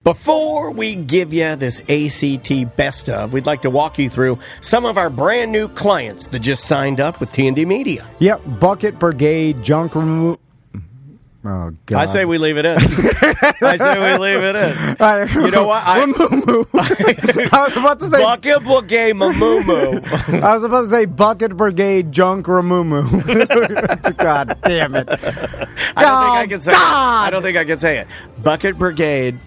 Before we give you this ACT best of, we'd like to walk you through some of our brand new clients that just signed up with TND Media. Yep, Bucket Brigade, Junk Removal. Oh, God. I say we leave it in. I say we leave it in. You know what? I was about to say Bucket Brigade Mamumu. I was about to say Bucket Brigade Junk Remumu. God damn it. I don't think I can say it. Bucket Brigade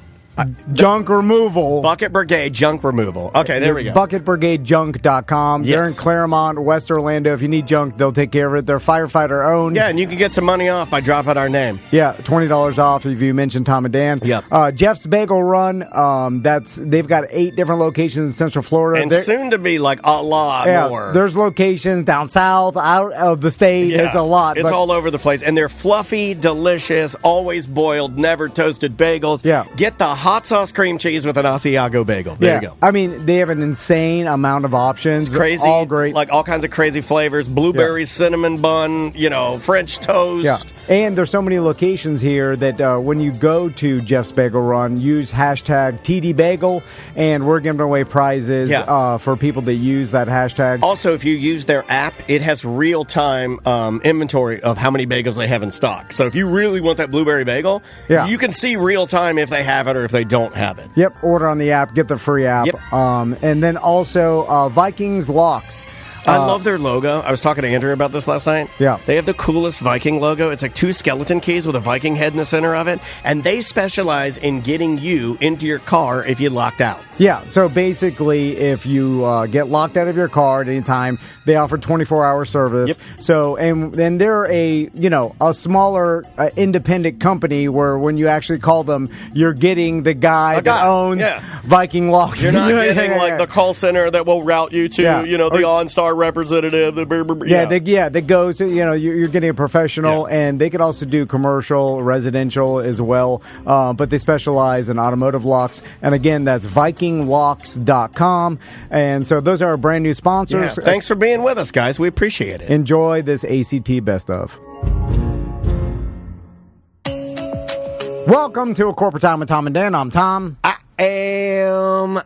Junk Removal. Bucket Brigade Junk Removal. Okay, there we go. BucketBrigadeJunk.com. Yes. They're in Claremont, West Orlando. If you need junk, they'll take care of it. They're firefighter owned. Yeah, and you can get some money off by dropping our name. Yeah, $20 off if you mention Tom and Dan. Yep. Jeff's Bagel Run. They've got 8 different locations in Central Florida. And soon to be like a lot more. There's locations down south, out of the state. Yeah, it's a lot. It's all over the place. And they're fluffy, delicious, always boiled, never toasted bagels. Yeah. Get the hot sauce cream cheese with an Asiago bagel. There you go. I mean, they have an insane amount of options. It's crazy. All great. Like all kinds of crazy flavors. Blueberry, cinnamon bun, French toast. Yeah. And there's so many locations here that when you go to Jeff's Bagel Run, use hashtag TDBagel, and we're giving away prizes for people that use that hashtag. Also, if you use their app, it has real-time inventory of how many bagels they have in stock. So if you really want that blueberry bagel, you can see real-time if they have it or if they don't have it. Yep. Order on the app. Get the free app. Yep. And then also Vikings Locks. I love their logo. I was talking to Andrew about this last night. Yeah. They have the coolest Viking logo. It's like 2 skeleton keys with a Viking head in the center of it. And they specialize in getting you into your car if you locked out. Yeah. So basically, if you get locked out of your car at any time, they offer 24-hour service. Yep. So, and they're a smaller independent company where when you actually call them, you're getting the guy that owns Viking Locks. You're not getting like the call center that will route you to, the OnStar representative. That goes, you're getting a professional, and they could also do commercial, residential as well, but they specialize in automotive locks. And again, that's VikingLocks.com. And so those are our brand new sponsors. Yeah. Thanks for being with us, guys. We appreciate it. Enjoy this ACT Best Of. Welcome to A Corporate Time with Tom and Dan. I'm Tom. I am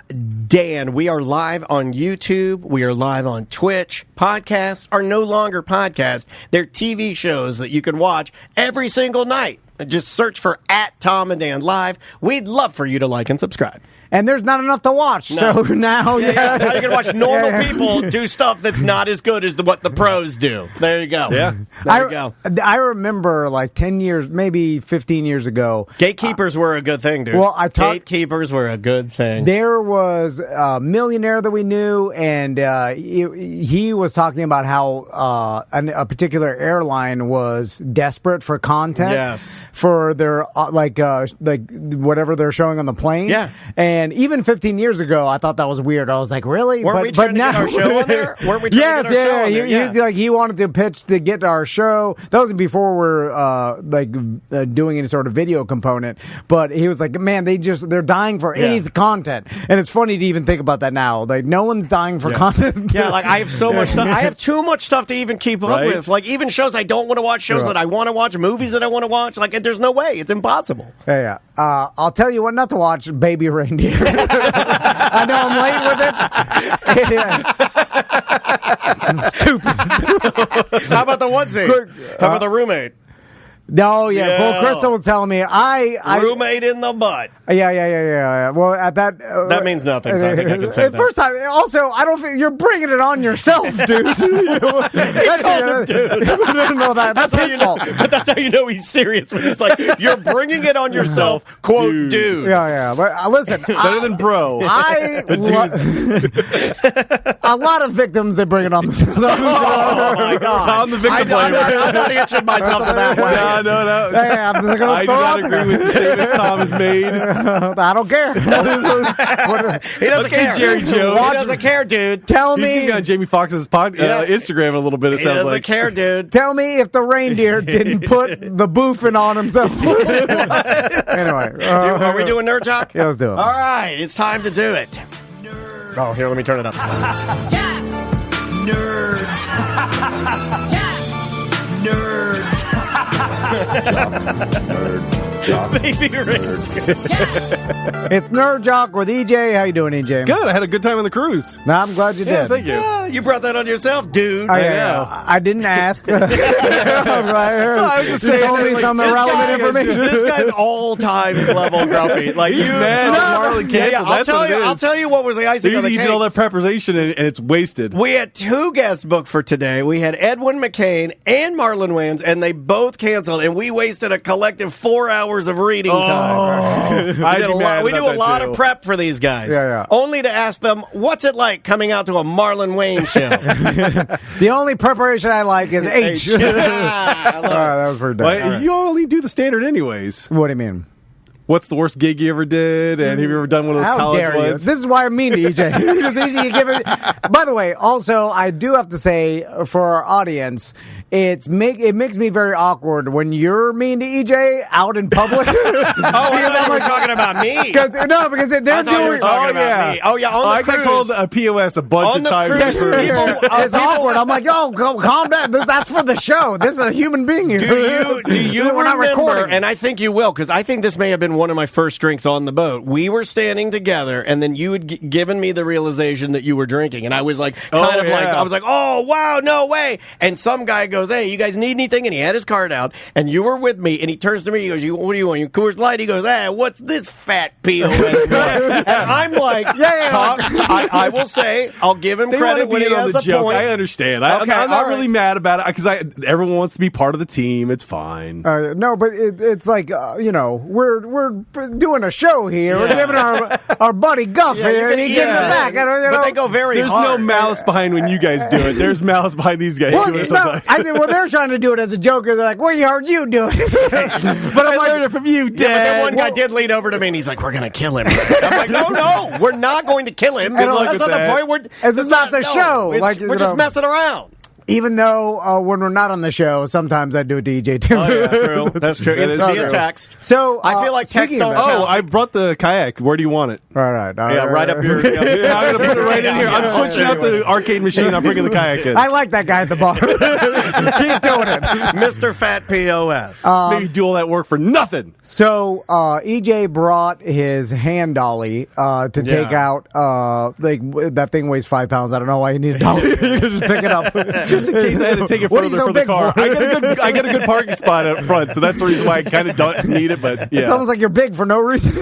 Dan. We are live on YouTube. We are live on Twitch. Podcasts are no longer podcasts. They're TV shows that you can watch every single night. Just search for @TomandDan Live. We'd love for you to like and subscribe. And there's not enough to watch, so now... now you can watch normal people do stuff that's not as good as what the pros do. There you go. Yeah. There you go. I remember like 10 years, maybe 15 years ago... Gatekeepers were a good thing, dude. Well, Gatekeepers were a good thing. There was a millionaire that we knew, and he was talking about how a particular airline was desperate for content for their, like whatever they're showing on the plane. Yeah. And even 15 years ago, I thought that was weird. I was like, really? Weren't we trying to get our show on there? Weren't we trying to get our show on there? He wanted to pitch to get our show. That was before we're doing any sort of video component. But he was like, man, they're dying for any content. And it's funny to even think about that now. Like, no one's dying for content. Yeah, like I have so much stuff. I have too much stuff to even keep up with. Like even shows I don't want to watch, shows that I want to watch, movies that I want to watch. Like there's no way. It's impossible. Yeah. I'll tell you what not to watch, Baby Reindeer. I know I'm late with it. Stupid. How about the onesie? How about the roommate? Oh, yeah. Well, Crystal was telling me, roommate in the butt. Yeah. Well, at that... that means nothing, so I think I can say that. First time, also, I don't think... You're bringing it on yourself, dude. That's his fault. But that's how you know he's serious. When he's like, you're bringing it on yourself, quote, dude. Yeah. But listen... Better than bro. A lot of victims, they bring it on themselves. Oh, my God. Tom the victim blamer. I'm not answering myself to that one. No. Hey, I'm just gonna I do not agree with the statements Tom has made. I don't care. He doesn't care. Jerry Jones. He doesn't care, dude. Tell He's me. going to be on Jamie Foxx's Instagram in a little bit, it He sounds doesn't like. care, dude. Tell me if the reindeer didn't put the boofing on himself. Anyway. Are we doing Nerd Talk? Yeah, let's do it. All right, it's time to do it. Nerds. Oh, here, let me turn it up. Nerds. Nerds. Nerd Jock. Baby Rich. It's Nerd Jock with EJ. How you doing, EJ? Good. I had a good time on the cruise. No, I'm glad you did. Yeah, thank you. You brought that on yourself, dude. I didn't ask. I was just saying, told me like, some this irrelevant guy is- information. This guy's all-time level grumpy. Like He's mad Marlon canceled. That's what it is. I'll tell you what was the icing on the You cake. did all that preparation and it's wasted. We had two guests booked for today. We had Edwin McCain and Marlon Wayans, and they both canceled, and we wasted a collective 4 hours of reading time. We do a lot of prep for these guys. Yeah. Only to ask them, what's it like coming out to a Marlon Wayans show? The only preparation I like is H. I love it. That was pretty dumb. Well, you only do the standard anyways. What do you mean? What's the worst gig you ever did? And have you ever done one of those How college dare you? ones? This is why I'm mean to EJ. It's easy to give it. By the way, also, I do have to say for our audience, it makes me very awkward when you're mean to EJ out in public. I thought you were talking about me. Because they're I thought you were doing. talking about me. Oh, yeah, on the I got cruise. called a POS a bunch On of the times. cruise. on the cruise. It's awkward. I'm like, yo, calm down. That's for the show. This is a human being here. Do you We're not remember, recording. and I think you will, because I think this may have been one of my first drinks on the boat. We were standing together, and then you had given me the realization that you were drinking, and I was like, I was like, oh, wow, no way. And some guy goes, hey, you guys need anything? And he had his card out, and you were with me, and he turns to me, he goes, what do you want? Your Coors Light? He goes, hey, what's this fat POS? And I'm like, I will say, I'll give him They want to credit when be he in on has the a joke. point. I understand. Okay, I'm not all right. really mad about it because everyone wants to be part of the team. It's fine. No, but it's like we're doing a show here. We're giving our buddy Guff here, and he gives it back. But they go very There's hard. no malice behind when you guys do it. There's malice behind these guys doing it sometimes. They're trying to do it as a joke. They're like, "We heard you do it," but I learned it from you, Yeah, but then Dad. one guy did lean over to me and he's like, "We're gonna kill him." I'm like, "No, we're not going to kill him. Good luck That's with not that. the point. This is not the show. We're just messing around." Even though when we're not on the show, sometimes I do it to EJ too. Oh, yeah, true. That's true. That is Via true. text. So I feel like text speaking don't of that- count. I brought the kayak. Where do you want it? All right. Yeah, right up your. Yeah, I'm going to put it right in here. I'm Yeah. switching out the arcade machine. I'm bringing the kayak in. I like that guy at the bar. Keep doing it. Mr. Fat POS. Maybe do all that work for nothing. So EJ brought his hand dolly to take out. That thing weighs 5 pounds. I don't know why you need a dolly. You can just pick it up. Just in case I had to take it What are you further so for the big car. for? I got a good parking spot up front, so that's the reason why I kind of don't need it. But yeah, It's almost like you're big for no reason.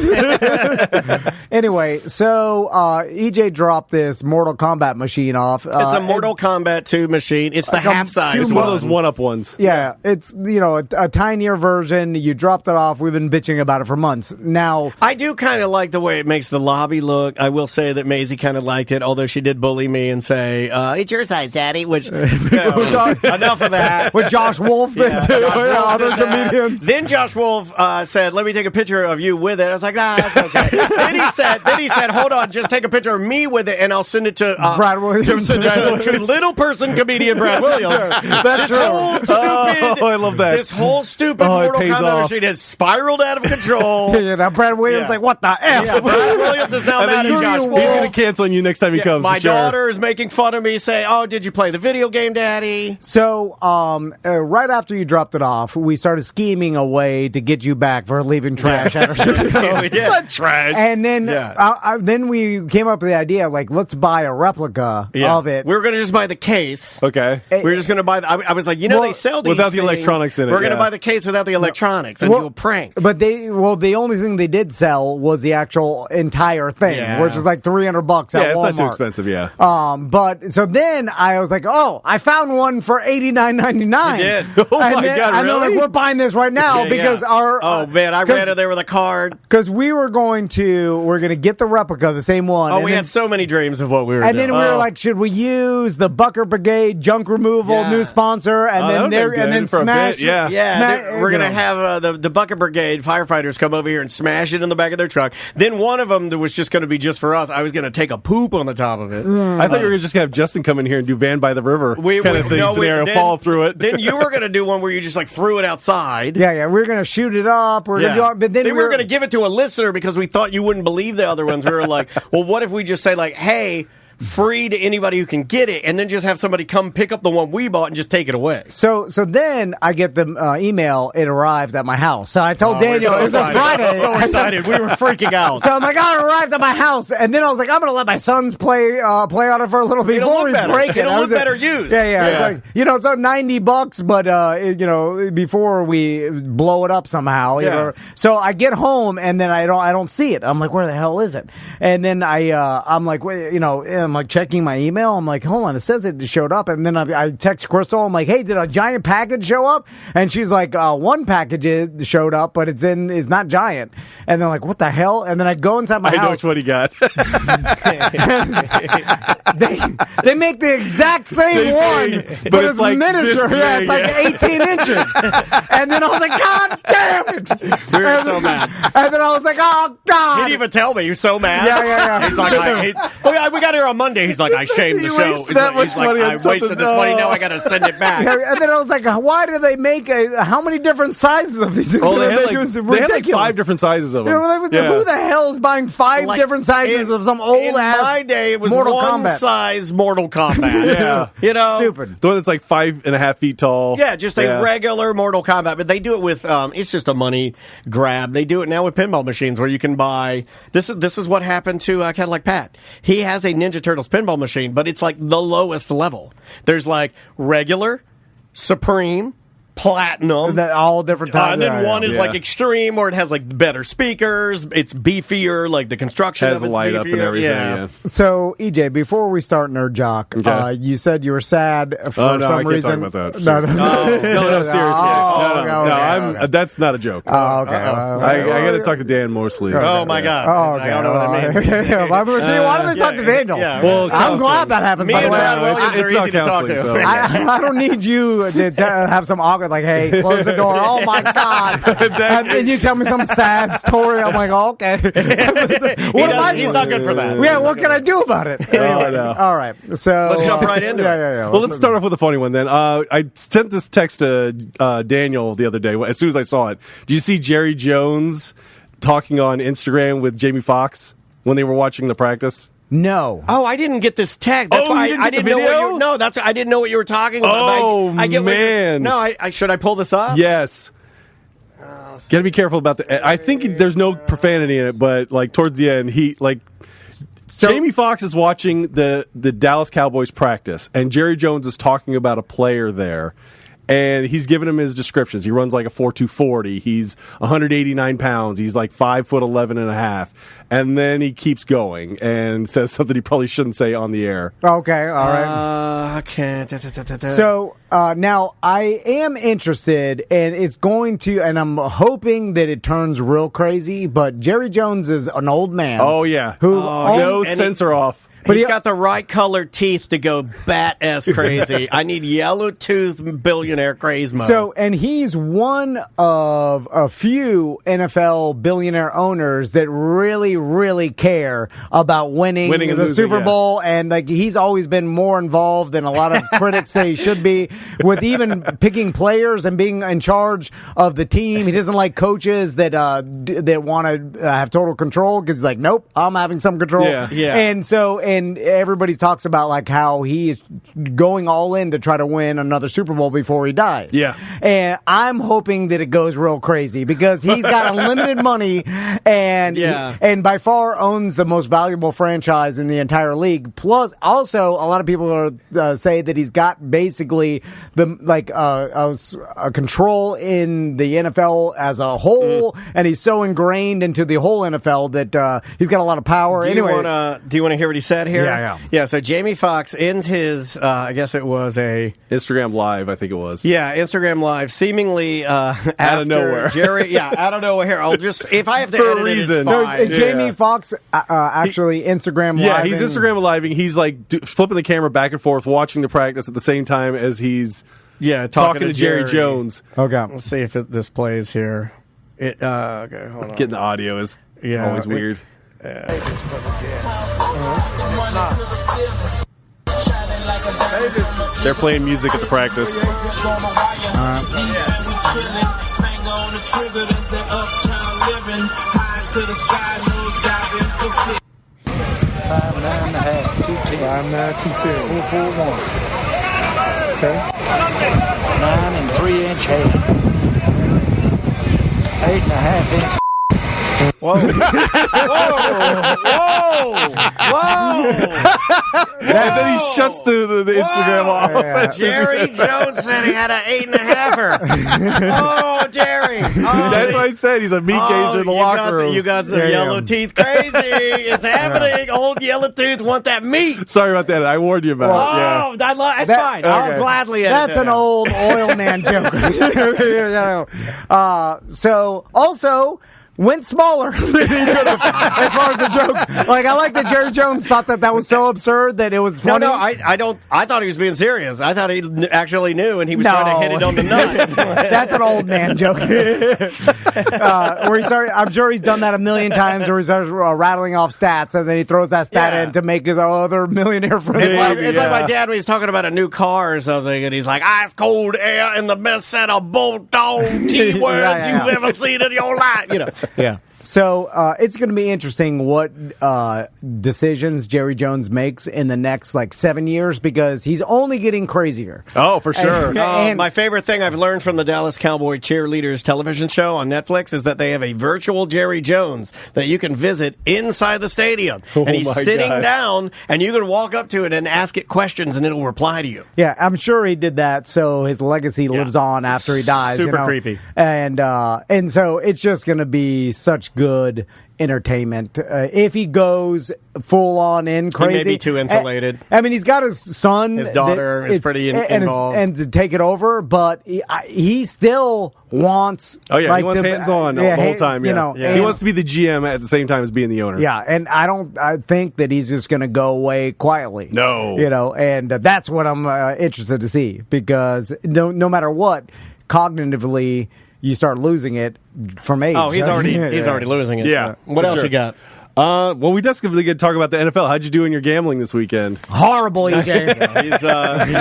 Anyway, so EJ dropped this Mortal Kombat machine off. It's a Mortal Kombat 2 machine. It's the half size. it's one of those one-up ones. Yeah, it's a tinier version. You dropped it off. We've been bitching about it for months. Now I do kind of like the way it makes the lobby look. I will say that Maisie kind of liked it, although she did bully me and say, it's your size, Daddy, which, enough of that. with Josh Wolf and Josh Wolf other did that. comedians. Then Josh Wolf said, let me take a picture of you with it. I was like, that's okay. then he said, hold on, just take a picture of me with it and I'll send it to Brad Williams. to little person comedian Brad Williams. That's This whole stupid, Oh, I love that. This whole stupid Oh, it Mortal pays Kombat off. machine has spiraled out of control. Now Brad Williams Yeah. like, what the F? Yeah, Brad Williams is now And mad then at Josh he's Wolf. going to cancel on you next time he comes. My for sure. daughter is making fun of me, saying, "Oh, did you play the video game, Daddy?" So, right after you dropped it off, we started scheming a way to get you back for leaving trash at our show. We did. It's not trash. And then, Yeah. then we came up with the idea, like, let's buy a replica of it. We were going to just buy the case. Okay. We were just going to buy. I was like, Well, they sell these without the things. electronics in it, We're going to yeah. buy the case without the electronics and do a prank. But the only thing they did sell was the actual entire thing, Yeah. which is like $300 Yeah, at it's Walmart. not too expensive, yeah. But so then I was like, oh, I found one for $89.99. You did? Oh, my and then, God, and they're like, really? we're buying this right now Yeah, because yeah. our Oh man, I ran in there with a card. because we're going to get the replica, the same one. Oh, and we then, had so many dreams of what we were and doing. then we were like, should we use the Bucker Brigade junk removal Yeah. new sponsor, and Oh, that then would've there been and good then for a smash, bit, yeah. we're you going to know. have the Bucket Brigade firefighters come over here and smash it in the back of their truck. Then one of them that was just going to be just for us, I was going to take a poop on the top of it. I thought you were just going to have Justin come in here and do Van by the River kind of thing, no, scenario, then- fall through it. Then you were going to do one where you just like threw it outside. Yeah, we're gonna shoot it up. We're gonna do it, but then we were going to give it to a listener because we thought you wouldn't believe the other ones. We were like, well, what if we just say like, hey, free to anybody who can get it, and then just have somebody come pick up the one we bought and just take it away. So then I get the email. It arrived at my house. So I told Daniel it was a Friday. So excited, we were freaking out. So I'm like, oh, it arrived at my house, and then I was like, I'm gonna let my sons play on it for a little bit before we break it. It'll look better used. Yeah. It's like, it's like $90, but before we blow it up somehow. So I get home and then I don't see it. I'm like, where the hell is it? And then I'm like, I'm like checking my email. I'm like, hold on, it says it showed up. And then I text Crystal. I'm like, hey, did a giant package show up? And she's like, one package showed up, but it's not giant. And then like, what the hell? And then I go inside my house. I know which one he got. They make the exact same one, but it's like miniature. Yeah, it's like 18 inches. And then I was like, God damn it! We were so mad. And then I was like, oh God! He didn't even tell me. He was so mad. Yeah. He's like, we got here on Monday. He's like, I shamed the show. He's like, I wasted this money. Now I got to send it back. Yeah, and then I was like, why do they make how many different sizes of these things? Oh, they had like 5 different sizes of them. Who the hell is buying 5 different sizes of some old ass? In my day, it was Mortal one Kombat size Mortal Kombat. Yeah, stupid. The one that's like 5.5 feet tall. Yeah, just a regular Mortal Kombat. But they do it with it's just a money grab. They do it now with pinball machines where you can buy. This is what happened to Cadillac Pat. He has a Ninja Turtles pinball machine, but it's like the lowest level. There's like regular, Supreme, Platinum, all different types. And then one is like Extreme, where it has like better speakers. It's beefier, like the construction has of it's light beefier. up and everything. Yeah. So EJ, before we start Nerd Jock, you said you were sad for some reason. Can't talk about that. No, seriously. No, that's not a joke. Oh, okay. I got to talk to Dan Mosley. Oh my God. Oh, okay. I don't know what that means. Why do they talk to Daniel? Well, I'm glad that happens. By the way, it's not counseling. So. I don't need you to have some awkward like, hey, close the door. Oh my God! And you tell me some sad story. I'm like, oh, okay. He's not good for that. Yeah, what can I do about it? Anyway, all right. So let's jump right into it. Yeah. Well, let's start off with a funny one then. I sent this text to Daniel the other day as soon as I saw it. Do you see Jerry Jones talking on Instagram with Jamie Foxx when they were watching the practice? No. Oh, I didn't get this tag. That's why I didn't know what I didn't know what you were talking about. Oh, man. Should I pull this up? Yes. Got to be careful about the. I think there's no profanity in it, but like towards the end, Jamie Foxx is watching the Dallas Cowboys practice, and Jerry Jones is talking about a player there. And he's giving him his descriptions. He runs like a 4.2 40. He's 189 pounds. He's like 5'11" and a half. And then he keeps going and says something he probably shouldn't say on the air. Okay, all right. Okay. So now I am interested, and it's going to, and I'm hoping that it turns real crazy. But Jerry Jones is an old man. Oh yeah, who no sensor off. But he's got the right colored teeth to go bat-ass crazy. I need yellow tooth billionaire craze mode. So, and he's one of a few NFL billionaire owners that really, really care about winning the losing, Super Bowl. And like he's always been more involved than a lot of critics say he should be with even picking players and being in charge of the team. He doesn't like coaches that want to have total control because he's like, nope, I'm having some control. Yeah. And so, and everybody talks about like how he is going all in to try to win another Super Bowl before he dies. Yeah. And I'm hoping that it goes real crazy because he's got unlimited money and by far owns the most valuable franchise in the entire league. Plus, also, a lot of people say that he's got basically a control in the NFL as a whole, and he's so ingrained into the whole NFL that he's got a lot of power. Do you want to hear what he said here? Yeah. So Jamie Foxx ends his, I guess it was a Instagram Live, I think it was. Yeah, Instagram Live, seemingly out of nowhere. Jerry, out of nowhere. Here, I'll just if I have to for edit a reason. It, it's fine. So Jamie Foxx actually Instagram Live. Yeah, he's Instagram Living. He's like flipping the camera back and forth, watching the practice at the same time as he's talking to Jerry Jones. Okay, let's see if this plays here. Okay, hold on. Getting the audio is always weird. They're playing music at the practice. 5922. 441. Okay. 9 3-inch head. 8.5 inch. Whoa. Whoa. And then he shuts the Instagram off. Yeah. Jerry Jones said he had an 8.5-er. Oh, Jerry. Oh, That's what I said. He's a meat gazer in the locker room. You got some yellow teeth crazy. It's happening. Old yellow tooth want that meat. Sorry about that. I warned you about it. Yeah. That's fine. I'll gladly edit That's an old oil man joke. So, also, went smaller than he could have, as far as the joke. Like, I like that Jerry Jones thought that was so absurd that it was funny. No, I don't. I thought he was being serious. I thought he actually knew, and he was trying to hit it on the nut. That's an old man joke. Where he started, I'm sure he's done that a million times, where he starts rattling off stats, and then he throws that stat in to make his other millionaire friend. It's like my dad when he's talking about a new car or something, and he's like, ice cold air and the best set of bolt-on T-words you've ever seen in your life. You know. Yeah. So it's going to be interesting what decisions Jerry Jones makes in the next 7 years, because he's only getting crazier. Oh, for sure. And my favorite thing I've learned from the Dallas Cowboy Cheerleaders television show on Netflix is that they have a virtual Jerry Jones that you can visit inside the stadium. And he's sitting down, and you can walk up to it and ask it questions, and it'll reply to you. Yeah, I'm sure he did that so his legacy lives on after he dies. Super creepy. And so it's just going to be such good entertainment. If he goes full on in crazy, he may be too insulated. I mean, he's got his son, his daughter is pretty involved, and to take it over. But he still wants. Oh yeah, he wants hands on the whole time. You know, he wants to be the GM at the same time as being the owner. Yeah, and I think that he's just going to go away quietly. No, and that's what I'm interested to see, because no matter what, cognitively, you start losing it from age. Oh, he's already losing it. Yeah. What else you got? Well, we definitely get to talk about the NFL. How'd you do in your gambling this weekend? Horrible, EJ.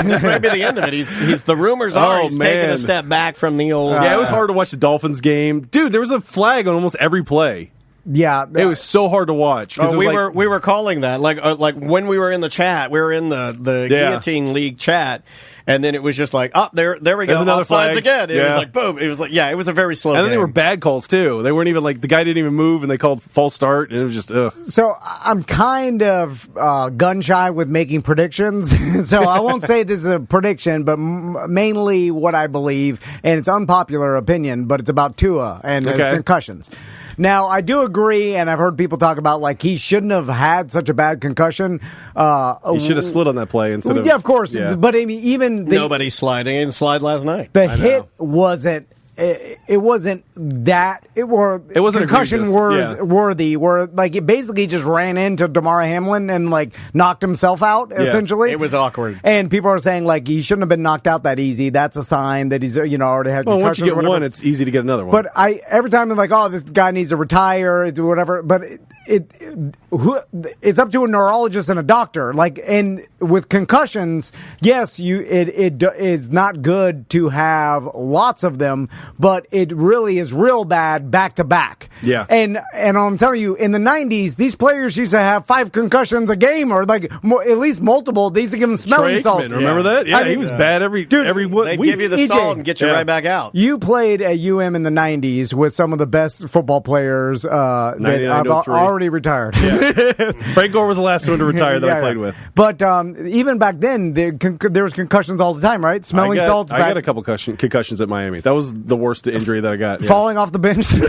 This might be the end of it. The rumors are he's taking a step back from the old. Yeah, it was hard to watch the Dolphins game, dude. There was a flag on almost every play. Yeah, it was so hard to watch. We were calling that like when we were in the chat. We were in the Guillotine League chat. And then it was just like, there we go. There's another flag again. It was like, boom. It was like, it was a very slow game. And then they were bad calls, too. They weren't even the guy didn't even move, and they called false start, and it was just, ugh. So I'm kind of gun shy with making predictions. So I won't say this is a prediction, but mainly what I believe, and it's unpopular opinion, but it's about Tua and his concussions. Now, I do agree, and I've heard people talk about, he shouldn't have had such a bad concussion. He should have slid on that play instead of... Yeah, of course. Yeah. But I mean, even... Nobody's sliding. He didn't slide last night. The hit wasn't... It wasn't that. It wasn't concussion worthy. Where it basically just ran into Damar Hamlin and knocked himself out. Essentially, it was awkward. And people are saying he shouldn't have been knocked out that easy. That's a sign that he's already had. Well, once you get one, it's easy to get another one. But every time I'm like, this guy needs to retire, whatever. But it's up to a neurologist and a doctor. And with concussions, yes, it is not good to have lots of them. But it really is real bad back to back. Yeah. And I'm telling you, in the 90s, these players used to have 5 concussions a game, or at least multiple. They used to give them smelling salts. Remember that? Yeah, he was bad every week. They give you the salt and get you right back out. You played at UM in the 90s with some of the best football players that have already retired. Yeah. Frank Gore was the last one to retire that I played with. But even back then, there was concussions all the time, right? Smelling salts. I got a couple concussions at Miami. That was the worst injury that I got. Falling off the bench? No,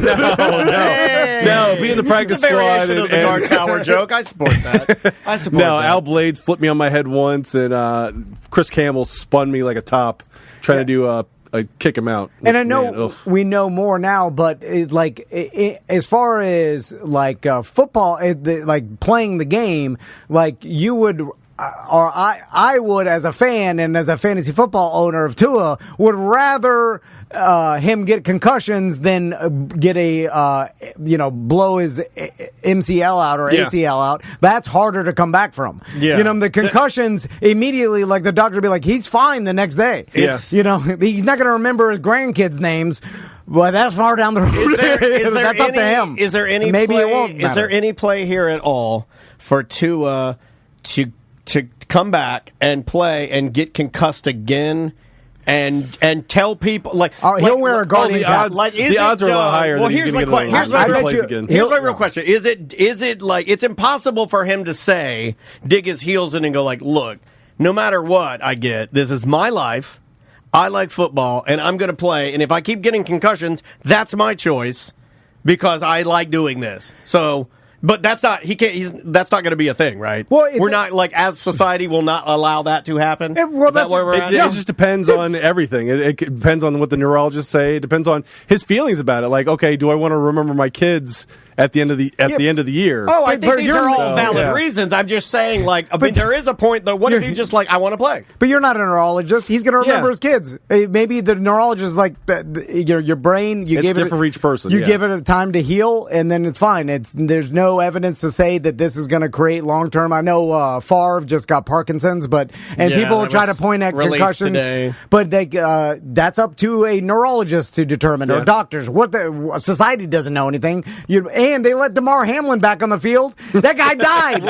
being the practice squad. Variation of the guard tower joke. I support that. Al Blades flipped me on my head once, and Chris Campbell spun me like a top, trying to do a kick him out. And I know we know more now, but as far as football, playing the game, you would. Or I would, as a fan and as a fantasy football owner of Tua, would rather him get concussions than get blow his MCL out or ACL out. That's harder to come back from. Yeah. The concussions immediately, the doctor would be like, he's fine the next day. Yes. He's not going to remember his grandkids' names. Well, that's far down the road. That's up to him. Is there any Maybe play, it won't matter. Is there any play here at all for Tua to to come back and play and get concussed again and tell people he'll wear a Guardian cap. The odds are a lot higher. Well, here's my question. Here's my real question. Is it like it's impossible for him to say, dig his heels in and go like, look, no matter what I get, this is my life. I like football, and I'm going to play. And if I keep getting concussions, that's my choice because I like doing this. So. But that's not that's not going to be a thing, right? Well, we're not as society will not allow that to happen. It just depends on everything. It depends on what the neurologists say. It depends on his feelings about it. Like, okay, do I want to remember my kids at the end of the year? Oh, I think these are all valid reasons. I'm just saying, but there is a point though. What if you just I want to play? But you're not a neurologist. He's going to remember his kids. Maybe the neurologist your brain. It's different for each person. You give it a time to heal, and then it's fine. There's no evidence to say that this is going to create long term. I know Favre just got Parkinson's, and people try to point at concussions. Today. But that's up to a neurologist to determine, or doctors. Society doesn't know anything. And they let DeMar Hamlin back on the field. That guy died.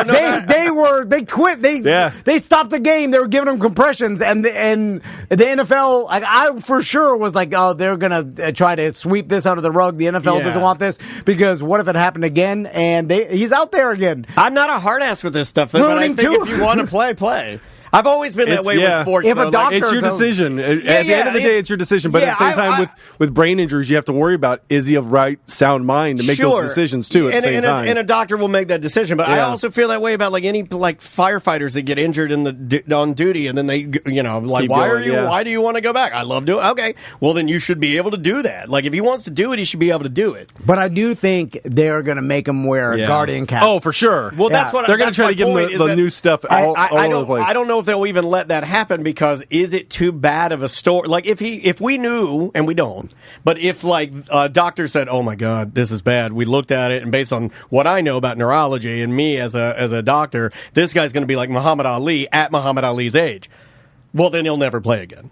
They quit. They stopped the game. They were giving him compressions, and the NFL. I for sure was like, oh, they're gonna try to sweep this under the rug. The NFL doesn't want this because what if it happened again? And he's out there again. I'm not a hard ass with this stuff, though, but I think if you want to play. I've always been that way with sports. If a doctor it's your decision. At the end of the day, it's your decision. But at the same time, with brain injuries, you have to worry about, is he of right, sound mind to make those decisions, too, at the same time. And a doctor will make that decision. But I also feel that way about, any firefighters that get injured on duty, and then they, why do you want to go back? I love doing it. Okay, well, then you should be able to do that. If he wants to do it, he should be able to do it. But I do think they're going to make him wear a Guardian cap. Oh, for sure. Well, that's what they're going to try to give him the new stuff all over the place. I don't know if they'll even let that happen because is it too bad of a story? If we knew, and we don't, but if a doctor said, "Oh my God, this is bad," we looked at it, and based on what I know about neurology and me as a doctor, this guy's going to be like Muhammad Ali at Muhammad Ali's age. Well, then he'll never play again.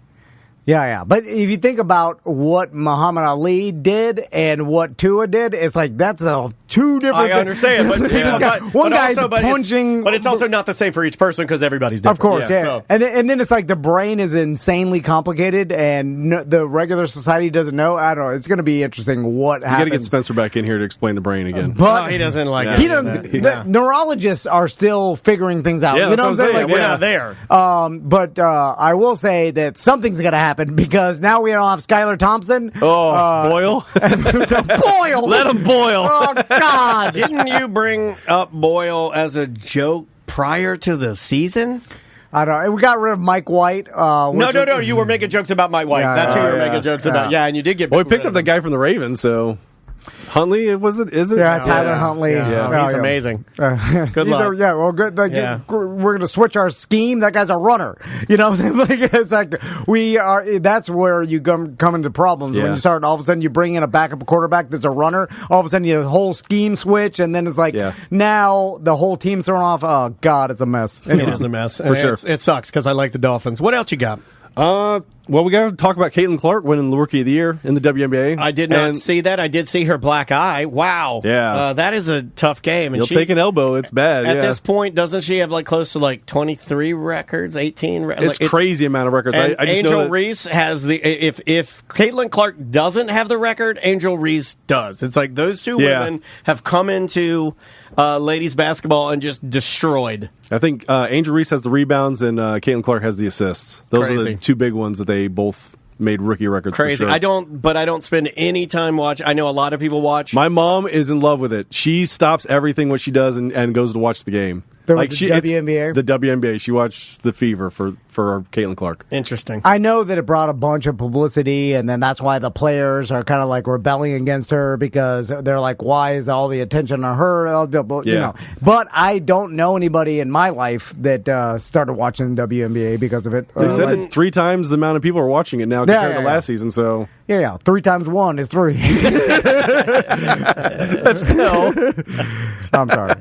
Yeah. But if you think about what Muhammad Ali did and what Tua did, it's that's two different things. I understand, but one guy's punching. But it's also not the same for each person because everybody's different. Of course, So. And then it's the brain is insanely complicated and the regular society doesn't know. I don't know. It's going to be interesting what happens. You got to get Spencer back in here to explain the brain again. But he doesn't like it. He doesn't. The neurologists are still figuring things out. Yeah, you know what I'm saying? We're not there. But I will say that something's going to happen because now we don't have Skylar Thompson. Boyle. Boyle. Let him boil. Oh, God. Didn't you bring up Boyle as a joke prior to the season? I don't know. We got rid of Mike White. No. You were making jokes about Mike White. That's who you were making jokes about. Yeah, and you did get. Well, we picked up the guy from the Ravens, so. Huntley, is it? Yeah, Tyler Huntley. Yeah. He's amazing. Good luck. Good. We're going to switch our scheme. That guy's a runner. You know what I'm saying? It's we are. That's where you come into problems when you start. All of a sudden, you bring in a backup quarterback that's a runner. All of a sudden, you have a whole scheme switch, and then it's now the whole team's thrown off. Oh God, it's a mess. Anyway. It is a mess for sure. It sucks because I like the Dolphins. What else you got? Well, we got to talk about Caitlin Clark winning the Rookie of the Year in the WNBA. I did not see that. I did see her black eye. Wow. Yeah. That is a tough game. And you'll take an elbow. It's bad. At this point, doesn't she have close to 23 records, 18? It's crazy amount of records. And I just Angel know that Reese has the. If Caitlin Clark doesn't have the record, Angel Reese does. It's those two women have come into ladies basketball and just destroyed. I think Angel Reese has the rebounds and Caitlin Clark has the assists. Those are the two big ones that they both made rookie records. Crazy. For sure. I don't spend any time watching. I know a lot of people watch. My mom is in love with it. She stops everything what she does and goes to watch the game. The WNBA? The WNBA. She watched the Fever for Caitlin Clark. Interesting. I know that it brought a bunch of publicity, and then that's why the players are kind of rebelling against her because they're why is all the attention on her? You know. But I don't know anybody in my life that started watching the WNBA because of it. They said it 3 times the amount of people are watching it now compared to last season. So 3 times 1 is 3. That's still. I'm sorry.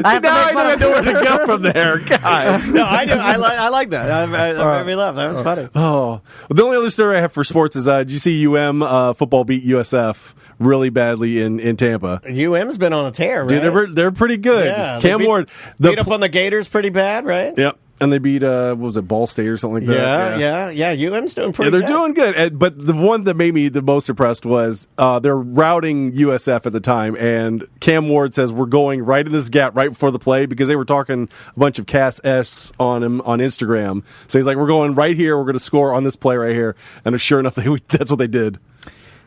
I don't know where to go from there. God. No, I do. I like that. I made me laugh. That was funny. Oh, the only other story I have for sports is did you see UM football beat USF really badly in Tampa. UM's been on a tear, right? Dude, they're pretty good. Yeah, Cam Ward beat up on the Gators pretty bad, right? Yep. And they beat, what was it, Ball State or something like that? Yeah. UM's doing pretty good. They're doing good. But the one that made me the most impressed was they're routing USF at the time, and Cam Ward says, we're going right in this gap right before the play, because they were talking a bunch of Cass S on him on Instagram. So he's like, we're going right here. We're going to score on this play right here. And sure enough, that's what they did.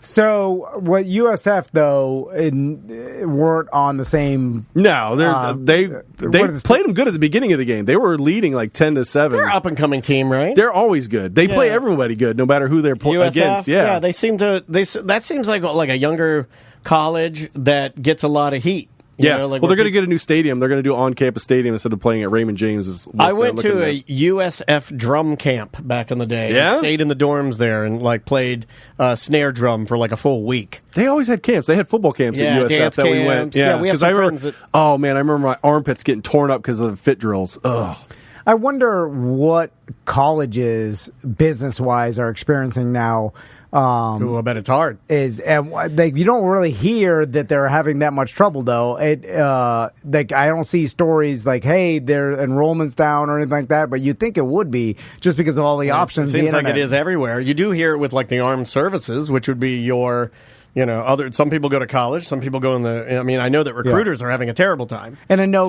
So, what USF though weren't on the same? No, they played them good at the beginning of the game. They were leading like 10-7. They're up and coming team, right? They're always good. They play everybody good, no matter who they're against. Yeah, they seem to. That seems like a younger college that gets a lot of heat. They're going to get a new stadium. They're going to do on-campus stadium instead of playing at Raymond James. I went to a USF drum camp back in the day. Yeah? Stayed in the dorms there and played snare drum for a full week. They always had camps. They had football camps at USF dance that camps. we went. Yeah, we have some friends that... Oh, man, I remember my armpits getting torn up because of the fit drills. Ugh. I wonder what colleges, business-wise, are experiencing now. I bet it's hard. You don't really hear that they're having that much trouble, though. I don't see stories like, "Hey, their enrollment's down" or anything like that. But you'd think it would be just because of all the options. It seems like it is everywhere. You do hear it with the armed services, which would be your. Some people go to college, some people go I know that recruiters are having a terrible time. And I know,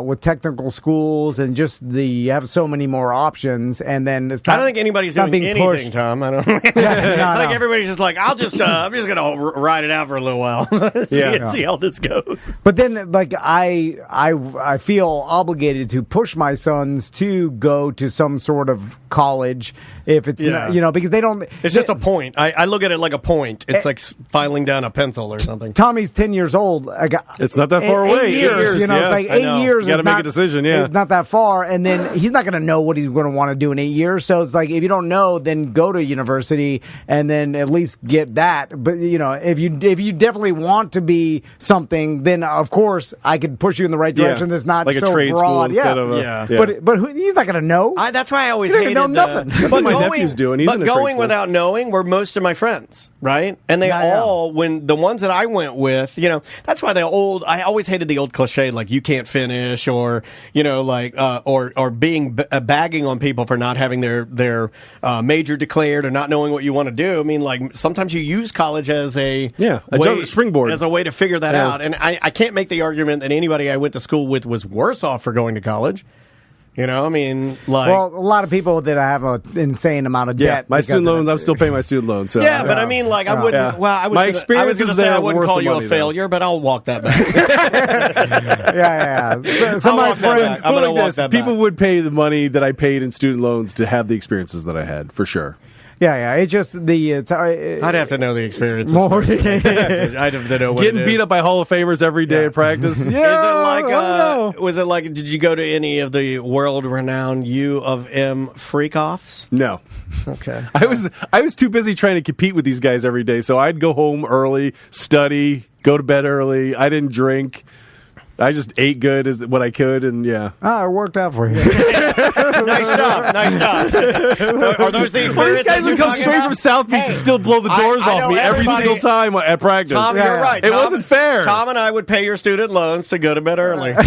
with technical schools and you have so many more options, and then it's not, I don't think anybody's doing anything, pushed. Tom. I don't. I think everybody's just like, I'm just going to ride it out for a little while, see how this goes. But then, I feel obligated to push my sons to go to some sort of college if it's because they don't. It's just a point. I look at it like a point. It's like filing down a pencil or something. Tommy's 10 years old. It's not that far away. 8 years, it's like 8 years. You got to make a decision. Yeah, it's not that far, and then he's not going to know what he's going to want to do in 8 years. So it's like, if you don't know, then go to university and then at least get that. But if you definitely want to be something, then of course I could push you in the right direction. That's not like so a trade broad. School instead of But he's not going to know. That's why I always hated know nothing. That's what my nephew's doing. He's but going without knowing were most of my friends, right? And they when the ones that I went with, that's why I always hated the old cliche, like you can't finish, or or being bagging on people for not having their major declared or not knowing what you want to do. I mean, sometimes you use college as a springboard, as a way to figure that out. And I can't make the argument that anybody I went to school with was worse off for going to college. A lot of people that have an insane amount of debt. My student loans, I'm still paying my student loans. So, but I mean, I wouldn't. Yeah. Well, I was going to say I wouldn't call you a failure, but I'll walk that back. So my friends, I'm going to walk that back. People would pay the money that I paid in student loans to have the experiences that I had, for sure. Yeah. It's just I'd have to know the experiences. I'd have to know what getting beat up by Hall of Famers every day at practice. Was it like? Did you go to any of the world-renowned U of M freak-offs? No. Okay. I was too busy trying to compete with these guys every day, so I'd go home early, study, go to bed early. I didn't drink. I just ate good as what I could, and it worked out for you. Nice job. Are those the experiences? Well, these guys would come straight from South Beach and still blow the doors off me every single time at practice. Tom, you're right. It wasn't fair. Tom and I would pay your student loans to go to bed early. All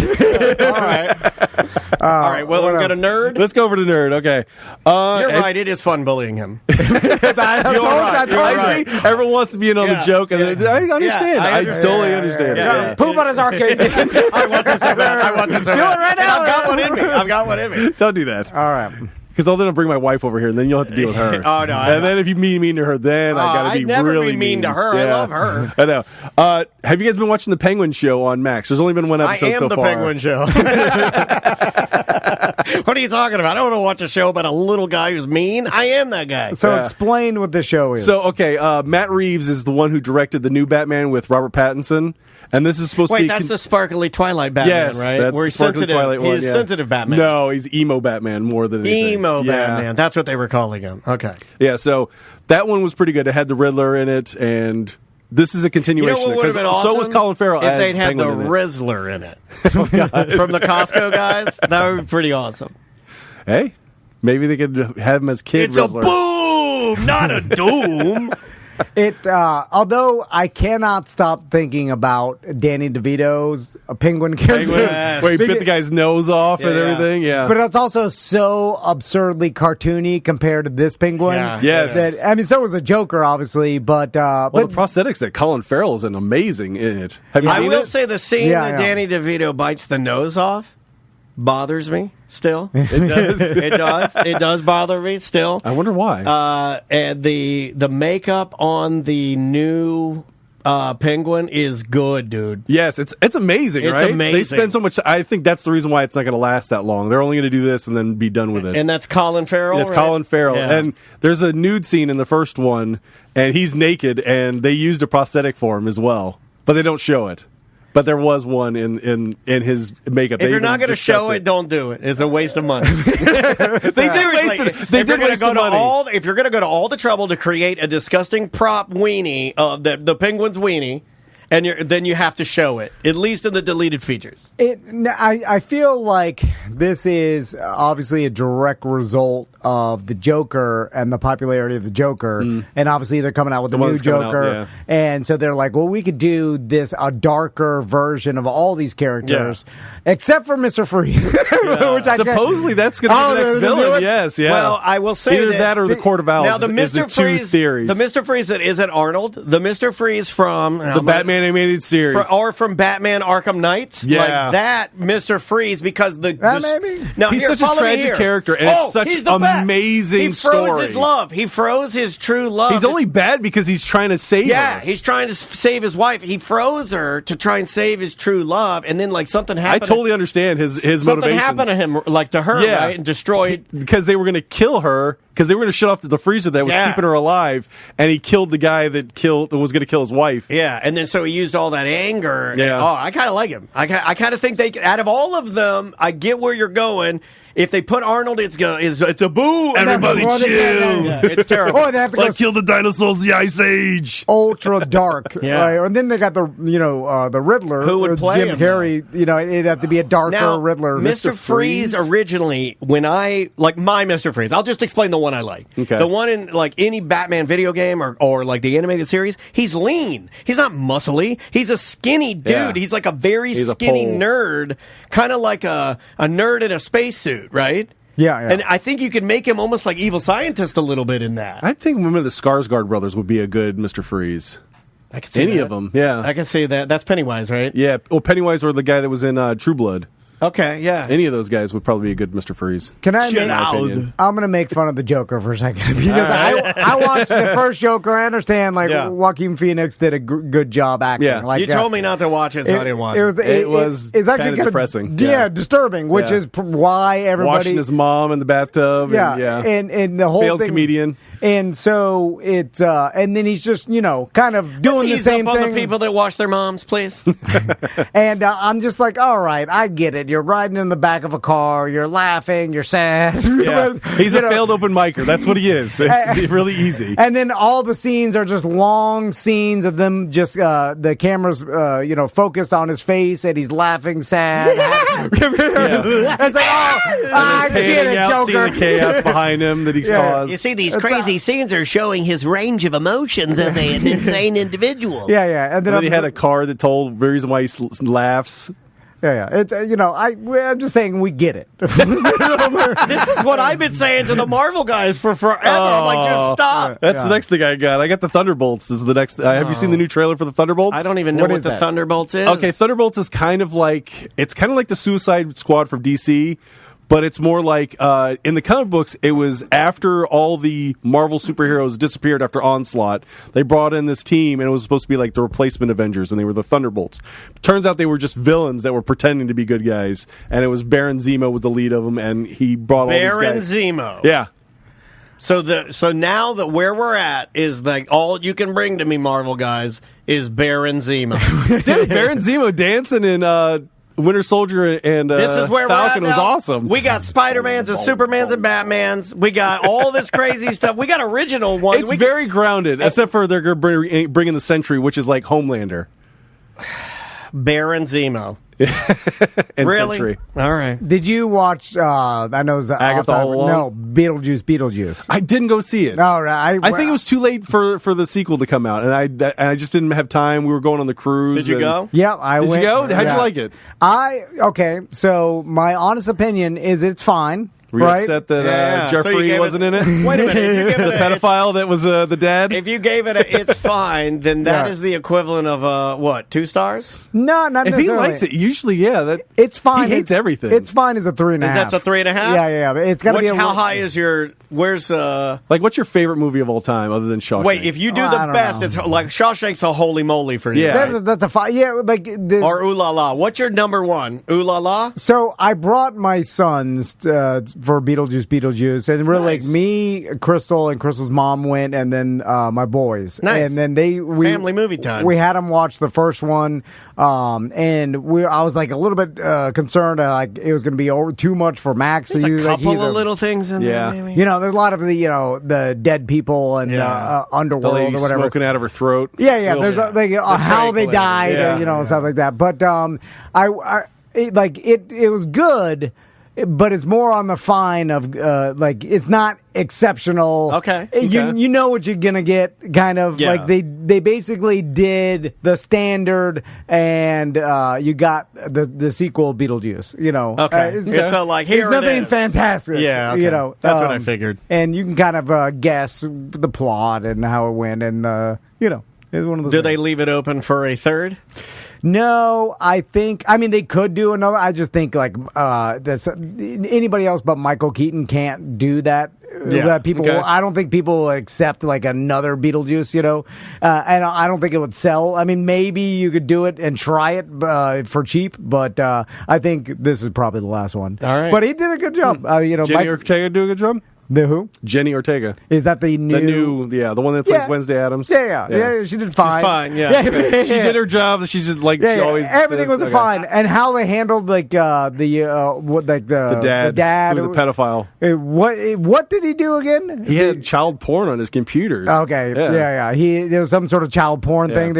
right. Well, we're going to nerd. Let's go over to nerd. Okay. You're right. It is fun bullying him. I see. Everyone wants to be in on the joke. And I understand. I totally understand. Poop on his arcade. I want this so bad. Do it right now. I've got one in me. Don't do that. All right. Because I'll then bring my wife over here, and then you'll have to deal with her. Oh, no. And then if you mean to her, then I got to be really mean to her. Yeah. I love her. I know. Have you guys been watching The Penguin Show on Max? There's only been one episode so far. I am The Penguin Show. What are you talking about? I don't want to watch a show about a little guy who's mean. I am that guy. So explain what the show is. So, okay, Matt Reeves is the one who directed the new Batman with Robert Pattinson. And this is supposed to be... Wait, that's the sparkly Twilight Batman, right? That's the sparkly Twilight one. He's sensitive Batman. No, he's emo Batman more than anything. Emo Batman. That's what they were calling him. Okay. Yeah, so that one was pretty good. It had the Riddler in it, and this is a continuation. You know what would have been awesome? So was Colin Farrell if they'd had Penguin the Rizzler in it. Oh, God. From the Costco guys. That would be pretty awesome. Hey, maybe they could have him as Kid It's Rizzler. A boom, not a doom. Although I cannot stop thinking about Danny DeVito's Penguin character, where he bit the guy's nose off and everything. Yeah, but it's also so absurdly cartoony compared to this Penguin. Yeah. Yes. That, I mean, so was the Joker, obviously, but the prosthetics that Colin Farrell is amazing in it. Have you I seen will it? say the scene that Danny DeVito bites the nose off bothers me still. It does. It does bother me still. I wonder why. And the makeup on the new Penguin is good, dude. Yes, it's amazing, It's right? amazing. They spend so much. I think that's the reason why it's not going to last that long. They're only going to do this and then be done with it. And that's Colin Farrell. It's right? Colin Farrell. Yeah. And there's a nude scene in the first one, and he's naked, and they used a prosthetic for him as well, but they don't show it. But there was one in his makeup. If you're not going to show it, don't do it. It's a waste of money. They did waste it. They did waste the money. If you're going to go to all the trouble to create a disgusting prop weenie of the Penguin's weenie, and then you have to show it, at least in the deleted features. I feel like this is obviously a direct result of the Joker and the popularity of the Joker, and obviously they're coming out with the new Joker, and so they're like, well, we could do a darker version of all these characters, except for Mr. Freeze. Which supposedly that's going to be the next villain. Yes, yeah. Well, I will say either that or the Court of Owls. Now the is Mr. the two Freeze, theories. the Mr. Freeze that isn't Arnold, the Mr. Freeze from the Batman animated series, or from Batman Arkham Knights, like that Mr. Freeze, because maybe. Now he's such a tragic character, and it's such an amazing story. He froze his love. He froze his true love. He's only bad because he's trying to save her. Yeah, he's trying to save his wife. He froze her to try and save his true love, and then like something happened. I totally understand his motivations. Something happened to him, like to her, right, and destroyed because they were going to kill her. Because they were going to shut off the freezer that was keeping her alive, and he killed the guy that was going to kill his wife. Yeah, and then so he used all that anger. Yeah. I kind of like him. I kind of think out of all of them, I get where you're going. If they put Arnold, it's a boo. Everybody chill. Yeah, it's terrible. Or they have to go kill the dinosaurs, the Ice Age. Ultra dark. Right? And then they got the Riddler. Who would play Jim him, Carrey. It'd have to be a darker Riddler. Mr. Freeze originally, when my Mr. Freeze, I'll just explain the one I like. Okay. The one in like any Batman video game or like the animated series, he's lean. He's not muscly. He's a skinny dude. Yeah. He's like a very skinny nerd, kind of like a nerd in a spacesuit, right? Yeah. And I think you can make him almost like evil scientist a little bit in that. I think one of the Skarsgård brothers would be a good Mr. Freeze. I can see any that. of them. Yeah, I can see that. That's Pennywise, right? Yeah. Well, Pennywise or the guy that was in True Blood. Okay, yeah. Any of those guys would probably be a good Mr. Freeze. Can I make, I'm going to make fun of the Joker for a second because I watched the first Joker. I understand Joaquin Phoenix did a good job acting. Yeah. Like, you told me not to watch it, so I didn't watch it. It was actually kind of depressing. Disturbing, which is why everybody watching his mom in the bathtub. And the whole failed thing, comedian. And so it's and then he's just kind of doing the same up thing. On the people that wash their moms, please. And I'm just like, all right, I get it. You're riding in the back of a car, you're laughing, you're sad. Yeah. He's a failed open micer. That's what he is. It's really easy. And then all the scenes are just long scenes of them just the camera's focused on his face and he's laughing sad. It's like, I get it, Joker. Seeing the chaos behind him that he's caused. You see, these crazy scenes are showing his range of emotions as an insane individual. Yeah. And then he had a card that told the reason why he laughs. Yeah. It's I'm just saying we get it. This is what I've been saying to the Marvel guys for forever. I'm like, just stop. That's the next thing I got. I got the Thunderbolts. Is the next. Have you seen the new trailer for the Thunderbolts? I don't even know what the Thunderbolts is. Okay, Thunderbolts is kind of like the Suicide Squad from DC. But it's more like, in the comic books, it was after all the Marvel superheroes disappeared after Onslaught, they brought in this team, and it was supposed to be like the replacement Avengers, and they were the Thunderbolts. Turns out they were just villains that were pretending to be good guys, and it was Baron Zemo was the lead of them, and he brought all these guys. Baron Zemo. Yeah. So now that where we're at is like all you can bring to me, Marvel guys, is Baron Zemo. Dude, Baron Zemo dancing in... Winter Soldier and this is where Falcon we're at was now. awesome. We got Spider-Mans and Supermans and Batmans. We got all this crazy stuff. We got original ones. It's very grounded, except for they're bringing the Sentry, which is like Homelander. Baron Zemo. And Really? Sentry. All right. Did you watch? I know it's Agatha All Along? No, Beetlejuice. I didn't go see it. No, right. I think it was too late for the sequel to come out, and I just didn't have time. We were going on the cruise. Did you go? Yeah, I Did went. you go? How'd yeah. you like it? Okay. So my honest opinion is it's fine. Were you right? upset that Yeah. So you Jeffrey gave wasn't in it? Wait a minute. If you give The it a, pedophile that was the dad? if you gave it a, it's fine, then that is Yeah. the equivalent of what? 2 stars? No, not If he necessarily. likes it, usually, yeah. It's fine. He hates everything. It's fine as a 3.5. That's a 3.5? Yeah. It's got to be. How high is your? Where's Like, what's your favorite movie of all time other than Shawshank? Wait, if you do I the don't best, know. it's like Shawshank's a holy moly for you. Yeah. right? That's a 5. Yeah, like the, Or Ooh La La. What's your number one? Ooh La La? So I brought my sons for Beetlejuice, and really Nice. like me, Crystal, and Crystal's mom went, and then my boys. Nice. And then Family movie time. We had them watch the first one, and I was like a little bit concerned, like it was going to be over too much for Max. There's so a couple he's of little things in Yeah. there, maybe. You know, there's a lot of the dead people and Yeah. the underworld lady or whatever. smoking out of her throat. Yeah. Real- There's how they tranquilizer. died, Yeah. and stuff like that. But it was good, but it's more on the fine of like it's not exceptional. Okay. You know what you're gonna get. Kind of Yeah. like they basically did the standard, and you got the sequel Beetlejuice. You know. Okay. It's like, here there's it nothing is. fantastic. Yeah, okay. You know. That's what I figured. And you can kind of guess the plot and how it went, and it's one of those. Do things. they leave it open for a third? No, I mean, they could do another. I just think like anybody else but Michael Keaton can't do that. Yeah, That people, okay. I don't think people will accept like another Beetlejuice, and I don't think it would sell. I mean, maybe you could do it and try it for cheap, but I think this is probably the last one. All right. But he did a good job. Jenny Ortega do a good job? the who? Jenny Ortega. Is that the new? The one that plays Wednesday Addams. Yeah, she did fine. fine, yeah. She did her job. She's just like Yeah, she yeah. always. Everything does. was Okay. fine, and how they handled like the dad Who was a pedophile. What did he do again? He had child porn on his computers. Okay, yeah. There was some sort of child porn thing.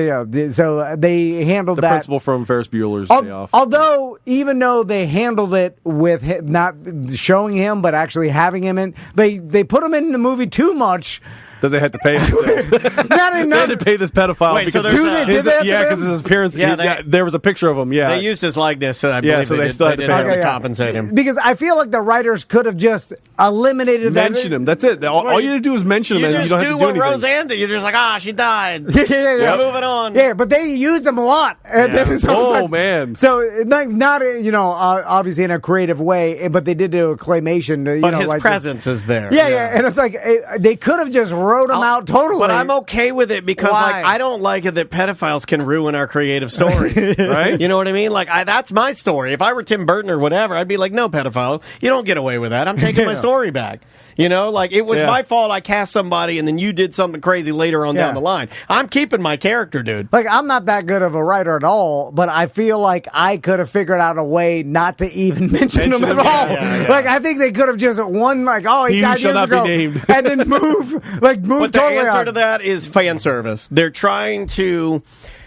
So they handled The that. principal from Ferris Bueller's Day Off. Although, even though they handled it with not showing him, but actually having him in, they put him in the movie too much. That they had to pay him. They had to pay this pedophile Wait, so because there's Did they have to pay because him? his appearance. Yeah, there was a picture of him. Yeah, They used his likeness, so I Yeah, believe so they, they did, still had they to did pay have him. to Okay, yeah. compensate him. Because I feel like the writers could have just eliminated that. mention him. That's it. All you need to do is mention him, You and you just don't do have to do what anything. Roseanne did. You're just like, she died. Yeah. Moving on. Yeah, but they used them a lot. And Yeah. so it's Oh, like- man. So not obviously in a creative way, but they did do a claymation. But his like presence is there. Yeah, and it's like they could have just wrote him out totally. But I'm okay with it because, Why? I don't like it that pedophiles can ruin our creative stories. Right? You know what I mean? Like, that's my story. If I were Tim Burton or whatever, I'd be like, no, pedophile, you don't get away with that. I'm taking my story back. You know, like, it was Yeah. my fault I cast somebody and then you did something crazy later on down the line. I'm keeping my character, dude. Like, I'm not that good of a writer at all, but I feel like I could have figured out a way not to even mention him at him, all. yeah. Like, I think they could have just won, like, he He died shall years not be ago, named. and then move But the totally answer on. to that is fan service. They're trying to.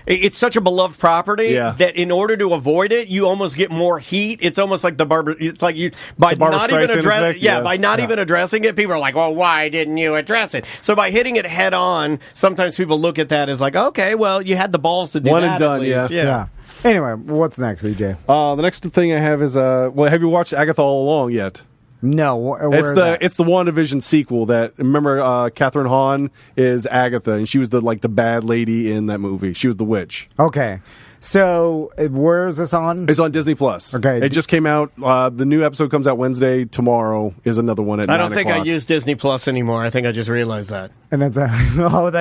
It's such a beloved property that in order to avoid it, you almost get more heat. It's almost like it's like you by Barbra not even Streisand effect, by not even addressing it, people are like, well, why didn't you address it? So by hitting it head on, sometimes people look at that as like, okay, well, you had the balls to do One that. and done, at least. yeah. Anyway, what's next, EJ? The next thing I have is have you watched Agatha All Along yet? No, where It's is the that? it's the WandaVision sequel. That remember, Catherine Hahn is Agatha, and she was the bad lady in that movie. She was the witch. Okay. So, where is this on? It's on Disney Plus. Okay. It just came out. The new episode comes out Wednesday. Tomorrow is another one at 9 I don't think I o'clock. use Disney Plus anymore. I think I just realized that. And it's that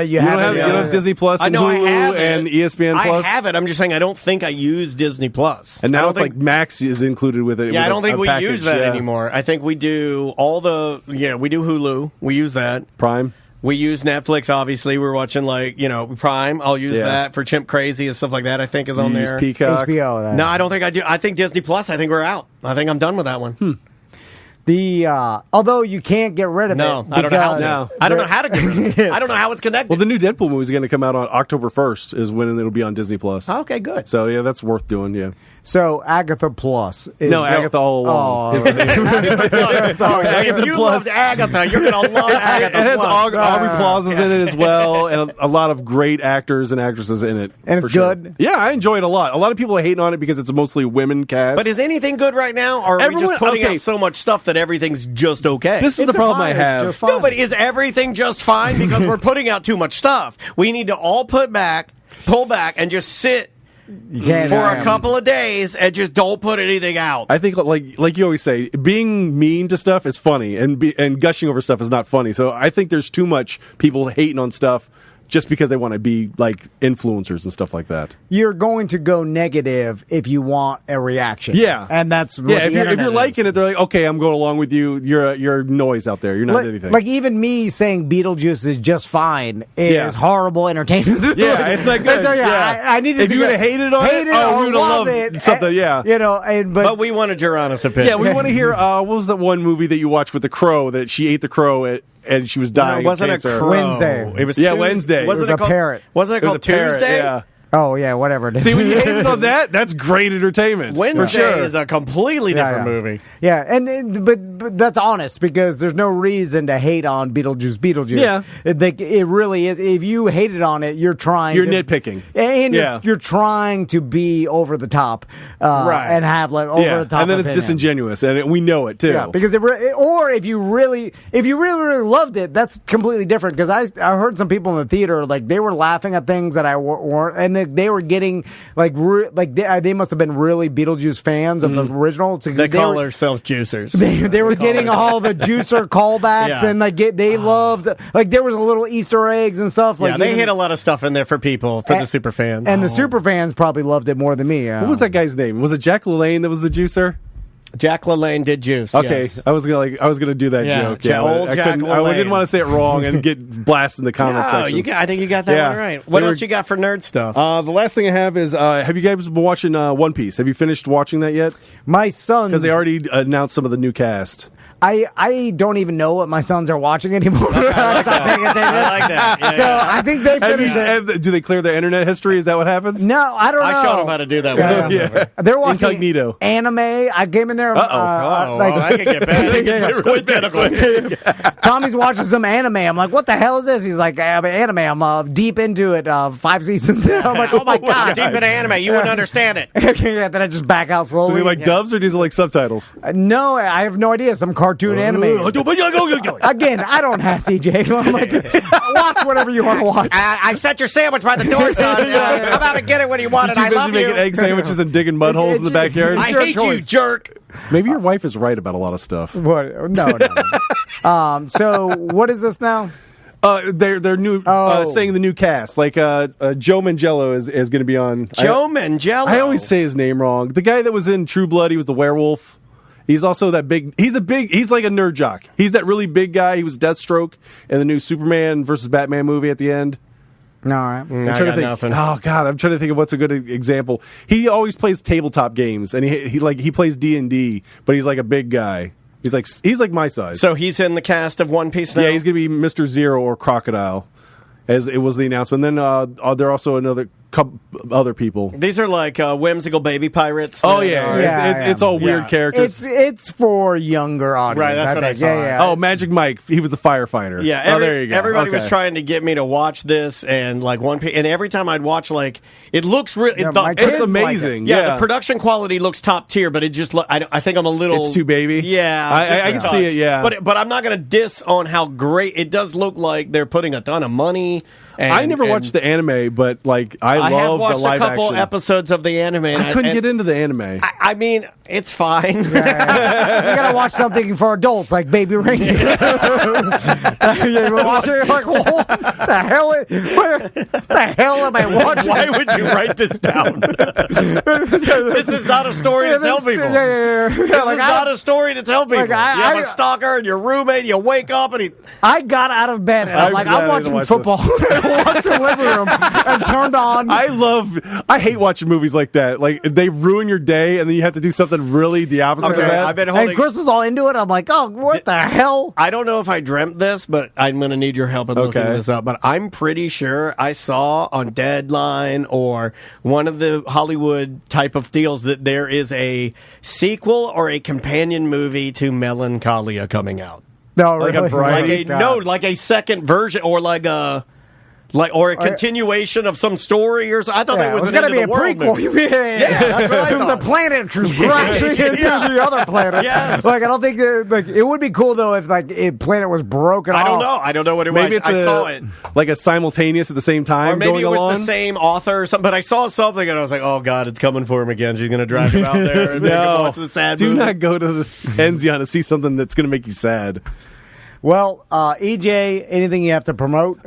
you You have don't have, it. you don't have Disney Plus I and know I Hulu have it. and ESPN Plus. I have it. I'm just saying I don't think I use Disney Plus. And I now don't it's think- like Max is included with it. Yeah, with I don't think a we package, use that yeah. anymore. I think we do we do Hulu. We use that. Prime. We use Netflix, obviously. We're watching, Prime. I'll use Yeah. that for Chimp Crazy and stuff like that, I think is on You use there. Peacock. HBO. No, I don't think I do. I think Disney Plus, I think we're out. I think I'm done with that one. although you can't get rid of it. I don't know how. No. I don't know how to get rid of it. I don't know how it's connected. Well, the new Deadpool movie is going to come out on October 1st. Is when it'll be on Disney Plus. Okay, good. So yeah, that's worth doing. Yeah. So Agatha Plus. Agatha all along. Is the name. If you loved Agatha, you're going to love Agatha. It has Plus. Aubrey Plaza's in it as well, and a lot of great actors and actresses in it. And it's for sure. good? Yeah, I enjoy it a lot. A lot of people are hating on it because it's a mostly women cast. But is anything good right now? Or are we just putting out so much stuff that everything's just okay? This is the problem I have. Just fine. No, but is everything just fine? Because we're putting out too much stuff. We need to all pull back, and just sit for a couple of days and just don't put anything out. I think, like you always say, being mean to stuff is funny, and gushing over stuff is not funny. So I think there's too much people hating on stuff just because they want to be like influencers and stuff like that. You're going to go negative if you want a reaction. Yeah, and that's what if you're liking it, they're like, okay, I'm going along with you. You're noise out there. You're not anything. Like even me saying Beetlejuice is just fine is horrible entertainment. Yeah, it's not good. I needed if you would have hated on it, we would have loved it. Something. Yeah, but we wanted your honest opinion. Yeah, we want to hear. What was that one movie that you watched with the crow that she ate the crow and she was dying? It wasn't of cancer. a crow. Wednesday. It was Wednesday. It was a parrot. Wasn't it called Tuesday? Yeah. Oh yeah, whatever it is. See, when you hated on that, that's great entertainment. Wednesday for sure. is a completely different movie. Yeah, but that's honest because there's no reason to hate on Beetlejuice. Yeah, it really is. If you hated on it, you're nitpicking, and you're trying to be over the top, right? And have like over the top, and then it's disingenuous, and we know it too. Yeah, because if you really loved it, that's completely different. Because I heard some people in the theater like they were laughing at things that I weren't, and they were getting they must have been really Beetlejuice fans of the original. So they call themselves juicers. They were getting all the juicer callbacks, and they loved there was a little Easter eggs and stuff. Yeah, they hit a lot of stuff in there for the super fans, and the super fans probably loved it more than me. What was that guy's name? Was it Jack LaLanne that was the juicer? Jack LaLanne did juice. Okay, yes. I was gonna do that joke. Yeah, old Jack LaLanne. I didn't want to say it wrong and get blasted in the comment section. I think you got that one right. What else you got for nerd stuff? The last thing I have is, have you guys been watching One Piece? Have you finished watching that yet? My son, because they already announced some of the new cast. I don't even know what my sons are watching anymore. Okay, I like that. Yeah, so I think they finished it. Do they clear their internet history? Is that what happens? No, I don't know. I showed them how to do that. They're watching Incognito anime. I came in there. I can get bad. Squid tentacles. Tommy's watching some anime. I'm like, what the hell is this? He's like, anime. I'm deep into it. 5 seasons. I'm like, oh my god, deep into anime. You wouldn't understand it. Then I just back out slowly. Does he like dubs or does he like subtitles? No, I have no idea. Some cartoon anime. Again, I don't have CJ. I'm like, watch whatever you want to watch. I set your sandwich by the door, son. How about I get it when you want it? I love you. Making egg sandwiches and digging mud holes in the backyard. I hate you, jerk. Maybe your wife is right about a lot of stuff. What? No. So what is this now? They're new, saying the new cast. Like Joe Manganiello is going to be on. Joe Manganiello. I always say his name wrong. The guy that was in True Blood, he was the werewolf. He's also that big. He's like a nerd jock. He's that really big guy. He was Deathstroke in the new Superman versus Batman movie at the end. All right. I'm trying to think. Nothing. Oh God, I'm trying to think of what's a good example. He always plays tabletop games, and he plays D&D, but he's like a big guy. He's like my size. So he's in the cast of One Piece now? Yeah, he's going to be Mr. Zero or Crocodile, as it was the announcement. Then there are also another couple other people. These are like whimsical baby pirates. Oh yeah, it's all weird characters. It's for younger audience. Right, that's what I thought. Yeah. Oh, Magic Mike, he was the firefighter. Yeah, there you go. Everybody was trying to get me to watch this and like One Piece, and every time I'd watch, like, it looks really. It's amazing. Like the production quality looks top tier, but it just I think I'm a little. It's too baby. Yeah, I can see it. Yeah, but I'm not going to diss on how great it does look. Like they're putting a ton of money. I never watched the anime, but like I love the live action. I have watched a couple episodes of the anime. I couldn't get into the anime. I mean, it's fine. You gotta watch something for adults, like Baby Reindeer. You watch it, you're like, what the hell? What the hell am I watching? Why would you write this down? This is not a story to tell people. This is not a story to tell people. You have a stalker and your roommate. You wake up and I got out of bed and I'm like, I'm watching football. walked to the living room and turned on. I hate watching movies like that. Like they ruin your day, and then you have to do something really the opposite of that. I've been holding. And Chris is all into it. I'm like, oh, what the hell? I don't know if I dreamt this, but I'm going to need your help in looking this up. But I'm pretty sure I saw on Deadline or one of the Hollywood type of deals that there is a sequel or a companion movie to Melancholia coming out. No, Like really? a variety? Like a second version or like a continuation of some story or something. I thought Yeah, it was going to be a World prequel. movie. Yeah, that's what I thought. The planet just crashing into the other planet. Yes. Like, I don't think it would be cool though if like a planet was broken off. I don't know. I don't know what it Maybe was. it's I saw it. like a simultaneous at the same time Or maybe going it was along. the same author or something. But I saw something and I was like, oh, God, it's coming for him again. She's going to drag him out there and make him watch the sad do movie. not go to the Enzion to see something that's going to make you sad. Well, EJ, anything you have to promote?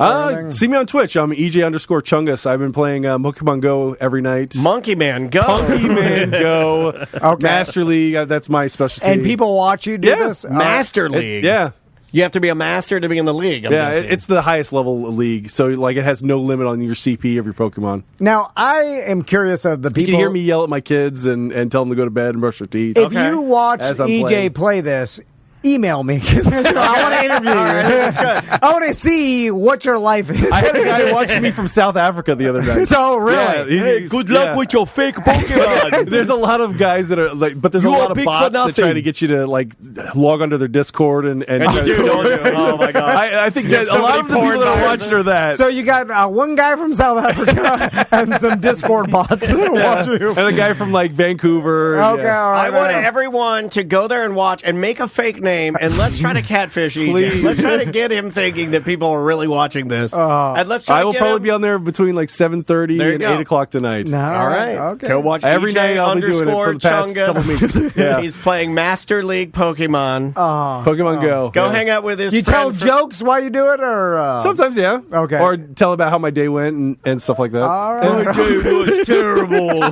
See me on Twitch. I'm EJ_Chungus. I've been playing Pokemon Go every night. Monkey Man, go. Monkey Man Go. Okay. Master League. That's my specialty. And people watch you do Yeah. this? Master League. Yeah. You have to be a master to be in the league. I'm Yeah, guessing. it's the highest level league, so like it has no limit on your CP of your Pokemon. Now, I am curious of the You people. can hear me yell at my kids and tell them to go to bed and brush their teeth. If you watch As I'm EJ playing. play this, email me because I want to interview you. I want to see what your life is. I had a guy watching me from South Africa the other night. So really, Yeah, he's- yeah. with your fake Pokemon. There's a lot of guys that are like, but there's a You are lot of big for bots that nothing. try to get you to like log onto their Discord and And you try do, to- don't you? Oh, my God. I think There's that a so lot many of the people porn that are viruses. watching are that. So you got one guy from South Africa and some Discord bots that watch you. And a guy from like Vancouver. Okay, yeah. all right. I want everyone to go there and watch and make a fake name, and let's try to catfish EJ. Please. Let's try to get him thinking that people are really watching this. And let's try I to will get probably him. be on there between like 7:30 There you and go. 8 o'clock tonight. No, All right. Okay. Go watch Every EJ night I'll be doing it for the past Chungus. couple weeks. Yeah. He's playing Master League Pokemon. Pokemon Go. Go Yeah. hang out with his You tell friend for- jokes while you do it, or Sometimes, yeah. Okay. Or tell about how my day went and stuff like that. All right. My day was terrible.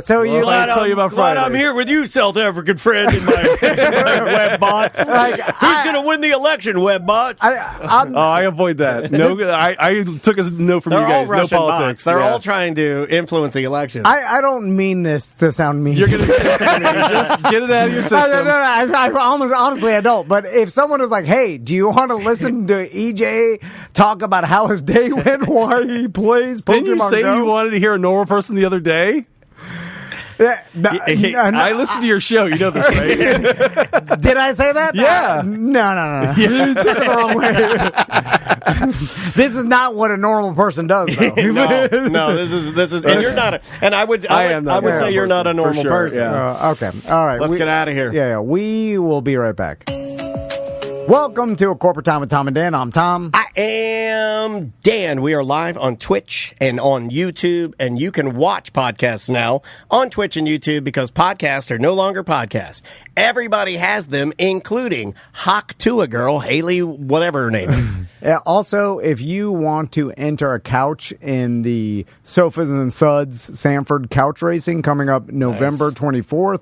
So you Well, I'll tell you about glad Friday. I'm here with you, South African friend, in my web bots. Who's going to win the election, web bots? I'm, Oh, I avoid that. No, I took a no from They're you all guys. No Russian politics. bots. They're Yeah. all trying to influence the election. I don't mean this to sound mean. You're gonna say something. Just get it out of your system. No, I honestly, I don't. But if someone is like, "Hey, do you want to listen to EJ talk about how his day went while he plays Pokemon Didn't you say Go?" you wanted to hear a normal person the other day? Yeah, I listened to your show. You know this, right? did I say that? Yeah. No. You took it the wrong way. This is not what a normal person does, though. no, this is, and you're not. And I would am not I a would normal say you're not a person, for normal sure, person. yeah. Okay. All right. Let's get out of here. Yeah. We will be right back. Welcome to A Corporate Time with Tom and Dan. I'm Tom. I am Dan. We are live on Twitch and on YouTube, and you can watch podcasts now on Twitch and YouTube because podcasts are no longer podcasts. Everybody has them, including Hawk Tua Girl, Haley, whatever her name is. Also, if you want to enter a couch in the Sofas and Suds Sanford Couch Racing coming up November 24th,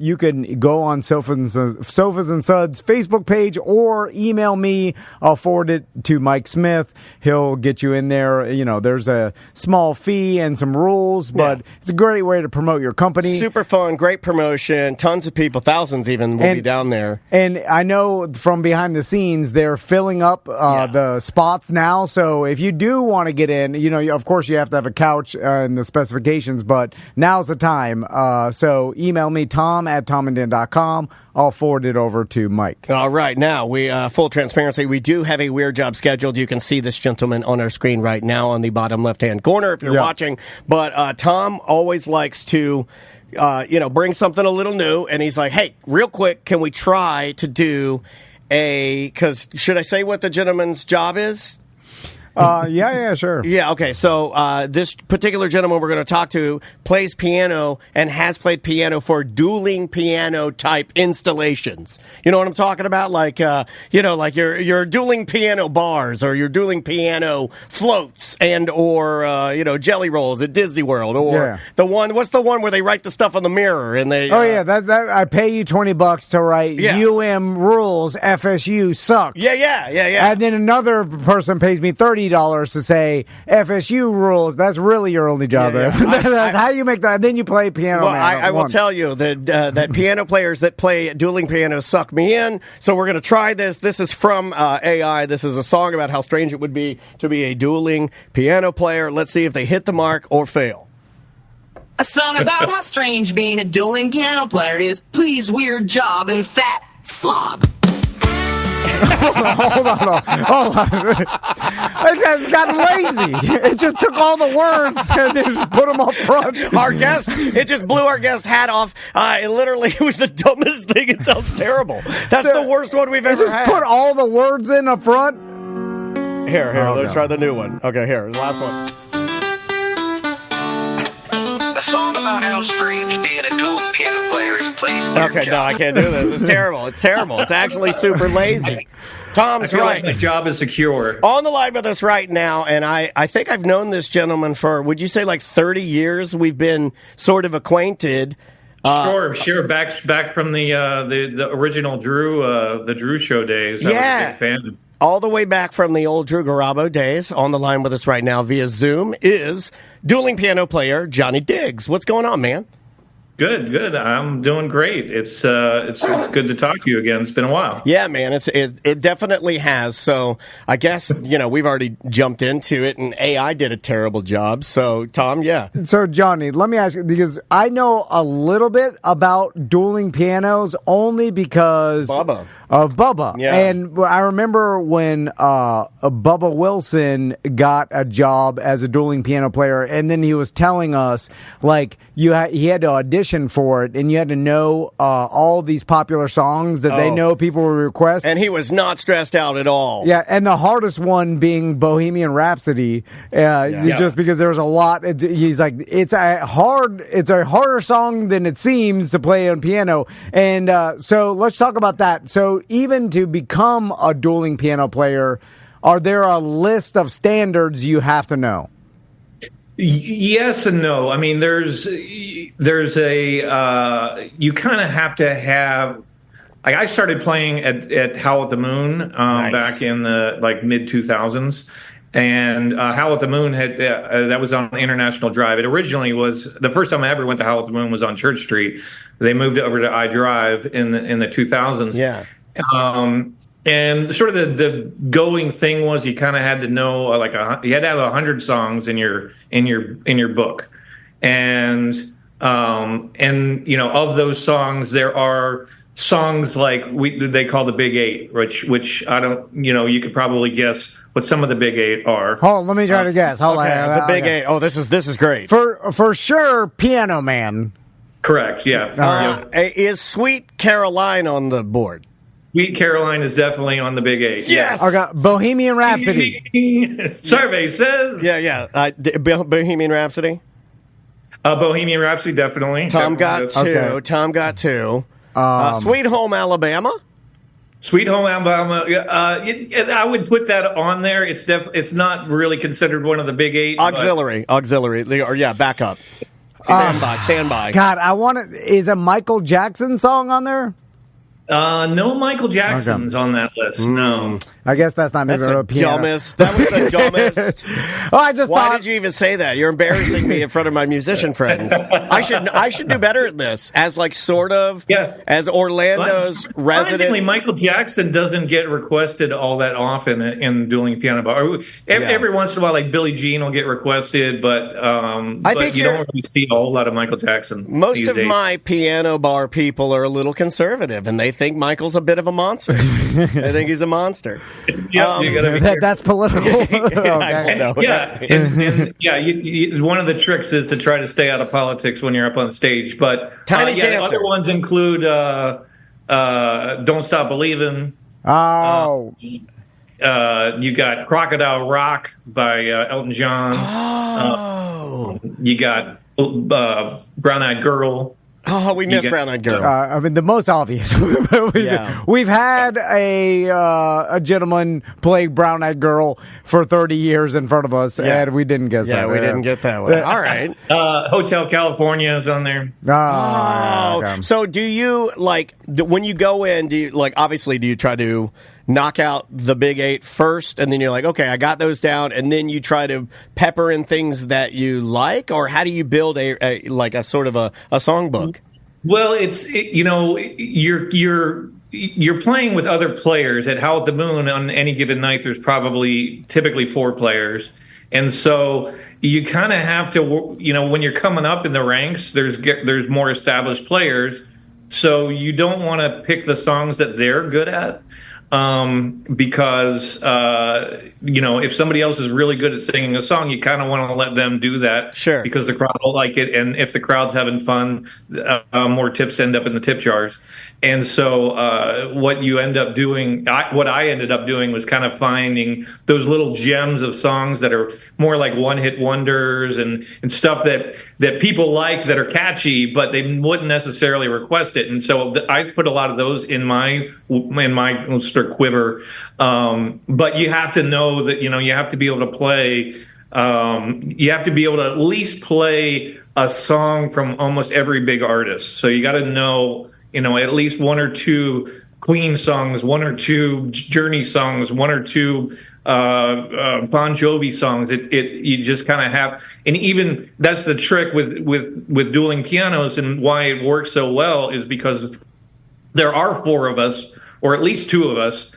you can go on Sofas and Suds Facebook page or email me. I'll forward it to Mike Smith. He'll get you in there. You know, there's a small fee and some rules, but it's a great way to promote your company. Super fun, great promotion. Tons of people, thousands even, will be down there. And I know from behind the scenes, they're filling up the spots now. So if you do want to get in, you know, of course you have to have a couch and the specifications, but now's the time. So email me, tom@tomanddan.com. I'll forward it over to Mike. All right. Now, we full transparency, we do have a Weird Job scheduled. You can see this gentleman on our screen right now on the bottom left-hand corner if you're watching. But Tom always likes to, bring something a little new. And he's like, hey, real quick, can we try to do because should I say what the gentleman's job is? Yeah, sure. Yeah, okay. So this particular gentleman we're going to talk to plays piano and has played piano for dueling piano type installations. You know what I'm talking about? Like, like your dueling piano bars or your dueling piano floats and or jelly rolls at Disney World or what's the one where they write the stuff on the mirror and they that I pay you $20 to write UM rules FSU sucks. Yeah. And then another person pays me $30 $80 to say FSU rules. That's really your only job. Yeah. That's how you make that. And then you play piano. Well, man I will tell you that that piano players that play dueling piano suck me in. So we're going to try this. This is from AI. This is a song about how strange it would be to be a dueling piano player. Let's see if they hit the mark or fail. A song about how strange being a dueling piano player is. Please, weird job and fat slob. Hold on. It's gotten lazy. It just took all the words and just put them up front. It just blew our guest hat off. It literally was the dumbest thing. It sounds terrible. That's the worst one we've ever had. Just put all the words in up front. Here, let's try the new one. Okay, here, the last one. A song about how strange being a dueling piano player is. Please. Okay, no, I can't do this. It's terrible. It's actually super lazy. Tom's right. Like my job is secure. On the line with us right now, and I think I've known this gentleman for, would you say, like 30 years? We've been sort of acquainted. Sure. Back from the original Drew, the Drew Show days. I was a big fan. All the way back from the old Drew Garabo days. On the line with us right now via Zoom is dueling piano player Johnny Diggs. What's going on, man? Good. I'm doing great. It's good to talk to you again. It's been a while. Yeah, man. It definitely has. So I guess we've already jumped into it, and AI did a terrible job. So Tom, yeah. So Johnny, let me ask you, because I know a little bit about dueling pianos only because Bubba. Of Bubba. Yeah. And I remember when Bubba Wilson got a job as a dueling piano player, and then he was telling us like he had to audition for it, and you had to know all these popular songs that they know people would request. And he was not stressed out at all. Yeah, and the hardest one being Bohemian Rhapsody, just because there was a lot. He's like, it's a harder song than it seems to play on piano. And so let's talk about that. So even to become a dueling piano player, are there a list of standards you have to know? Yes and no. I mean, there's a you kind of have to have. Like I started playing at Howl at the Moon back in the mid 2000s, and Howl at the Moon had that was on International Drive. It originally was the first time I ever went to Howl at the Moon was on Church Street. They moved it over to iDrive in the 2000s. Yeah. And sort of the going thing was you kind of had to know you had to have 100 songs in your book, and of those songs there are songs like they call the Big Eight, which I don't you could probably guess what some of the Big Eight are. Hold, let me try to guess. Hold on, the Big Eight. Oh, this is great. For sure, Piano Man. Correct. Yeah. Is Sweet Caroline on the board? Sweet Caroline is definitely on the Big Eight. Yes. I got Bohemian Rhapsody. Survey says. Yeah. Bohemian Rhapsody. Bohemian Rhapsody definitely. Tom got two. Okay. Tom got two. Sweet Home Alabama. Sweet Home Alabama. I would put that on there. It's not really considered one of the Big Eight. Auxiliary. Or back up. Stand by. God, is a Michael Jackson song on there? No Michael Jackson's on that list. No. I guess that's not the dumbest. That was the dumbest. Why did you even say that? You're embarrassing me in front of my musician friends. I should do better at this as as Orlando's resident. Surprisingly, Michael Jackson doesn't get requested all that often in dueling piano bar. Every once in a while, like Billie Jean will get requested, but you don't really see a whole lot of Michael Jackson. Most of my piano bar people are a little conservative, and they think Michael's a bit of a monster. They think he's a monster. That's political. One of the tricks is to try to stay out of politics when you're up on stage. But other ones include "Don't Stop Believin'." Oh. You got "Crocodile Rock" by Elton John. You got "Brown Eyed Girl." Oh, we missed Brown Eyed Girl. I mean, the most obvious. We've had a gentleman play Brown Eyed Girl for 30 years in front of us, and we didn't guess that. Yeah, we didn't get that one. All right. Hotel California is on there. Okay. So do you, when you go in, obviously, do you try to knock out the big 8 first, and then you're like, okay, I got those down, and then you try to pepper in things that you like, or how do you build a sort of a songbook? Well, you're playing with other players. At Howl at the Moon on any given night, there's typically 4 players, and so you kind of have to, when you're coming up in the ranks, there's more established players, so you don't want to pick the songs that they're good at. Because if somebody else is really good at singing a song, you kind of want to let them do that, sure, because the crowd will like it, and if the crowd's having fun, more tips end up in the tip jars. And so what you end up doing, what I ended up doing, was kind of finding those little gems of songs that are more like one-hit wonders and stuff that people like, that are catchy, but they wouldn't necessarily request it. And so I've put a lot of those in my sort of quiver. But you have to know that, you have to be able to play. You have to be able to at least play a song from almost every big artist. So you got to know, at least 1 or 2 Queen songs, 1 or 2 Journey songs, 1 or 2 Bon Jovi songs. You just kind of have, and even that's the trick with dueling pianos, and why it works so well is because there are 4 of us, or at least 2 of us,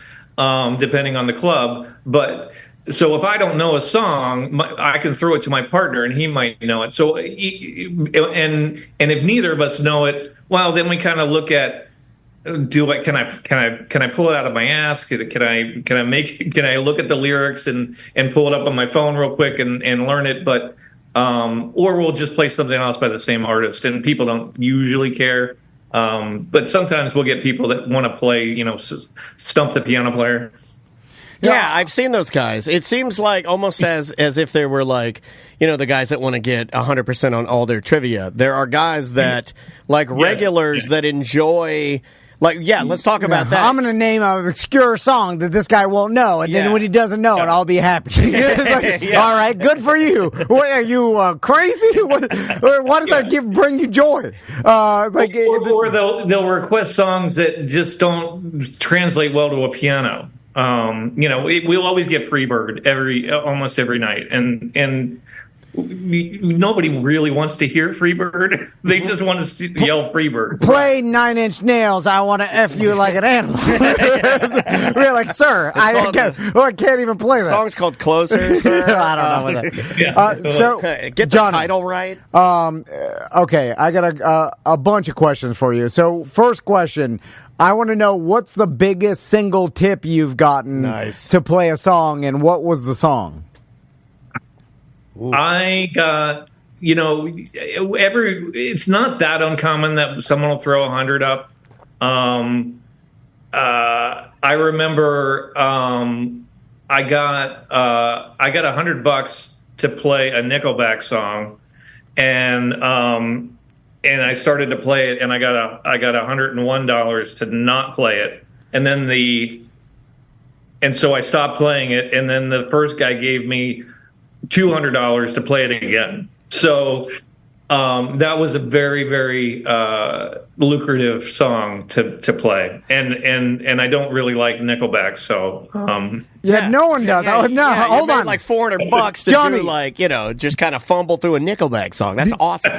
depending on the club. But so if I don't know a song, I can throw it to my partner, and he might know it. So, and if neither of us know it, well, then we kind of look at, can I pull it out of my ass? Can I look at the lyrics and pull it up on my phone real quick and learn it? But or we'll just play something else by the same artist, and people don't usually care. But sometimes we'll get people that want to play, stump the piano player. Yeah, I've seen those guys. It seems like almost as if they were like, the guys that want to get 100% on all their trivia. There are guys that, like regulars, that enjoy, let's talk about that. I'm going to name an obscure song that this guy won't know, and then when he doesn't know it, I'll be happy. All right, good for you. What, are you crazy? What does that bring you joy? Or they'll request songs that just don't translate well to a piano. We'll always get Freebird almost every night, and nobody really wants to hear Freebird. They just want to yell Freebird. Play 9 Inch Nails. I want to F you like an animal. We're like, sir, I can't even play that. The song's called Closer, sir. I don't know what that. So get the title right. Okay, I got a bunch of questions for you. So first question, I want to know, what's the biggest single tip you've gotten to play a song, and what was the song? Ooh. I got, it's not that uncommon that someone will throw 100 up. I remember I got $100 to play a Nickelback song, and I started to play it, and I got $101 to not play it, and so I stopped playing it, and then the first guy gave me $200 to play it again. So that was a very, very lucrative song to play, and I don't really like Nickelback, so no one does. Hold on, like $400 to Johnny, do just kind of fumble through a Nickelback song. That's awesome.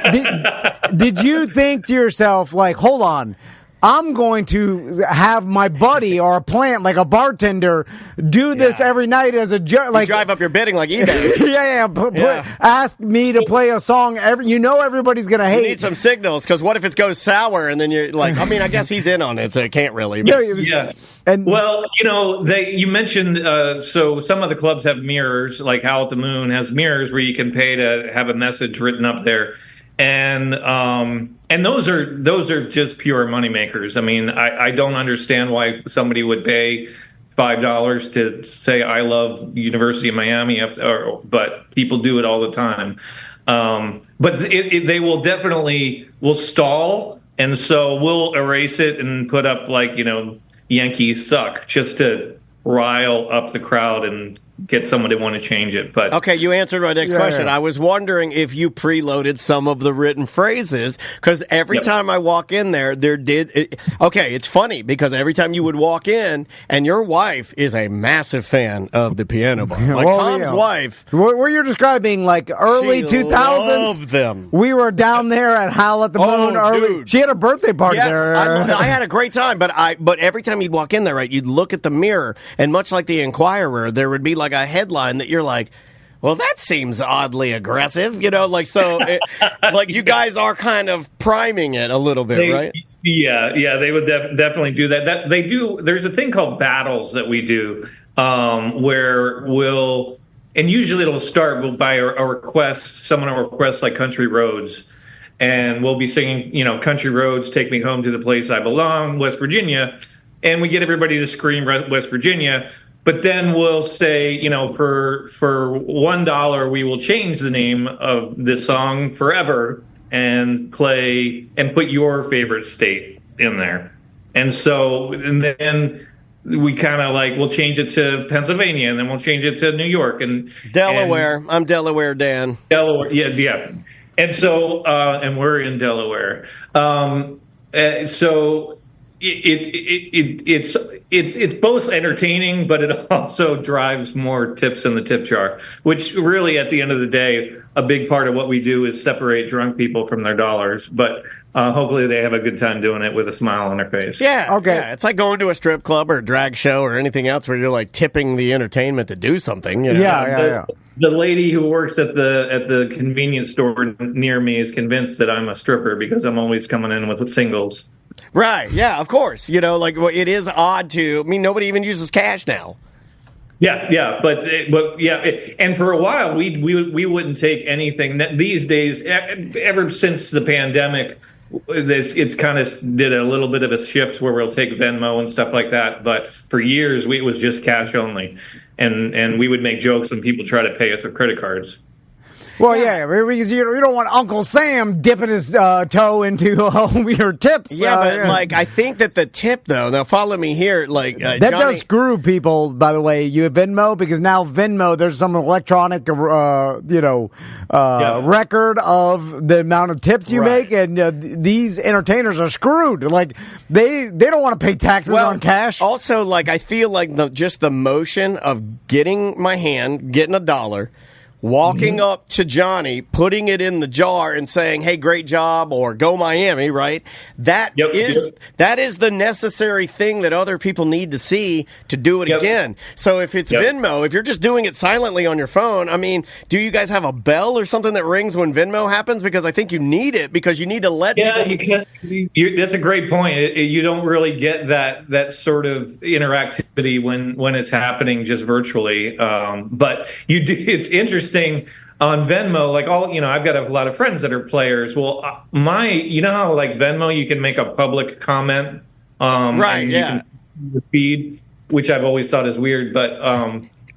Did you think to yourself, like, hold on, I'm going to have my buddy or a plant, like a bartender, do this every night as a joke? Like, drive up your bidding like eBay. Ask me to play a song. Everybody's going to hate. You need some signals, because what if it goes sour, and then you're like, I guess he's in on it, so it can't really. And you mentioned, so some of the clubs have mirrors, like Howl at the Moon has mirrors where you can pay to have a message written up there. And those are just pure moneymakers. I don't understand why somebody would pay $5 to say I love University of Miami, but people do it all the time. But they will will stall, and so we'll erase it and put up Yankees suck, just to rile up the crowd and get someone to want to change it. But okay, you answered my next question. I was wondering if you preloaded some of the written phrases, because every time I walk in there okay, it's funny because every time you would walk in, and your wife is a massive fan of the Piano Bar. Like Tom's wife. Were you describing like early 2000s? Loved them. We were down there at Howl at the Moon early. Dude. She had a birthday party there. I had a great time, but every time you'd walk in there, right, you'd look at the mirror, and much like the Inquirer, there would be like a headline that you're like, well, that seems oddly aggressive, like like you guys are kind of priming it a little bit, right? Yeah, they would definitely do that. That they do. There's a thing called battles that we do, where and usually it'll start by a request. Someone will request like Country Roads, and we'll be singing, Country Roads, Take Me Home to the Place I Belong, West Virginia, and we get everybody to scream West Virginia. But then we'll say, for $1, we will change the name of this song forever and play and put your favorite state in there. And then we kind of we'll change it to Pennsylvania, and then we'll change it to New York and Delaware. I'm Delaware, Dan. Delaware, yeah. And so, and we're in Delaware. So it's both entertaining, but it also drives more tips in the tip jar, which really at the end of the day, a big part of what we do is separate drunk people from their dollars. But hopefully they have a good time doing it with a smile on their face. Yeah. Okay. Yeah. It's like going to a strip club or a drag show or anything else where you're like tipping the entertainment to do something. Yeah. The lady who works at the convenience store near me is convinced that I'm a stripper because I'm always coming in with singles. Right. Yeah, of course. It is odd nobody even uses cash now. Yeah. But and for a while we wouldn't take anything. These days, ever since the pandemic, it's kind of did a little bit of a shift where we'll take Venmo and stuff like that. But for years, it was just cash only, and we would make jokes when people try to pay us with credit cards. Well, yeah, because you don't want Uncle Sam dipping his toe into your tips. Yeah, but I think that the tip, though, now follow me here, that does screw people, by the way. You have Venmo, because now Venmo, there's some electronic, record of the amount of tips you make, and these entertainers are screwed. They don't want to pay taxes on cash. Also, I feel like just the motion of getting $1, walking up to Johnny, putting it in the jar and saying, hey, great job, or go Miami, right? That is the necessary thing that other people need to see to do it again. So if it's Venmo, if you're just doing it silently on your phone, do you guys have a bell or something that rings when Venmo happens? Because I think you need it, because you need to let people... That's a great point. You don't really get that sort of interactivity when it's happening just virtually. But you do. It's interesting. On Venmo, I've got a lot of friends that are players. Well, how Venmo, you can make a public comment, right? Yeah, the feed, which I've always thought is weird. But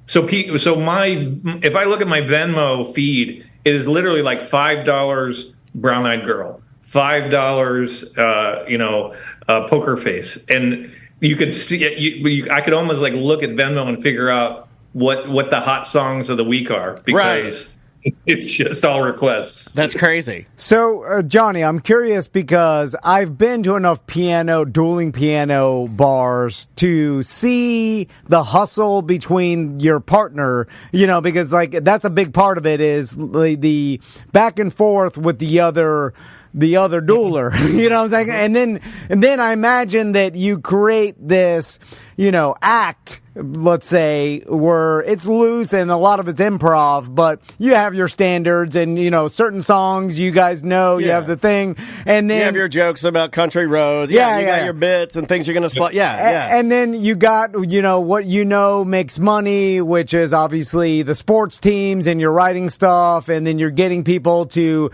if I look at my Venmo feed, it is literally $5 Brown Eyed Girl, $5 Poker Face, and you could see. I could almost look at Venmo and figure out what the hot songs of the week are, because it's just all requests. That's crazy. So, Johnny, I'm curious, because I've been to enough dueling piano bars to see the hustle between your partner, because that's a big part of it, is the back and forth with the other dueler, you know what I'm saying? And then I imagine that you create this, act, let's say, where it's loose and a lot of it's improv, but you have your standards and, certain songs you guys know, you have the thing, and then... You have your jokes about Country Roads, you got your bits and things you're going to slide, And then you got, what makes money, which is obviously the sports teams and your writing stuff, and then you're getting people to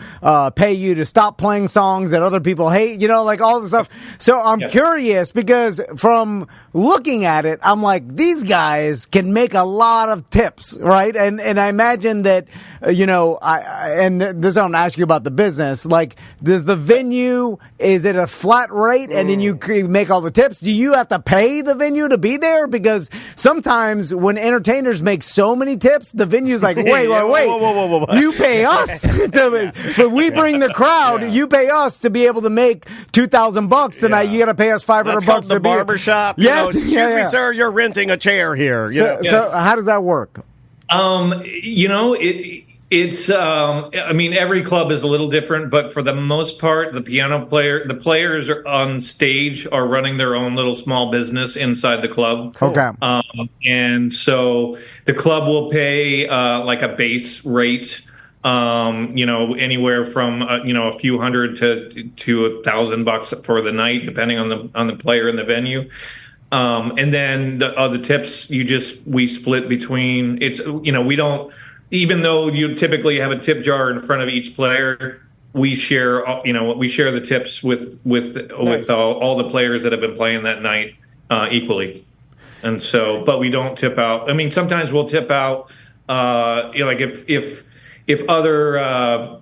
pay you to stop playing songs that other people hate, all this stuff. So I'm curious, because from looking looking at it, I'm like, these guys can make a lot of tips, right? And I imagine that, and this I want to ask you about the business. Like, does the venue, is it a flat rate and then you make all the tips? Do you have to pay the venue to be there? Because sometimes when entertainers make so many tips, the venue's like, wait. Whoa. You pay us so we bring the crowd. You pay us to be able to make $2,000 tonight. You got to pay us $500 the barbershop. Yes, excuse me, sir. You're renting a chair here. So how does that work? It's I mean, every club is a little different, but for the most part, the players are on stage are running their own little small business inside the club. Okay. And so the club will pay like a base rate, anywhere from a few hundred to $1,000 for the night, depending on the player and the venue. And then the tips we split between. It's we don't. Even though you typically have a tip jar in front of each player, we share the tips with all the players that have been playing that night equally. And so, but we don't tip out. I mean, sometimes we'll tip out, like if other.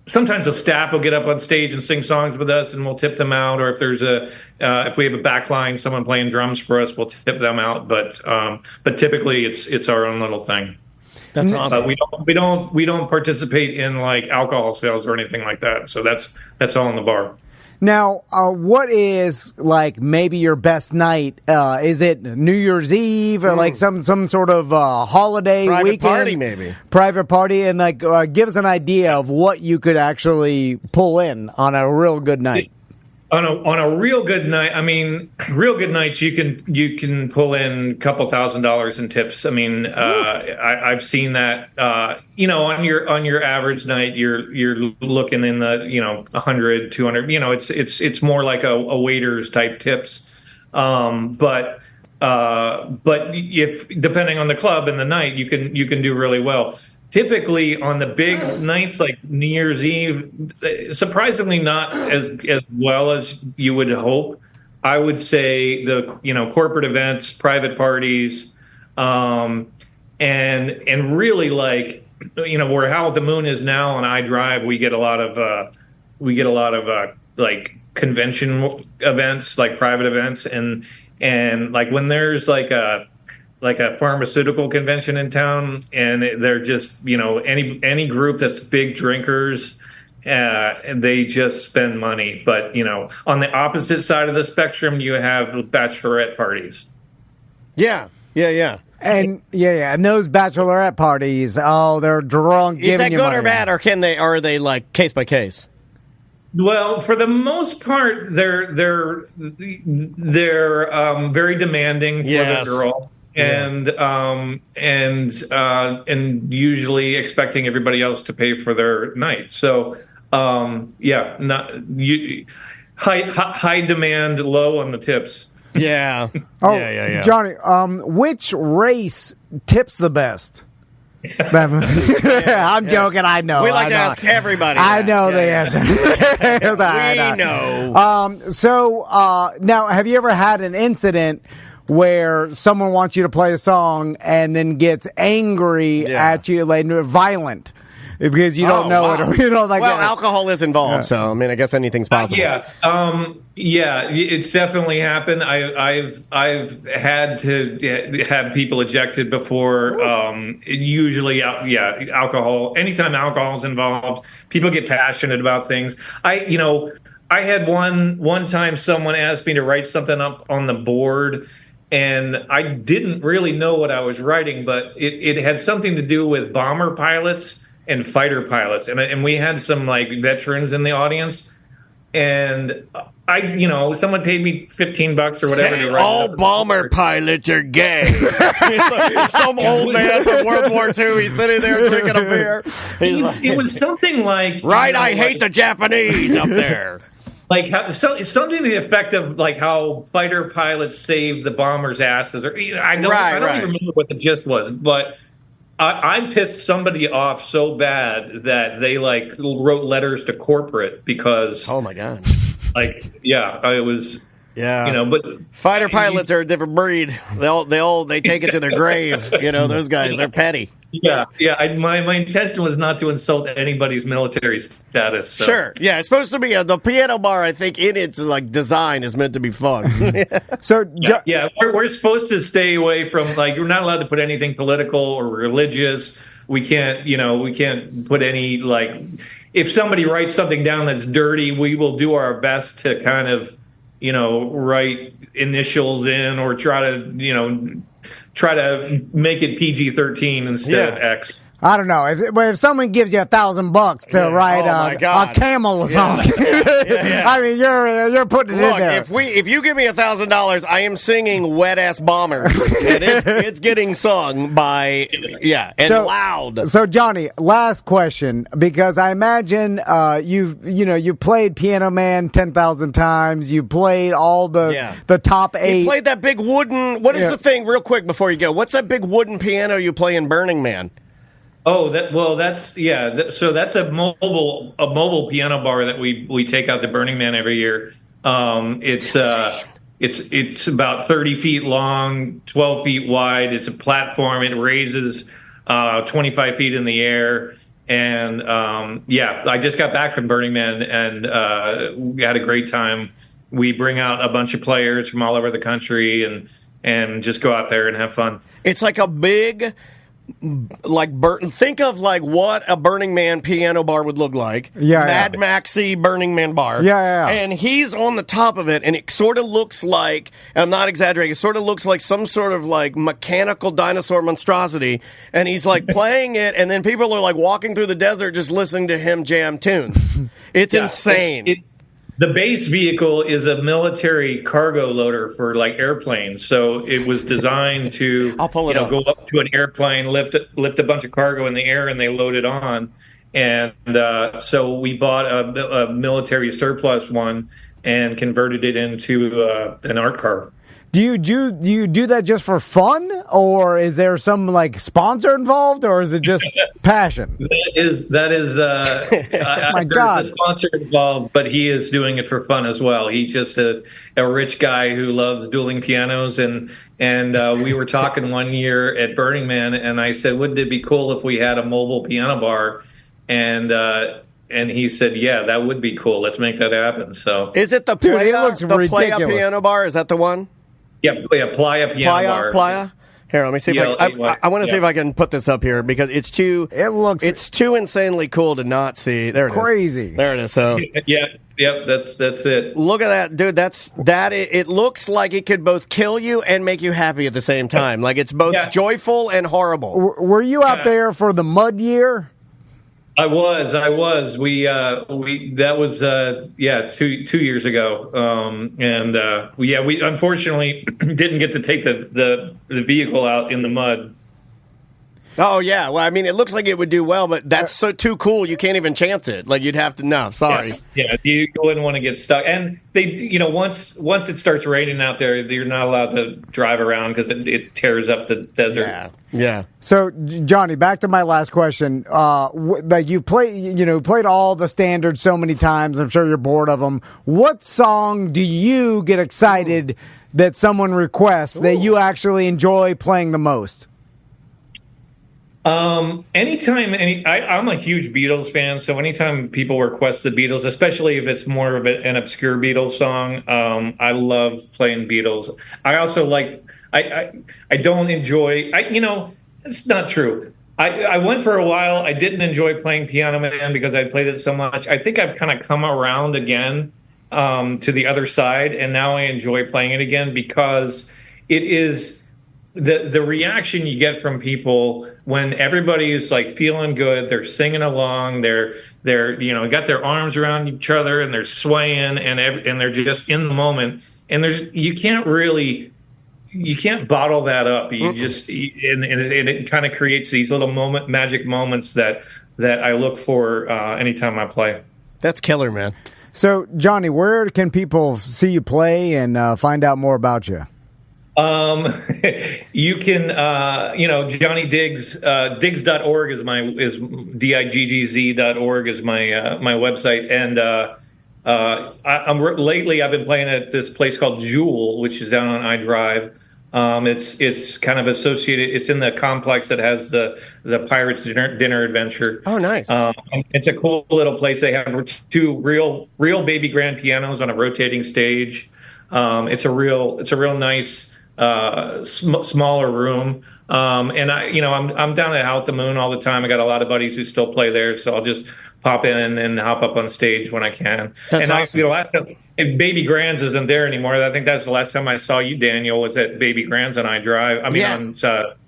Sometimes the staff will get up on stage and sing songs with us, and we'll tip them out. Or if there's if we have a back line, someone playing drums for us, we'll tip them out. But typically, it's our own little thing. That's awesome. We don't participate in like alcohol sales or anything like that. So that's all in the bar. Now, what is like maybe your best night? Is it New Year's Eve or like some sort of holiday private weekend party, maybe private party, and like give us an idea of what you could actually pull in on a real good night. On a real good night, I mean, real good nights, you can pull in a couple $1,000s in tips. I mean, I've seen that. On your average night, you're looking in the 100, 200. It's more like a waiters type tips. But if depending on the club and the night, you can do really well. Typically on the big nights like New Year's Eve, surprisingly not as well as you would hope. I would say the corporate events, private parties, and really like where Howl at the Moon is now on iDrive, we get a lot of like convention events, like private events, and like when there's like a pharmaceutical convention in town, and they're just any group that's big drinkers, they just spend money. But on the opposite side of the spectrum, you have bachelorette parties. Yeah. And and those bachelorette parties, they're drunk. Is that you good money. or bad, or are they like case by case? Well, for the most part, they're very demanding for the girl. And usually expecting everybody else to pay for their night. So high demand, low on the tips. Yeah. Yeah. Johnny, which race tips the best? I'm joking. I know. We like to ask everybody. I know the answer. We know. So now, have you ever had an incident where someone wants you to play a song and then gets angry at you, like violent, because you don't know it, or alcohol is involved, so I mean, I guess anything's possible. It's definitely happened. I've had to have people ejected before. Usually, alcohol. Anytime alcohol is involved, people get passionate about things. I had one time someone asked me to write something up on the board, and I didn't really know what I was writing, but it had something to do with bomber pilots and fighter pilots. And we had some like veterans in the audience, and someone paid me $15 or whatever. to write all bomber pilots are gay. Some old man from World War II. He's sitting there drinking a beer. It was something like, right, I hate the Japanese up there. Like something to the effect of like how fighter pilots saved the bombers' asses. Or I don't even remember what the gist was, but I pissed somebody off so bad that they like wrote letters to corporate because. Oh my god! Like, it was. Yeah. But fighter pilots are a different breed. They take it to their grave. Those guys, they're petty. Yeah. My intention was not to insult anybody's military status. So. Sure. Yeah, it's supposed to be the piano bar. I think in its design is meant to be fun. So we're supposed to stay away from you're not allowed to put anything political or religious. We can't put any if somebody writes something down that's dirty, we will do our best to kind of write initials in or try to make it PG-13 instead of X. I don't know. If someone gives you $1,000 to write a camel song, I mean, you're putting it in there. If you give me $1,000, I am singing "Wet Ass Bomber," and it's getting sung by loud. So Johnny, last question, because I imagine you've played Piano Man 10,000 times. You played all the top 8. You played that big wooden. What is the thing? Real quick before you go, what's that big wooden piano you play in Burning Man? Oh, that's so that's a mobile piano bar that we take out to Burning Man every year. It's about 30 feet long, 12 feet wide. It's a platform. It raises 25 feet in the air. And I just got back from Burning Man and we had a great time. We bring out a bunch of players from all over the country and just go out there and have fun. It's like a big. Think of what a Burning Man piano bar would look like. Mad Maxy Burning Man bar. And he's on the top of it, and it sort of looks like, and I'm not exaggerating, it sort of looks like some sort of mechanical dinosaur monstrosity, and he's playing it, and then people are walking through the desert just listening to him jam tunes. It's insane. The base vehicle is a military cargo loader for airplanes. So it was designed to go up to an airplane, lift a bunch of cargo in the air, and they load it on. And so we bought a military surplus one and converted it into an art car. Do you do that just for fun, or is there some sponsor involved, or is it just passion? That is. My God, there's a sponsor involved, but he is doing it for fun as well. He's just a rich guy who loves dueling pianos, and we were talking one year at Burning Man, and I said, wouldn't it be cool if we had a mobile piano bar? And he said, yeah, that would be cool. Let's make that happen. So is it the Playa piano bar? Is that the one? Yeah, Playa piano bar. Playa. Here, let me see if I want to see if I can put this up here because it's too insanely cool to not see. There it is. Crazy. There it is. So that's it. Look at that, dude. It looks like it could both kill you and make you happy at the same time. It's both joyful and horrible. Were you out there for the mud year? I was. We that was 2 years ago. We unfortunately didn't get to take the vehicle out in the mud. Oh yeah, well I mean it looks like it would do well, but that's too cool. You can't even chance it. You'd have to. No, sorry. Yeah, you wouldn't want to get stuck. And they, once it starts raining out there, you're not allowed to drive around because it tears up the desert. Yeah. So Johnny, back to my last question. You played all the standards so many times. I'm sure you're bored of them. What song do you get excited that someone requests that you actually enjoy playing the most? I'm a huge Beatles fan, so anytime people request the Beatles, especially if it's more of an obscure Beatles song, I love playing Beatles. I also I don't enjoy, it's not true. I went for a while, I didn't enjoy playing Piano Man because I played it so much. I think I've kind of come around again to the other side, and now I enjoy playing it again because it is the reaction you get from people when everybody is feeling good, they're singing along, they're got their arms around each other and they're swaying and they're just in the moment. And you can't bottle that up. You just and it kind of creates these little magic moments that I look for anytime I play. That's killer, man. So Johnny, where can people see you play and find out more about you? You can, Johnny Diggs, Diggs.org is Diggz.org is my website. And, Lately I've been playing at this place called Jewel, which is down on iDrive. It's kind of associated. It's in the complex that has the Pirates Dinner Adventure. Oh, nice! It's a cool little place. They have two real baby grand pianos on a rotating stage. It's a real nice smaller room. And I'm down at Out the Moon all the time. I got a lot of buddies who still play there, so I'll just pop in and hop up on stage when I can. That's awesome. Last time, if Baby Grand's isn't there anymore, I think that's the last time I saw you, Daniel, was at Baby Grand's on iDrive. on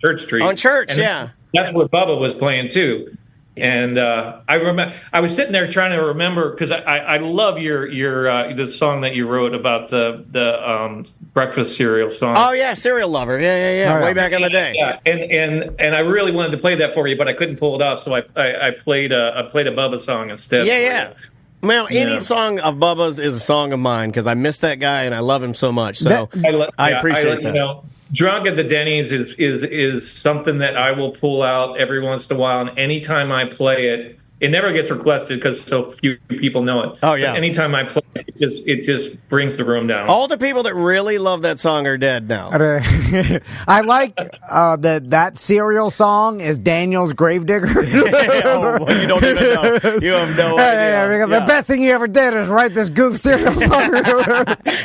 Church Street. On Church, and yeah. That's where Bubba was playing too. And I remember I was sitting there trying to remember because I love your the song that you wrote about the breakfast cereal song. Oh yeah, Cereal Lover. Yeah. Way back in the day. Yeah, and I really wanted to play that for you, but I couldn't pull it off, so I played a Bubba song instead. Yeah. Well, any song of Bubba's is a song of mine because I miss that guy and I love him so much. So I appreciate that. Drunk at the Denny's is something that I will pull out every once in a while, and anytime I play it, it never gets requested because so few people know it. Oh yeah! But anytime I play it, it just brings the room down. All the people that really love that song are dead now. I like that cereal song is Daniel's Gravedigger. You don't even know. You have no idea. The best thing you ever did is write this goof cereal song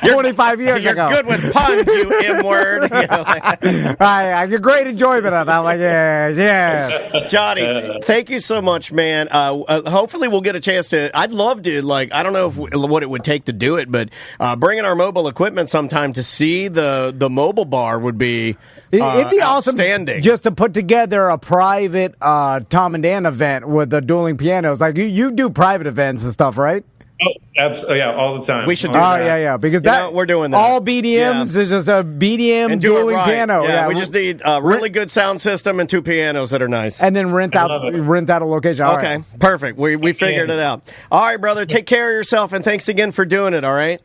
25 years ago. You're good with puns, you M-word. I get great enjoyment out of that. I'm like, yeah. Johnny, thank you so much, man. Hopefully we'll get a chance to. I'd love to. I don't know what it would take to do it, but bringing our mobile equipment sometime to see the mobile bar would be. It'd be awesome just to put together a private Tom and Dan event with the dueling pianos. Like you do private events and stuff, right? Oh, absolutely, yeah, all the time. We should do that. Yeah, because we're doing that. All BDMs is just a BDM dueling piano. Yeah, we just need a really good sound system and two pianos that are nice. And then rent out a location. All okay, right. Perfect. We figured it out. All right, brother, take care of yourself, and thanks again for doing it, all right?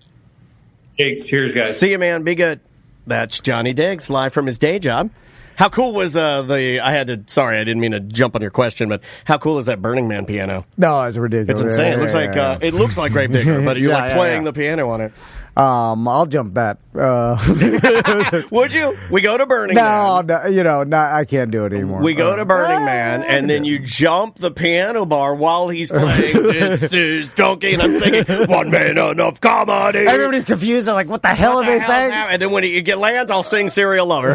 Cheers, guys. See you, man. Be good. That's Johnny Diggs, live from his day job. How cool was sorry, I didn't mean to jump on your question, but how cool is that Burning Man piano? No, it's ridiculous. It's insane. It looks like Gravedigger, but you're playing the piano on it. I'll jump that. Would you? We go to Burning Man. No, I can't do it anymore. We go to Burning Man, and then you jump the piano bar while he's playing This Is Donkey, and I'm singing 1 minute of comedy. Everybody's confused. They're like, what the hell are they saying? And then when it lands, I'll sing Serial Lover.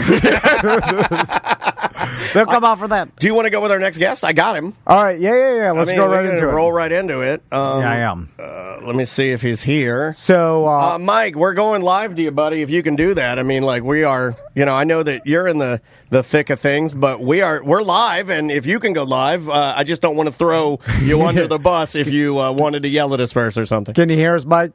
They'll come out for that. Do you want to go with our next guest? I got him. All right, yeah. Let's go right into it. Roll right into it. I am. Let me see if he's here. So, Mike, we're going live to you, buddy, if you can do that. I mean, we are, I know that you're in the thick of things, but we're live, and if you can go live, I just don't want to throw you under the bus if you wanted to yell at us first or something. Can you hear us, Mike?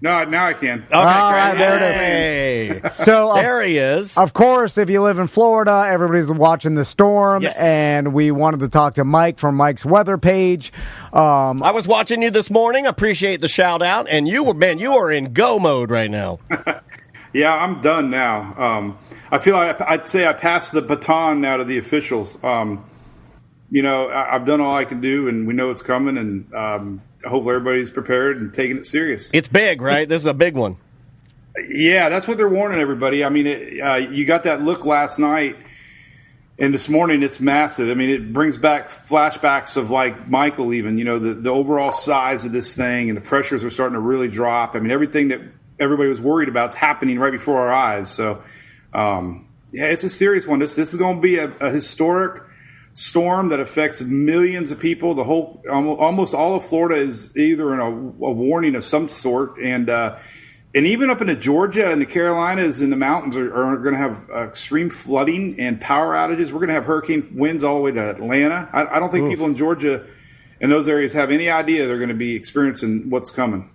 No, now I can. Okay, right, there it is. So there he is. Of course, if you live in Florida, everybody's watching the storm, yes. And we wanted to talk to Mike from Mike's weather page. I was watching you this morning. Appreciate the shout out, and you are in go mode right now. Yeah, I'm done now. I feel I'd say I passed the baton now to the officials. I've done all I can do, and we know it's coming, and hopefully everybody's prepared and taking it serious. It's big, right? This is a big one. Yeah, that's what they're warning everybody. I mean, you got that look last night, and this morning it's massive. I mean, it brings back flashbacks of like Michael even, the overall size of this thing, and the pressures are starting to really drop. I mean, everything that everybody was worried about is happening right before our eyes. So, it's a serious one. This is going to be a historic storm that affects millions of people. The whole, almost all of Florida is either in a warning of some sort, and even up into Georgia and the Carolinas and the mountains are going to have extreme flooding and power outages. We're going to have hurricane winds all the way to Atlanta. I don't think people in Georgia and those areas have any idea they're going to be experiencing what's coming.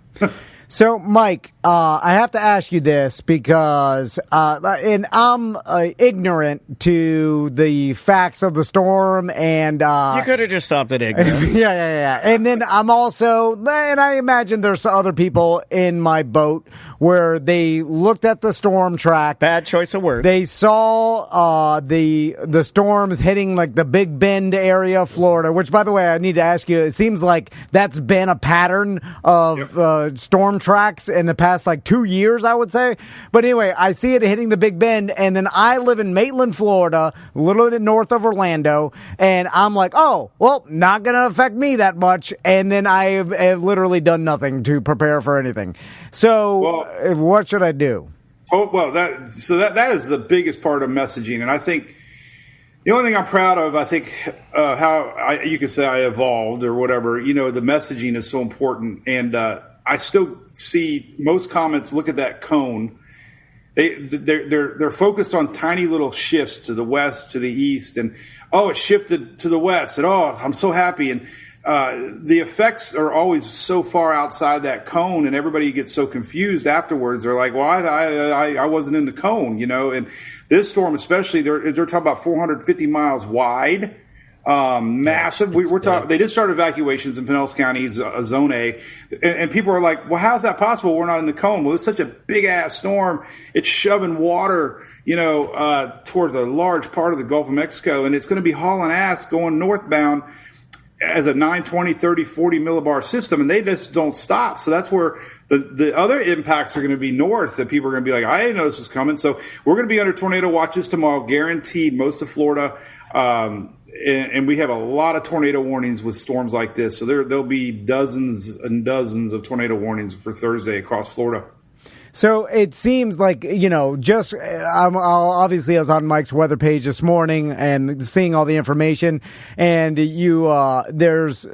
So, Mike, I have to ask you this because, and I'm ignorant to the facts of the storm, and you could have just stopped at ignorant. yeah. And then I'm also, and I imagine there's other people in my boat where they looked at the storm track. Bad choice of words. They saw the storms hitting like the Big Bend area of Florida, which, by the way, I need to ask you, it seems like that's been a pattern of storm tracks in the past like 2 years, I would say. But anyway, I see it hitting the Big Bend, and then I live in Maitland, Florida, a little bit north of Orlando, and I'm like, oh, well, not going to affect me that much. And then I have literally done nothing to prepare for anything. So what should I do? Oh, well, that is the biggest part of messaging. And I think the only thing I'm proud of, I think, you could say I evolved or whatever, the messaging is so important. And I still see most comments look at that cone. They're focused on tiny little shifts to the west, to the east, and it shifted to the west, and I'm so happy. And the effects are always so far outside that cone, and everybody gets so confused afterwards. They're like, well, I wasn't in the cone, And this storm, especially, they're talking about 450 miles wide. Massive. We're talking. They just started evacuations in Pinellas County, Zone A, and people are like, "Well, how's that possible? We're not in the cone." Well, it's such a big ass storm. It's shoving water, towards a large part of the Gulf of Mexico, and it's going to be hauling ass going northbound as a 9, 20, 30, 40 millibar system, and they just don't stop. So that's where the other impacts are going to be north, that people are going to be like, I didn't know this was coming. So we're going to be under tornado watches tomorrow, guaranteed, most of Florida. And we have a lot of tornado warnings with storms like this. So there'll be dozens and dozens of tornado warnings for Thursday across Florida. So it seems like, obviously I was on Mike's weather page this morning and seeing all the information, and there's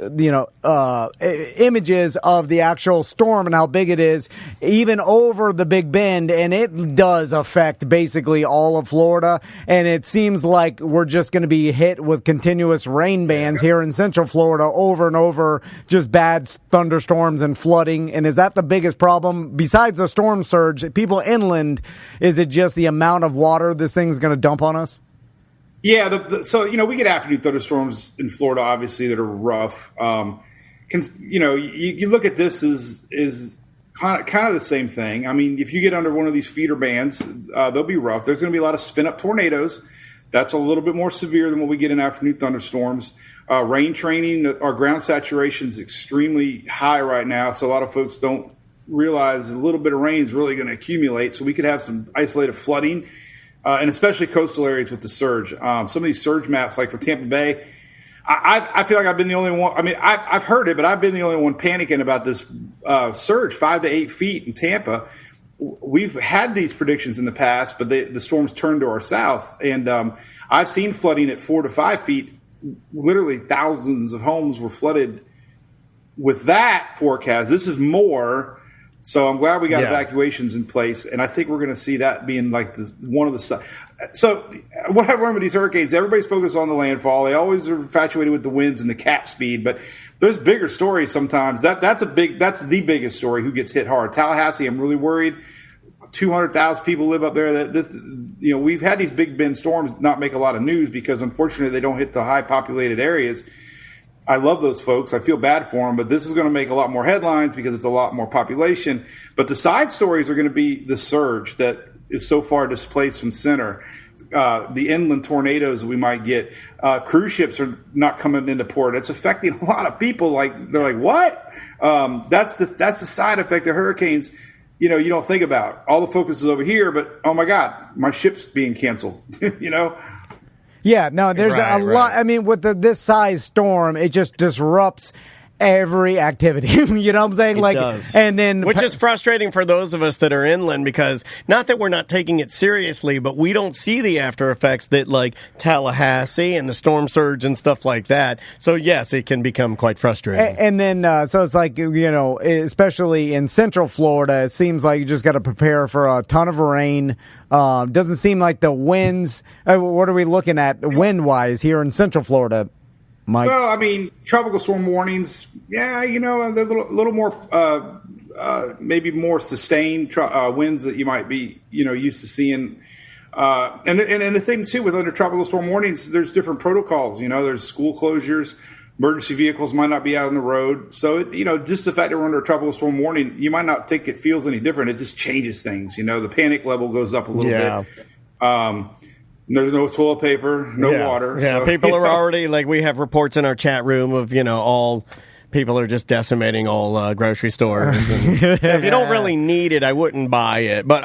images of the actual storm and how big it is, even over the Big Bend, and it does affect basically all of Florida. And it seems like we're just going to be hit with continuous rain bands here in Central Florida over and over, just bad thunderstorms and flooding. And is that the biggest problem besides the storm surge? People inland, is it just the amount of water this thing's going to dump on us? Yeah, so we get afternoon thunderstorms in Florida, obviously, that are rough. You look at this as kind of the same thing. I mean, if you get under one of these feeder bands, they'll be rough. There's going to be a lot of spin-up tornadoes. That's a little bit more severe than what we get in afternoon thunderstorms. Rain training, our ground saturation is extremely high right now, so a lot of folks don't realize a little bit of rain is really going to accumulate. So we could have some isolated flooding, and especially coastal areas with the surge. Some of these surge maps, like for Tampa Bay, I feel like I've been the only one. I mean, I've heard it, but I've been the only one panicking about this surge, 5 to 8 feet in Tampa. We've had these predictions in the past, but the storms turned to our south. And I've seen flooding at 4 to 5 feet. Literally thousands of homes were flooded with that forecast. This is more. So I'm glad we got evacuations in place, and I think we're going to see that being like one of the. So what I've learned with these hurricanes, everybody's focused on the landfall. They always are infatuated with the winds and the cat speed, but there's bigger stories sometimes. That's the biggest story. Who gets hit hard? Tallahassee. I'm really worried. 200,000 people live up there. We've had these Big Bend storms not make a lot of news because unfortunately they don't hit the high populated areas. I love those folks. I feel bad for them, but this is going to make a lot more headlines because it's a lot more population. But the side stories are going to be the surge that is so far displaced from center, the inland tornadoes we might get. Cruise ships are not coming into port. It's affecting a lot of people. They're like, what? That's the side effect of hurricanes. You don't think about. All the focus is over here, but oh my God, my ship's being canceled. Yeah, no, there's a lot. I mean, with this size storm, it just disrupts every activity. You know what I'm saying? It does. And then, which is frustrating for those of us that are inland, because not that we're not taking it seriously, but we don't see the after effects that like Tallahassee and the storm surge and stuff like that. So yes, it can become quite frustrating. And then, so it's like, especially in Central Florida, it seems like you just got to prepare for a ton of rain. Doesn't seem like the winds. What are we looking at wind wise here in Central Florida, Mike? Well, I mean, tropical storm warnings, they're a little more maybe more sustained winds that you might be, used to seeing. And the thing too with under tropical storm warnings, there's different protocols. There's school closures, emergency vehicles might not be out on the road. So just the fact that we're under a tropical storm warning, you might not think it feels any different. It just changes things. The panic level goes up a little bit. There's no toilet paper, no water. Yeah, so, people are already we have reports in our chat room of all. People are just decimating all grocery stores. And if you don't really need it, I wouldn't buy it. But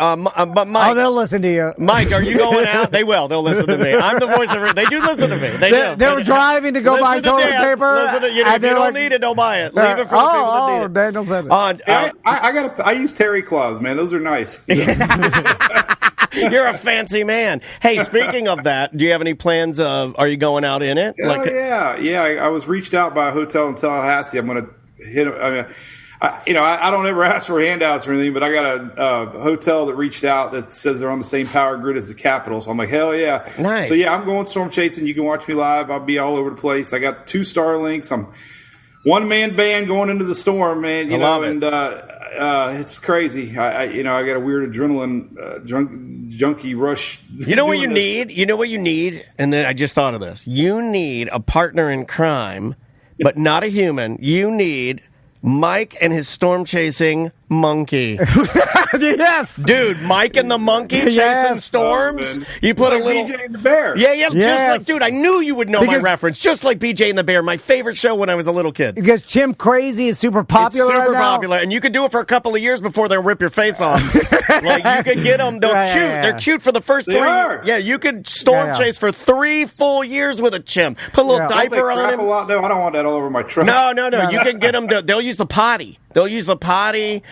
Mike, they'll listen to you. Mike, are you going out? They will. They'll listen to me. I'm the voice of it. They do listen to me. They were driving to go buy toilet paper. If you don't need it, don't buy it. Leave it for the people that need it. Daniel said it. I use terry cloths, man. Those are nice. You're a fancy man. Hey, speaking of that, do you have any plans are you going out in it? Yeah. I was reached out by a hotel in Tallahassee. I'm going to hit. I don't ever ask for handouts or anything, but I got a hotel that reached out that says they're on the same power grid as the Capitol. So I'm like, hell yeah. Nice. So yeah, I'm going storm chasing. You can watch me live. I'll be all over the place. I got 2 Starlinks. I'm one-man band going into the storm, man. I love it. And it's crazy. I got a weird adrenaline junkie rush. You know what you need? You know what you need? And then I just thought of this. You need a partner in crime, but not a human. You need Mike and his storm chasing monkey. Yes, dude, Mike and the monkey chasing storms. You put a little BJ and the Bear. Yeah. Just dude, I knew you would know my reference. Just like BJ and the Bear, my favorite show when I was a little kid. Because Chimp Crazy is super popular. It's super right now. popular, and you could do it for a couple of years before they'll rip your face off. You could get them. They're cute. Yeah. They're cute for the first 3 years. Yeah, you could storm chase for 3 full years with a chimp. Put a little diaper on him. No, I don't want that all over my truck. No. You can get them. They'll use the potty.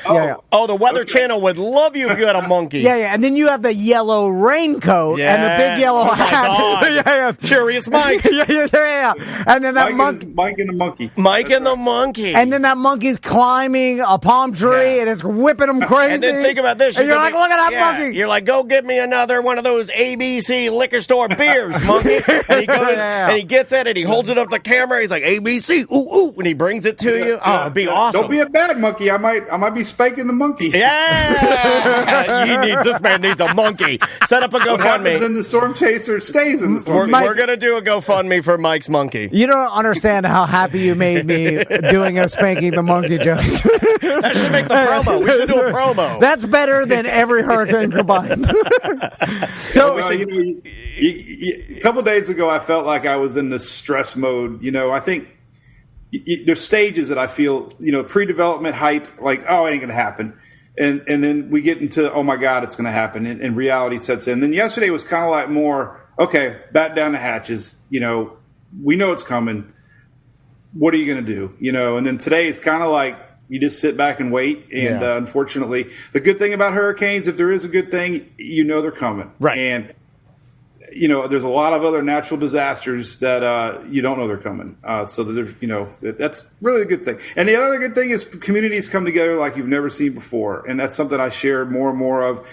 Oh, the Weather Channel would love you if you had a monkey. Yeah. And then you have the yellow raincoat and the big yellow hat. God. Curious Mike. Yeah. And then that Mike and the monkey. Mike and the monkey. And then that monkey's climbing a palm tree and it's whipping him crazy. And then think about this. And you're like, look at that monkey. You're like, go get me another one of those ABC liquor store beers, monkey. And he goes and he gets it and he holds it up to the camera. He's like, ABC, ooh, and he brings it to you. Oh, it'd be awesome. Don't be a bad monkey. I might be spanking the monkey. Yeah. This man needs a monkey. Set up a GoFundMe. What happens in the storm chaser stays in the storm chaser. We're going to do a GoFundMe for Mike's monkey. You don't understand how happy you made me doing a spanking the monkey joke. That should make the promo. We should do a promo. That's better than every hurricane combined. A couple of days ago, I felt like I was in this stress mode. I think there's stages that I feel, pre-development hype, like, oh, it ain't going to happen. And then we get into, oh, my God, it's going to happen. And reality sets in. Then yesterday was kind of like more, okay, bat down the hatches. We know it's coming. What are you going to do? And then today it's kind of like you just sit back and wait. And unfortunately, the good thing about hurricanes, if there is a good thing, they're coming. Right. And there's a lot of other natural disasters that you don't know they're coming. So that that's really a good thing. And the other good thing is communities come together like you've never seen before. And that's something I share more and more of.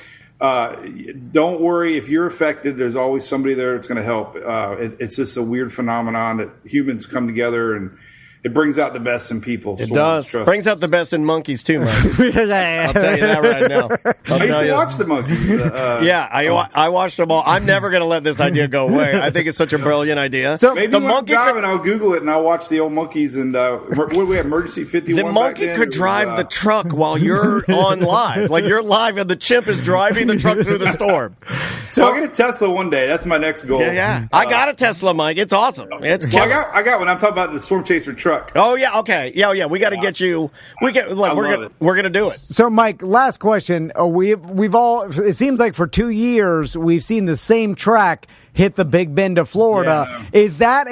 Don't worry if you're affected. There's always somebody there that's going to help. It's just a weird phenomenon that humans come together and it brings out the best in people. It does. Brings out the best in monkeys, too, Mike. I'll tell you that right now. I used to watch the monkeys. I watched them all. I'm never going to let this idea go away. I think it's such a brilliant idea. So maybe the monkey and I'll Google it and I'll watch the old monkeys and what do we have, Emergency 51 The monkey could drive the truck while you're on live. Like you're live and the chimp is driving the truck through the storm. So I'll get a Tesla one day. That's my next goal. Yeah. I got a Tesla, Mike. It's awesome. It's I got one. I'm talking about the storm chaser truck. Oh yeah, okay, yeah. We got to get you. We're gonna do it. So, Mike, last question. We've all. It seems like for 2 years we've seen the same track hit the Big Bend of Florida. Yeah. Is that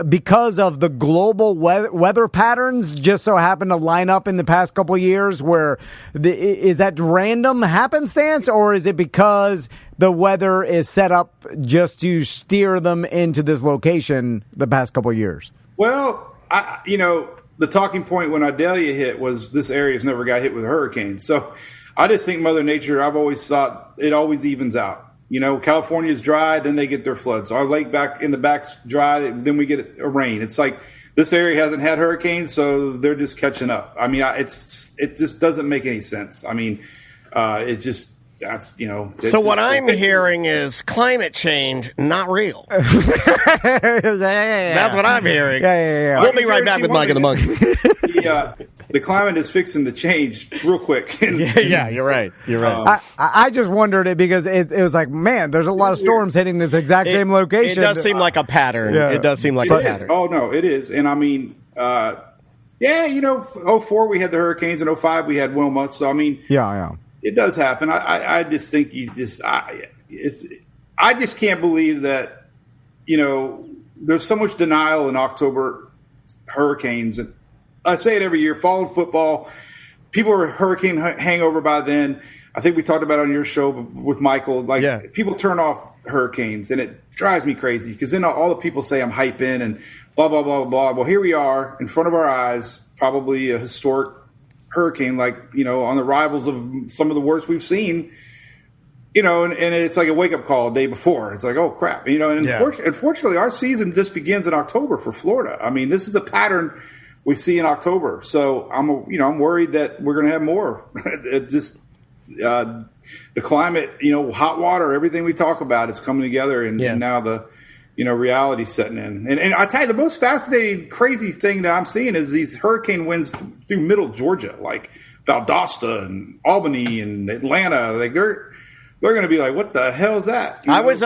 because of the global weather patterns just so happen to line up in the past couple of years? Where is that random happenstance, or is it because the weather is set up just to steer them into this location the past couple of years? Well, the talking point when Idalia hit was this area's never got hit with hurricanes. So I just think Mother Nature, I've always thought it always evens out. California's dry, then they get their floods. Our lake back in the back's dry, then we get a rain. It's like this area hasn't had hurricanes, so they're just catching up. I mean, it just doesn't make any sense. I mean, that's, you know. So what I'm hearing is climate change, not real. That's what I'm hearing. Yeah. We'll be right back with Mike and the Monkey. The climate is fixing to change real quick. Yeah, you're right. You're right. I just wondered it because it was like, man, there's a lot of storms hitting this exact same location. It does seem like a pattern. Yeah. It does seem like a pattern. Oh, no, it is. And I mean, you know, 04 we had the hurricanes, and 05 we had Wilma. So, I mean, yeah. It does happen. I just think I just can't believe that, you know, there's so much denial in October hurricanes. And I say it every year, fall in football, people are hurricane hangover by then. I think we talked about it on your show with Michael. Like, people turn off hurricanes, and it drives me crazy because then all the people say I'm hyping and blah, blah, blah, blah. Well, here we are in front of our eyes, probably a historic hurricane, like, you know, on the rivals of some of the worst we've seen, you know, and it's like a wake-up call the day before. It's like, oh, crap. You know, and unfortunately, our season just begins in October for Florida. I mean, this is a pattern we see in October. So I'm worried that we're going to have more. The climate, you know, hot water, everything we talk about is coming together, and now the, you know, reality setting in. And I tell you, the most fascinating, crazy thing that I'm seeing is these hurricane winds through middle Georgia, like Valdosta and Albany and Atlanta. Like they're going to be like, what the hell is that? You know? I was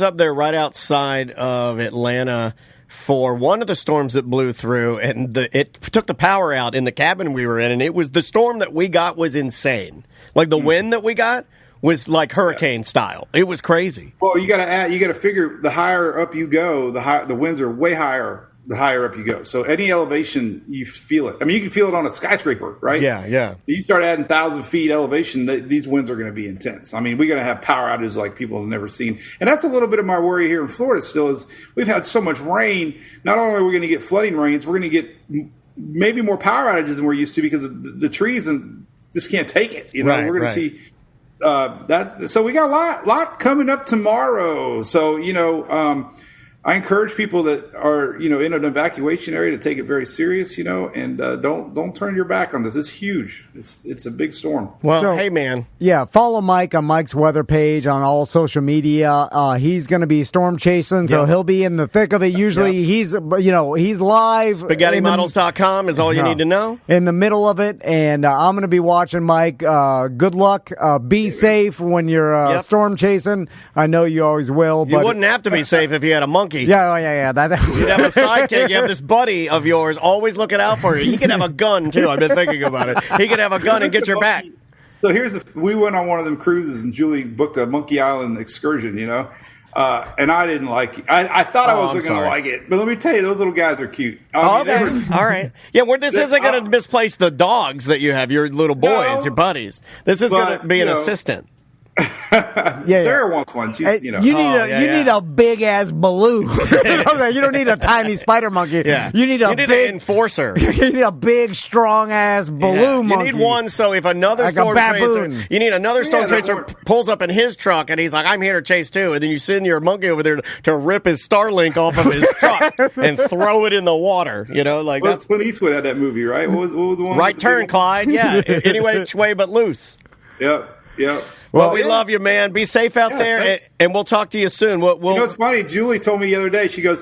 up there right outside of Atlanta for one of the storms that blew through, and it took the power out in the cabin we were in, and it was the storm that we got was insane. Like the wind that we got was like hurricane style. It was crazy. Well, you got to figure the higher up you go, the winds are way higher the higher up you go. So any elevation, you feel it. I mean, you can feel it on a skyscraper, right? Yeah. You start adding 1,000 feet elevation, these winds are going to be intense. I mean, we're going to have power outages like people have never seen. And that's a little bit of my worry here in Florida still is we've had so much rain. Not only are we going to get flooding rains, we're going to get maybe more power outages than we're used to because the trees and just can't take it. You know, we're going to see that. So we got a lot coming up tomorrow. So, you know, I encourage people that are, you know, in an evacuation area to take it very serious, you know, and don't turn your back on this. It's huge. It's a big storm. Well, hey, man. Yeah, follow Mike on Mike's weather page on all social media. He's going to be storm chasing, so he'll be in the thick of it. Usually he's live. SpaghettiModels.com is all you need to know. In the middle of it, and I'm going to be watching Mike. Good luck. Be safe when you're storm chasing. I know you always will. You but wouldn't have to be safe if you had a monkey. Yeah. You'd have a sidekick. You have this buddy of yours always looking out for you. He could have a gun, too. I've been thinking about it. He could have a gun and get your back. So we went on one of them cruises, and Julie booked a Monkey Island excursion, you know, and I didn't like it. I thought I wasn't going to like it. But let me tell you, those little guys are cute. All right. Yeah, this isn't going to misplace the dogs that you have, your little boys, your buddies. This is going to be an assistant. Sarah wants one. She's, you know. You need a big ass balloon. You don't need a tiny spider monkey. Yeah. You need an enforcer. You need a big strong ass balloon monkey. You need one so if another like storm chaser pulls up in his truck and he's like, I'm here to chase too, and then you send your monkey over there to rip his Starlink off of his truck and throw it in the water. You know, like that's Clint Eastwood had that movie, right? What was the one? Right Turn, Clyde. Yeah. Any which way but loose. Yep. Well, we love you, man. Be safe out there, and we'll talk to you soon. You know, it's funny. Julie told me the other day, she goes,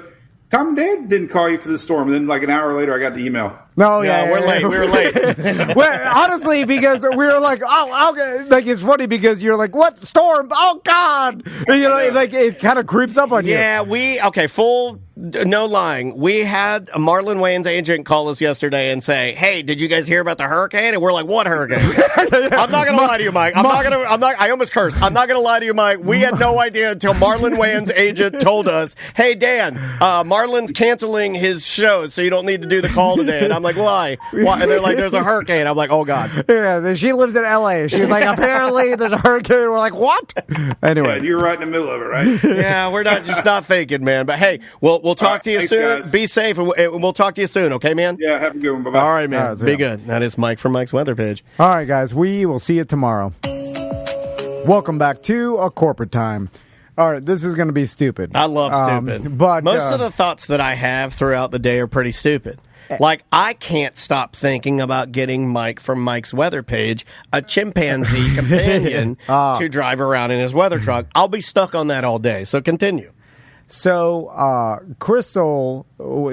Tom and Dad didn't call you for the storm. And then like an hour later, I got the email. We're late. We were late. Well, honestly, because we were like, like it's funny because you're like, what storm? Oh God! And, you know, like it kind of creeps up on you. Yeah, full no lying. We had a Marlon Wayans agent call us yesterday and say, "Hey, did you guys hear about the hurricane?" And we're like, "What hurricane?" I'm not gonna lie to you, Mike. I almost cursed. I'm not gonna lie to you, Mike. We had no idea until Marlon Wayans agent told us, "Hey, Dan, Marlon's canceling his show, so you don't need to do the call today." And I'm like, why? And they're like, there's a hurricane. I'm like, oh, God. Yeah, she lives in L.A. She's like, apparently there's a hurricane. We're like, what? Anyway. Yeah, you're right in the middle of it, right? Yeah, we're not faking, man. But, hey, we'll talk to you soon. Guys. Be safe, and we'll talk to you soon, okay, man? Yeah, have a good one. Bye-bye. All right, man. Be good. That is Mike from Mike's Weather Page. All right, guys. We will see you tomorrow. Welcome back to A Corporate Time. All right, this is going to be stupid. I love stupid. But most of the thoughts that I have throughout the day are pretty stupid. Like, I can't stop thinking about getting Mike from Mike's Weather Page a chimpanzee companion to drive around in his weather truck. I'll be stuck on that all day. So continue. So Crystal,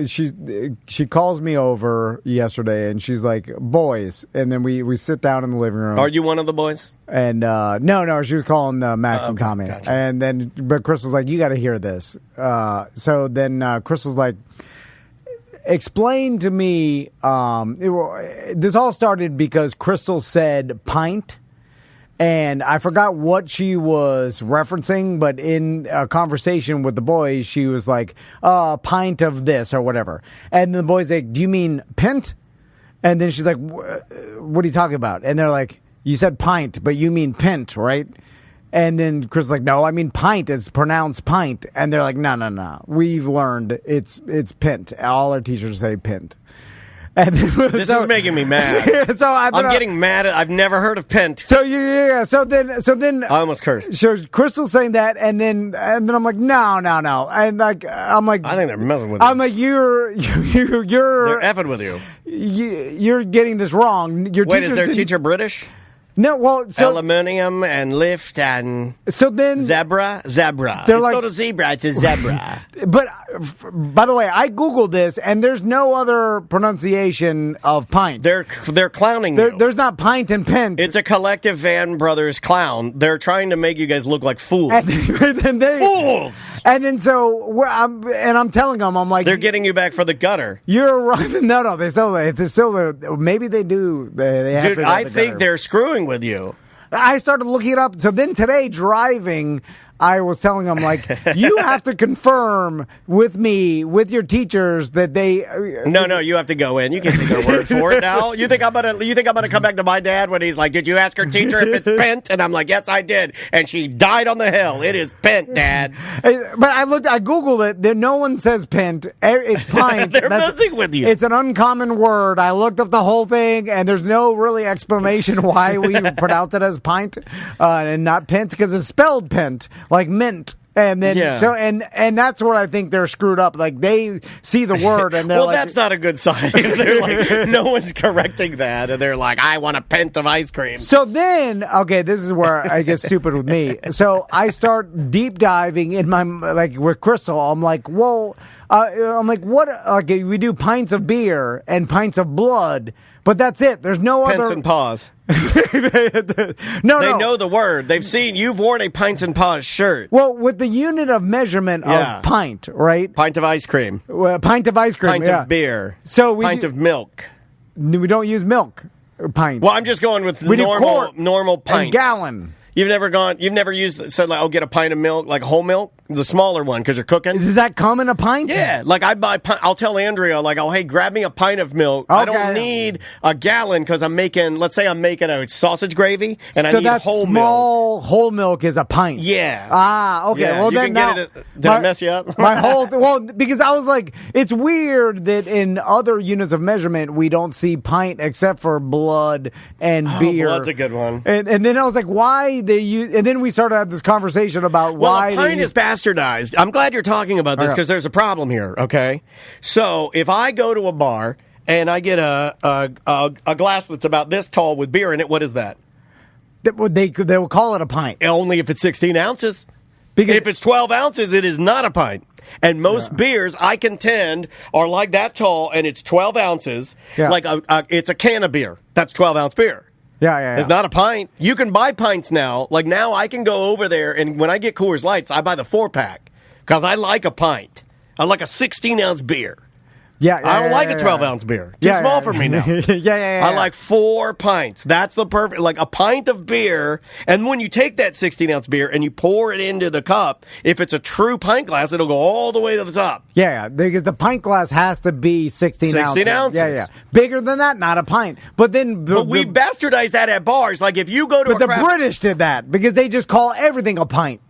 she calls me over yesterday, and she's like, "Boys," and then we sit down in the living room. Are you one of the boys? And no, she was calling Max and Tommy, gotcha. and then but Crystal's like, "You got to hear this." So then Crystal's like, "Explain to me." This all started because Crystal said pint. And I forgot what she was referencing, but in a conversation with the boys, she was like, pint of this or whatever. And the boys like, "Do you mean pint?" And then she's like, "What are you talking about?" And they're like, "You said pint, but you mean pint, right?" And then Chris is like, "No, I mean pint. It's pronounced pint." And they're like, No. We've learned it's pint. All our teachers say pint. And this is making me mad. So I'm getting mad. I've never heard of pint. So yeah. So then I almost cursed. So Crystal's saying that, and then I'm like, no. And like I'm like, I think they're messing with you. I'm like, you're they're effing with you. You're getting this wrong. Wait, is their teacher British? No, well, so aluminium and lift and so then zebra. They're it's like, not a zebra; it's a zebra. But by the way, I googled this, and there's no other pronunciation of pint. They're clowning you. There's not pint and pint. It's a collective Van Brothers clown. They're trying to make you guys look like fools. Fools. And then I'm telling them, I'm like, they're getting you back for the gutter. You're right. No, they still maybe they do. They have Dude, to I think they're screwing with you. I started looking it up. So then today, driving, I was telling them, like, you have to confirm with me, with your teachers, that they. No, you have to go in. You can't take their word for it now. You think I'm gonna come back to my dad when he's like, "Did you ask your teacher if it's pent?" And I'm like, "Yes, I did." And she died on the hill. It is pent, Dad. But I googled it. No one says pent. It's pint. They're messing with you. It's an uncommon word. I looked up the whole thing, and there's no really explanation why we pronounce it as pint and not pent, because it's spelled pent. Like mint. And then and that's what I think they're screwed up. Like, they see the word and they're well, like, that's not a good sign. They're like, no one's correcting that, and they're like, "I want a pint of ice cream." So then, okay, this is where I get stupid with me. So I start deep diving in my, like, with Crystal. I'm like, well, I'm like, what? Okay, we do pints of beer and pints of blood, but that's it. There's no Pints other. and paws. No. They know the word. They've seen you've worn a pints and paws shirt. Well, with the unit of measurement of pint, right? Pint of ice cream. Pint of ice cream. Pint of beer. So pint of milk. We don't use milk. Pint. Well, I'm just going with normal pints. And gallon. You've never said like, "Oh, get a pint of milk," like whole milk, the smaller one, because you're cooking. Does that come in a pint? Yeah, like I'll tell Andrea, like, "Oh, hey, grab me a pint of milk." Okay. I don't need a gallon because let's say I'm making a sausage gravy, and I need whole milk. Whole milk is a pint. Yeah. Okay. Yeah. Well, then now, did I mess you up? Because I was like, it's weird that in other units of measurement we don't see pint except for blood and beer. Blood's a good one. And then I was like, why they use? And then we started to have this conversation about why a pint is bastardized. I'm glad you're talking about this because there's a problem here. Okay, so if I go to a bar and I get a glass that's about this tall with beer in it, what is that? They will call it a pint. Only if it's 16 ounces. Because if it's 12 ounces, it is not a pint. And most beers, I contend, are like that tall, and it's 12 ounces. Yeah. Like it's a can of beer. That's 12-ounce beer. Yeah. It's not a pint. You can buy pints now. Like, now I can go over there, and when I get Coors Lights, I buy the 4-pack because I like a pint. I like a 16-ounce beer. I don't like a 12-ounce beer. Too small for me now. I like 4 pints. That's the perfect, like a pint of beer. And when you take that 16-ounce beer and you pour it into the cup, if it's a true pint glass, it'll go all the way to the top. Yeah, because the pint glass has to be 16 ounces. 16 ounces. Yeah. Bigger than that, not a pint. But we bastardized that at bars. Like, if you go to the British did that because they just call everything a pint.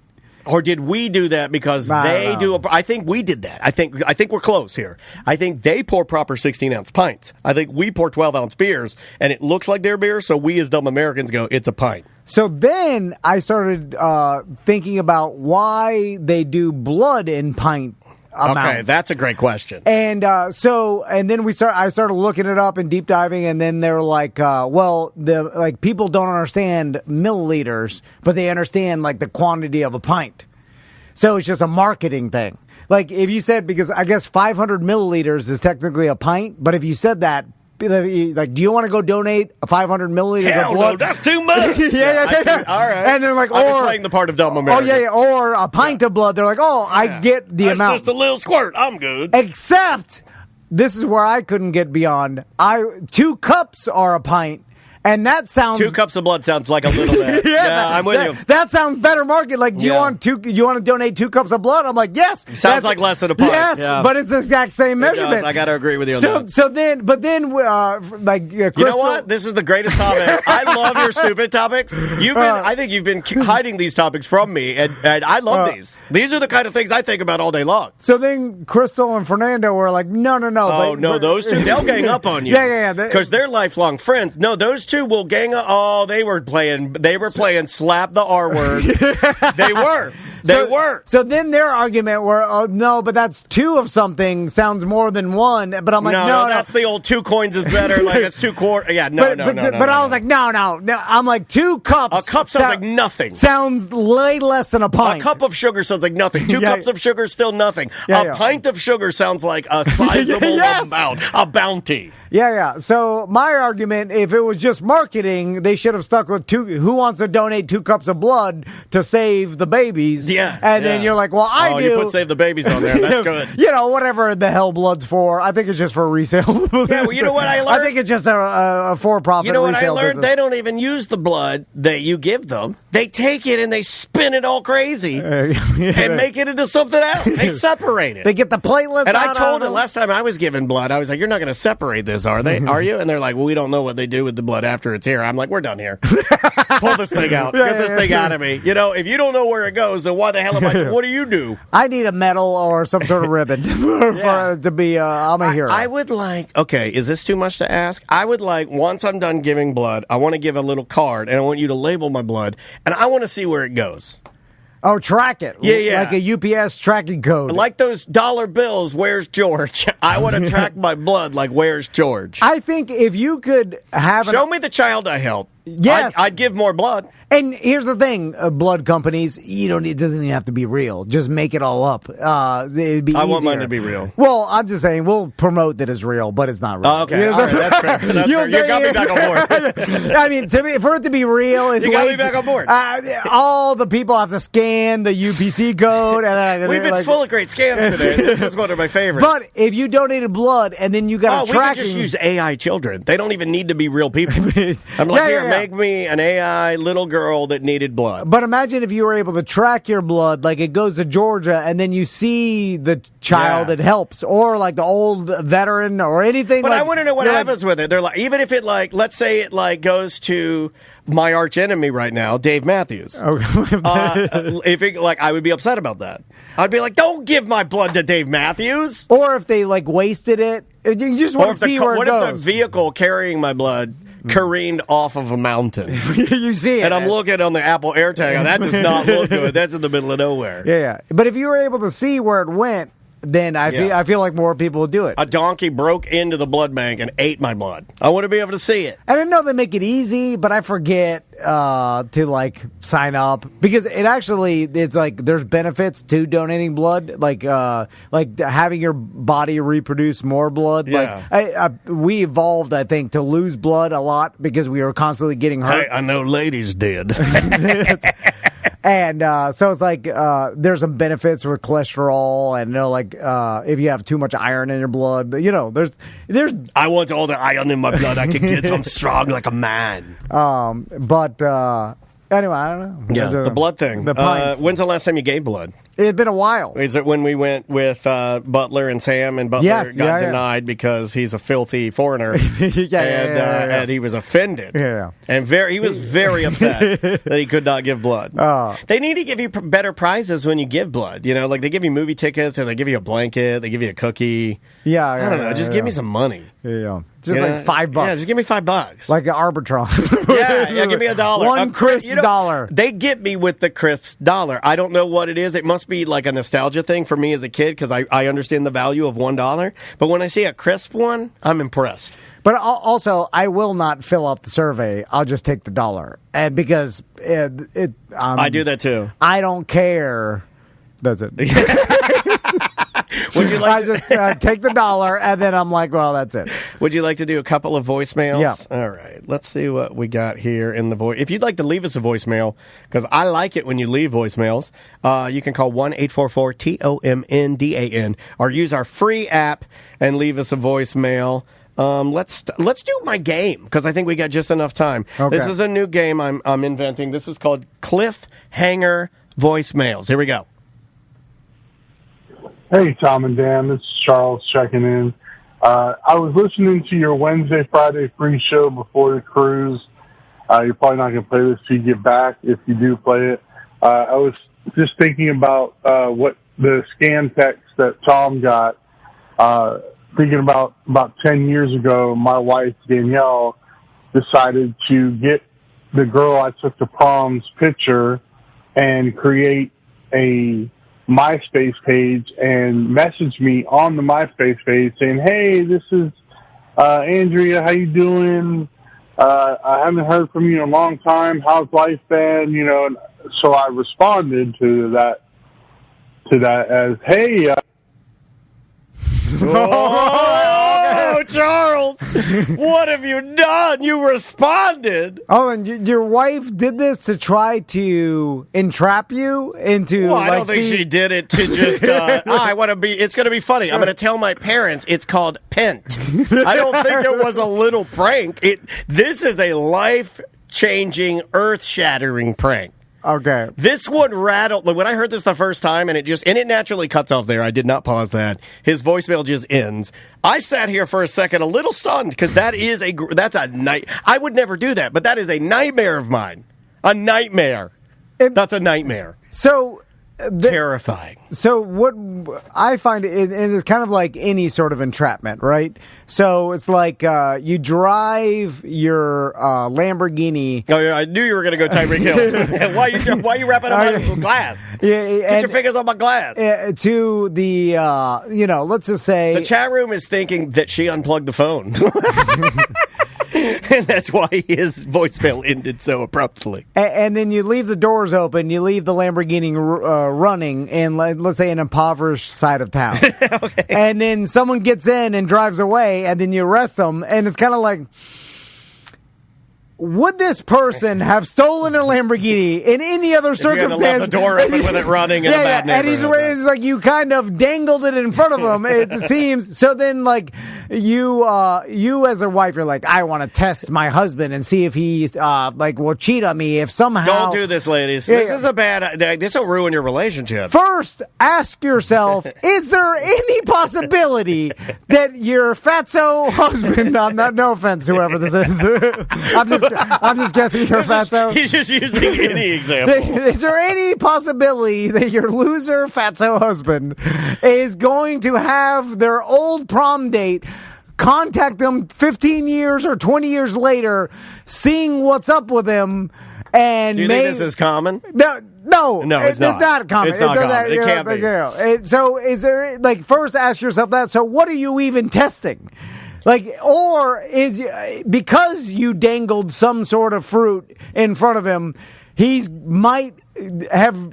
Or did we do that because they do? I think we did that. I think we're close here. I think they pour proper 16-ounce pints. I think we pour 12-ounce beers, and it looks like their beer. So we, as dumb Americans, go, it's a pint. So then I started thinking about why they do blood in pint amounts. Okay, that's a great question. And then I started looking it up and deep diving, and then they were like, people don't understand milliliters, but they understand like the quantity of a pint. So it's just a marketing thing. Like if you said, because I guess 500 milliliters is technically a pint, but if you said that, like, do you want to go donate 500 milliliters Hell of blood? No, that's too much. yeah. All right. And they're like, I'm playing the part of dumb American. Or a pint of blood. They're like, I get the that's amount. Just a little squirt. I'm good. Except this is where I couldn't get beyond. 2 cups are a pint. And that sounds 2 cups of blood sounds like a little bit. yeah, I'm with you. That sounds better market. Like, do you want to donate 2 cups of blood? I'm like, yes. Sounds like less than a pint. Yes, but it's the exact same measurement. I got to agree with you on that. So then, Crystal, you know what? This is the greatest topic. I love your stupid topics. I think you've been hiding these topics from me, and I love these. These are the kind of things I think about all day long. So then, Crystal and Fernando were like, no. Oh, no, those two, they'll gang up on you. Yeah. Because they're lifelong friends. No, those two will gang up. Oh, they were playing slap the R word. They were. So then their argument were, no, but that's 2 of something sounds more than 1. But I'm like, no, that's the old 2 coins is better. Like it's 2 quarters. Yeah, no. But I was like, no. I'm like 2 cups. A cup sounds like nothing. Sounds way less than a pint. A cup of sugar sounds like nothing. 2 cups of sugar is still nothing. A pint of sugar sounds like a sizable amount, a bounty. Yeah. So my argument, if it was just marketing, they should have stuck with 2. Who wants to donate 2 cups of blood to save the babies? Yeah. And then you're like, well, I do. You put save the babies on there. That's good. Whatever the hell blood's for. I think it's just for resale. Yeah, well, you know what I learned? I think it's just a for-profit resale. You know what I learned? Business. They don't even use the blood that you give them. They take it and they spin it all crazy and make it into something else. They separate it. They get the platelets and out. I told it last time I was given blood, I was like, you're not going to separate this, are you? And they're like, well, we don't know what they do with the blood after it's here. I'm like, we're done here. Pull this thing out. Get this thing out of me. If you don't know where it goes, then why the hell am I? What do you do? I need a medal or some sort of ribbon to be. I'm a hero. I would like. Okay, is this too much to ask? I would like, once I'm done giving blood, I want to give a little card, and I want you to label my blood, and I want to see where it goes. Oh, track it. Yeah. Like a UPS tracking code. Like those dollar bills, where's George? I want to track my blood like, where's George? I think if you could have... Show me the child I helped. Yes. I'd give more blood. And here's the thing, blood companies, it doesn't even have to be real. Just make it all up. It'd be easier. I want mine to be real. Well, I'm just saying, we'll promote that it's real, but it's not real. Okay, all right, that's fair. You got me back on board. I mean, for it to be real, you got me back on board. All the people have to scan the UPC code. And we've been full of great scams today. This is one of my favorites. But if you donated blood and then you got a tracking... we could just use AI children. They don't even need to be real people. I'm like, make me an AI little girl that needed blood. But imagine if you were able to track your blood, like it goes to Georgia, and then you see the child it helps, or like the old veteran, or anything. But I want to know what happens with it. They're like, even if it let's say it goes to my arch enemy right now, Dave Matthews. If it, I would be upset about that. I'd be like, don't give my blood to Dave Matthews. Or if they wasted it, you just want to see where it goes. What if the vehicle carrying my blood careened off of a mountain? You see it. And I'm looking on the Apple AirTag. That does not look good. That's in the middle of nowhere. Yeah. But if you were able to see where it went, then I feel like more people would do it. A donkey broke into the blood bank and ate my blood. I want to be able to see it. I don't know if they make it easy, but I forget to sign up, because it's there's benefits to donating blood, like having your body reproduce more blood. Yeah. We evolved, I think, to lose blood a lot because we were constantly getting hurt. Hey, I know ladies did. And so it's there's some benefits with cholesterol, and if you have too much iron in your blood, there's. I want all the iron in my blood I can get, so I'm strong like a man. But Anyway, I don't know. Yeah, the blood thing. The pints. When's the last time you gave blood? It had been a while. Is it when we went with Butler and Sam, and Butler got denied because he's a filthy foreigner, and he was offended. Yeah, and he was very upset that he could not give blood. They need to give you better prizes when you give blood. You know, like they give you movie tickets, and they give you a blanket, they give you a cookie. I don't know. Just give me some money. Yeah. Just like $5. Yeah, just give me $5. Like an Arbitron. yeah, give me $1. One crisp dollar. They get me with the crisp dollar. I don't know what it is. It must be like a nostalgia thing for me as a kid because I understand the value of $1. But when I see a crisp one, I'm impressed. But also, I will not fill out the survey. I'll just take the dollar. And because I do that too. I don't care. That's it. Would you like I just take the dollar, and then I'm like, well, that's it. Would you like to do a couple of voicemails? Yeah. All right. Let's see what we got here in the voice. If you'd like to leave us a voicemail, because I like it when you leave voicemails, you can call 1-844-TOMNDAN or use our free app and leave us a voicemail. Let's do my game because I think we got just enough time. Okay. This is a new game I'm inventing. This is called Cliffhanger Voicemails. Here we go. Hey, Tom and Dan, this is Charles checking in. I was listening to your Wednesday, Friday free show before the cruise. You're probably not going to play this till you get back, if you do play it. I was just thinking about what the scan text that Tom got. Thinking about 10 years ago, my wife, Danielle, decided to get the girl I took to prom's picture and create a MySpace page and message me on the MySpace page saying, hey, this is Andrea, how you doing? I haven't heard from you in a long time. How's life been? You know, and so I responded to that as, hey, Oh, Charles, what have you done? You responded. Oh, and your wife did this to try to entrap you into. Well, I don't think she did it to just. I want to be. It's going to be funny. I'm going to tell my parents. It's called Pent. I don't think it was a little prank. This is a life-changing, earth-shattering prank. Okay. This one rattled. When I heard this the first time, and it naturally cuts off there. I did not pause that. His voicemail just ends. I sat here for a second, a little stunned, because that's a night. I would never do that, but that is a nightmare of mine. A nightmare. That's a nightmare. So. Terrifying. So what I find, and it's kind of like any sort of entrapment, right? So it's like you drive your Lamborghini. Oh yeah, I knew you were going to go Tyreek Hill. Why you wrapping up my glass? Get your fingers on my glass. To the let's just say the chat room is thinking that she unplugged the phone. And that's why his voicemail ended so abruptly. And then you leave the doors open, you leave the Lamborghini running in, let's say, an impoverished side of town. Okay. And then someone gets in and drives away, and then you arrest them, and it's kind of like, would this person have stolen a Lamborghini in any other circumstance? Left the door open with it running in a bad neighborhood. And it's like you kind of dangled it in front of him, it seems. So then, like, you as a wife, you're like, I want to test my husband and see if he will cheat on me if somehow. Don't do this, ladies. This is a bad. This will ruin your relationship. First, ask yourself: is there any possibility that your fatso husband? No offense, whoever this is. I'm just guessing you're fatso. He's just using any example. Is there any possibility that your loser fatso husband is going to have their old prom date contact them 15 years or 20 years later, seeing what's up with him, and do you think this is common? No, it's not. It's not common. It's not common. It can't be. So is there, like, first ask yourself that. So what are you even testing? Like, or is because you dangled some sort of fruit in front of him, might have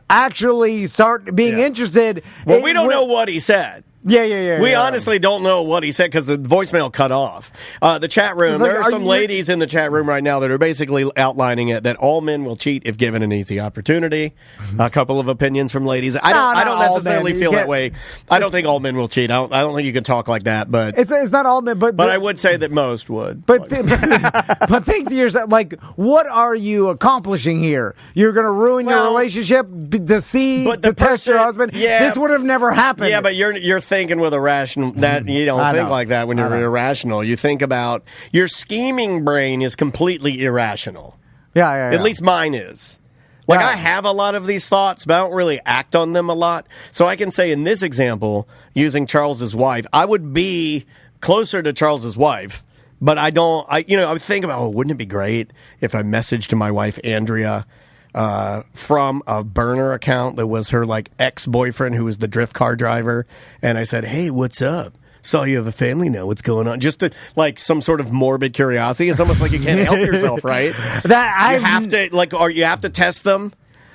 actually start being interested. Well, we don't know what he said. We honestly don't know what he said because the voicemail cut off. The chat room, there are some ladies in the chat room right now that are basically outlining it that all men will cheat if given an easy opportunity. A couple of opinions from ladies. I don't necessarily feel that way. I don't think all men will cheat. I don't think you can talk like that. But it's not all men. But I would say that most would. But think to yourself, like, what are you accomplishing here? You're going to ruin your relationship to test your husband. Yeah, this would have never happened. Yeah, but you're thinking with a rational that you don't think like that when you're irrational. You think about your scheming brain is completely irrational. Yeah. At least mine is. Like, I have a lot of these thoughts, but I don't really act on them a lot. So I can say in this example, using Charles's wife, I would be closer to Charles's wife, but I would think about, wouldn't it be great if I messaged to my wife, Andrea, from a burner account that was her, like, ex-boyfriend who was the drift car driver, and I said, hey, what's up? Saw you have a family now. What's going on? Just to, like, some sort of morbid curiosity. It's almost like you can't help yourself, right? You have to test them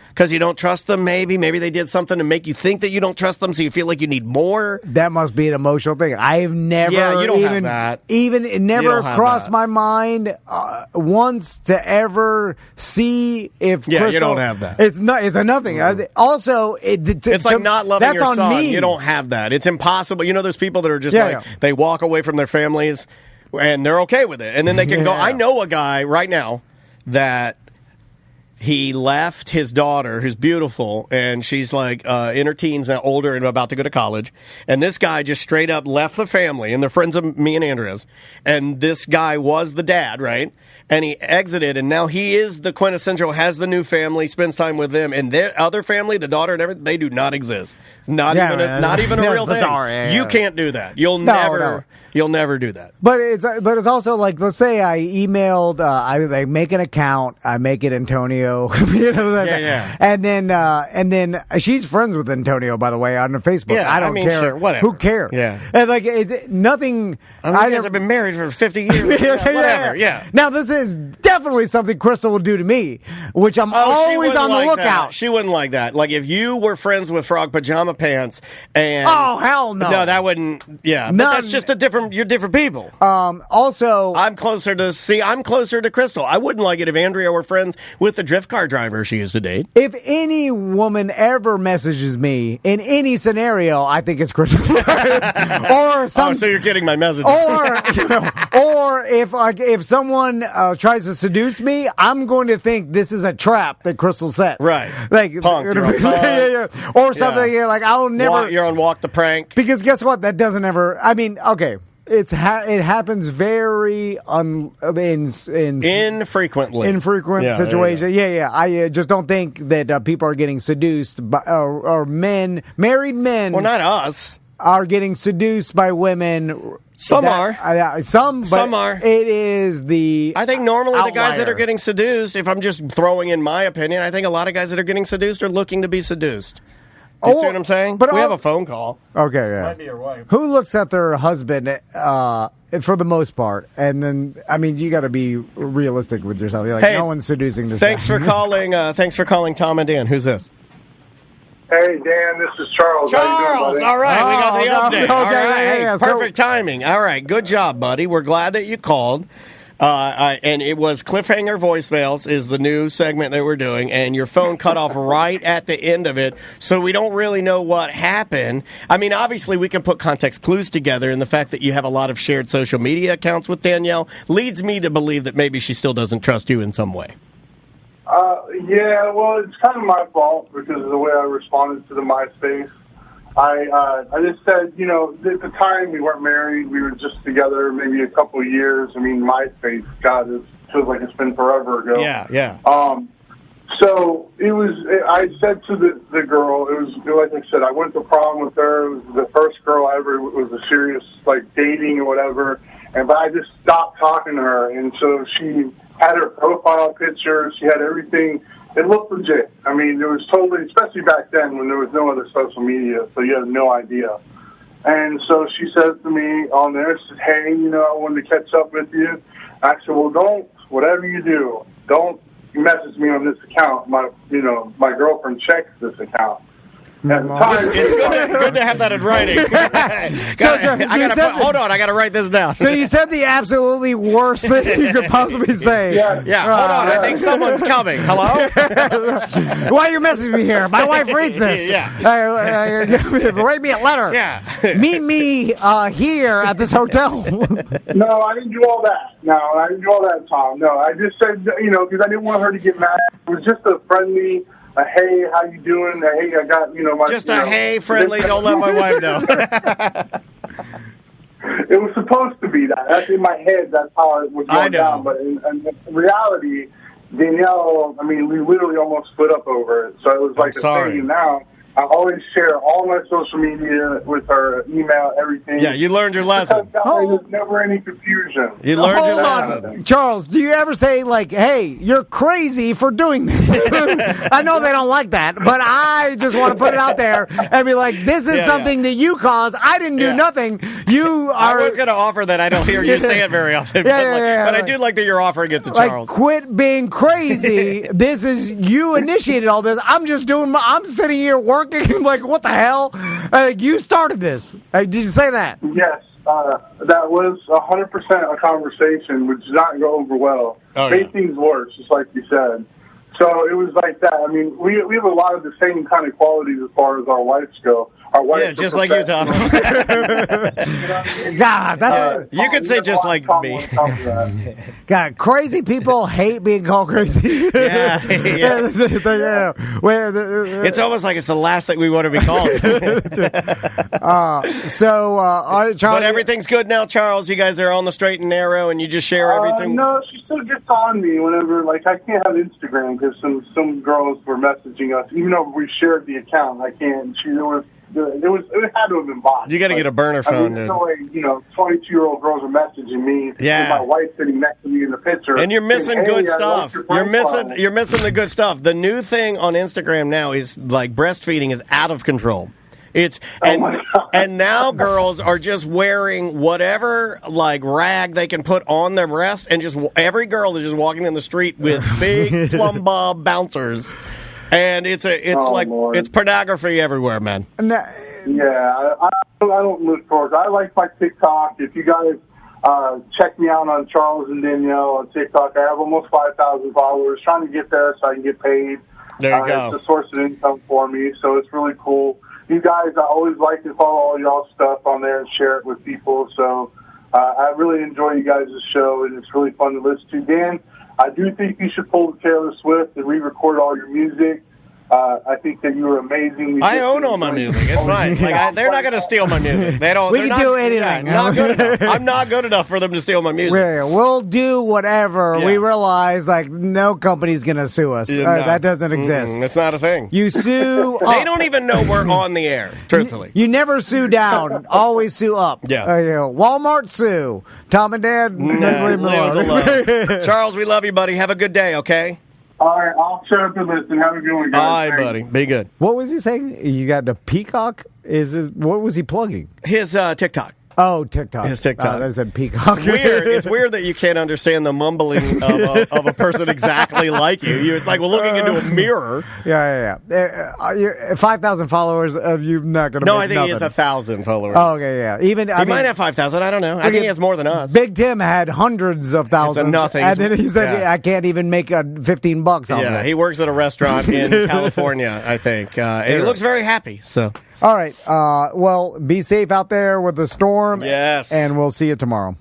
because you don't trust them. Maybe they did something to make you think that you don't trust them, so you feel like you need more. That must be an emotional thing. I've never you don't have that. It never crossed my mind once to ever see if Crystal, you don't have that. It's a nothing. Also, it's like not loving your son. Me. You don't have that. It's impossible. You know, there's people that are just they walk away from their families and they're okay with it, and then they can go. I know a guy right now that he left his daughter, who's beautiful, and she's like in her teens now, older and about to go to college. And this guy just straight up left the family, and they're friends of me and Andrea's. And this guy was the dad, right? And he exited, and now he is the quintessential, has the new family, spends time with them, and their other family, the daughter and everything, they do not exist. It's not even a real thing. You can't do that. You'll never do that. But it's also like, let's say I emailed, I make an account, I make it Antonio, and then she's friends with Antonio, by the way, on Facebook. Yeah, I don't care. Sure, whatever. Who cares? Yeah, and nothing. I mean, you guys have been married for 50 years. Whatever. Yeah. Now this is definitely something Crystal will do to me, which I'm always on the lookout. She wouldn't like that. Like if you were friends with Frog Pajama Pants and hell no, that wouldn't. Yeah, but that's just you're different people. Also, I'm closer to Crystal. I wouldn't like it if Andrea were friends with the drift car driver she used to date. If any woman ever messages me in any scenario, I think it's Crystal. So you're getting my message. Or if someone tries to seduce me, I'm going to think this is a trap that Crystal set. Right. Like punk. Or something like I'll never. You're on Walk the Prank. Because guess what? That doesn't ever. I mean, okay. It happens very infrequently. Infrequent situations. Yeah. I just don't think that people are getting seduced by or married men. Well, not us. Are getting seduced by women. Some are. Some are. It is the I think normally outlier. The guys that are getting seduced, if I'm just throwing in my opinion, I think a lot of guys that are getting seduced are looking to be seduced. You see what I'm saying? But we have a phone call. Okay, yeah. Might be your wife. Who looks at their husband for the most part? And then, I mean, you got to be realistic with yourself. You're like, no one's seducing this Thanks guy. Thanks for calling Tom and Dan. Who's this? Hey, Dan, this is Charles. How you doing, buddy? All right, we got the update. Okay, All right, yeah. Perfect timing. All right, good job, buddy. We're glad that you called. And it was Cliffhanger Voicemails is the new segment that we're doing, and your phone cut off right at the end of it, so we don't really know what happened. I mean, obviously, we can put context clues together, and the fact that you have a lot of shared social media accounts with Danielle leads me to believe that maybe she still doesn't trust you in some way. Yeah, well, it's kind of my fault because of the way I responded to the MySpace. I just said, at the time we weren't married. We were just together maybe a couple of years. I mean, MySpace, God, it feels like it's been forever ago. Yeah. So I said to the girl, it was like I said, I went to prom with her. It was the first girl I ever was a serious, like, dating or whatever. But I just stopped talking to her. And so she had her profile picture. She had everything. It looked legit. I mean, it was totally, especially back then when there was no other social media, so you had no idea. And so she says to me on there, she says, hey, I wanted to catch up with you. I said, well, whatever you do, don't message me on this account. My girlfriend checks this account. At the time, It's good to have that in writing. Hold on, I got to write this down. So you said the absolutely worst thing you could possibly say. Yeah, hold on. I think someone's coming. Hello? Why are you messaging me here? My wife reads this. Write me a letter. Yeah. Meet me here at this hotel. No, I didn't do all that. No, I didn't do all that, Tom. No, I just said, because I didn't want her to get mad. It was just a friendly, hey, how you doing? Hey, I got, my... Just a hey, friendly, don't let my wife know. It was supposed to be that. That's in my head. That's how it was going down. But in reality, Danielle, we literally almost split up over it. So it was like a thing. Now, I always share all my social media with her, email, everything. Yeah, you learned your lesson. There's never any confusion. You learned your lesson. Charles, do you ever say, hey, you're crazy for doing this? I know they don't like that, but I just want to put it out there and be like, this is something that you caused. I didn't do nothing. You are... I was going to offer that. I don't hear you say it very often. But I do like that you're offering it to Charles. Quit being crazy. This is... You initiated all this. I'm just doing... I'm sitting here working. I'm like, what the hell? You started this. Did you say that? Yes. That was 100% a conversation, which did not go over well. Made things worse, just like you said. So it was like that. We have a lot of the same kind of qualities as far as our wives go. Our wives just like you, Tom. God, you could say just like me. God, crazy people hate being called crazy. It's almost like it's the last thing we want to be called. All right, Charles. But everything's good now, Charles. You guys are on the straight and narrow, and you just share everything. No, she still gets on me whenever. I can't have Instagram because some girls were messaging us, even though we shared the account. I can't. It had to have been bought. You got to get a burner phone, dude. No way, 22-year-old girls are messaging me. Yeah. With my wife sitting next to me in the picture. And you're missing good stuff. You're missing the good stuff. The new thing on Instagram now is breastfeeding is out of control. And now girls are just wearing whatever rag they can put on their breast, and just every girl is just walking in the street with big plumb bob bouncers. And it's pornography everywhere, man. Yeah, I don't look forward. I like my TikTok. If you guys check me out on Charles and Danielle on TikTok, I have almost 5,000 followers. Trying to get there so I can get paid. There you go. It's a source of income for me, so it's really cool. You guys, I always like to follow all y'all's stuff on there and share it with people. So I really enjoy you guys' show, and it's really fun to listen to. Dan, I do think you should pull the Taylor Swift and re-record all your music. I think that you were amazing. I own all my music. It's fine. They're not going to steal my music. They don't. We can do anything. Not good enough. I'm not good enough for them to steal my music. We'll do whatever. Yeah. We realize no company's going to sue us. That doesn't exist. It's not a thing. You sue. They don't even know we're on the air. Truthfully, you never sue down. Always sue up. Yeah. Walmart sue. Tom and Dad. Charles, we love you, buddy. Have a good day. Okay. All right, I'll shut up and listen. Have a good one, guys. All right, buddy. Be good. What was he saying? You got the Peacock? What was he plugging? His TikTok. Oh, TikTok. His TikTok. That said Peacock. It's weird that you can't understand the mumbling of a person exactly like you. It's like looking into a mirror. Yeah. 5,000 followers of you not going to. No, I think he has 1,000 followers. Oh, okay, yeah. He might have 5,000. I don't know. I think he has more than us. Big Tim had hundreds of thousands. It's nothing. And then he said, I can't even make $15 off it. He works at a restaurant in California, I think. And he looks very happy. So. All right. Well, be safe out there with the storm. Yes. And we'll see you tomorrow.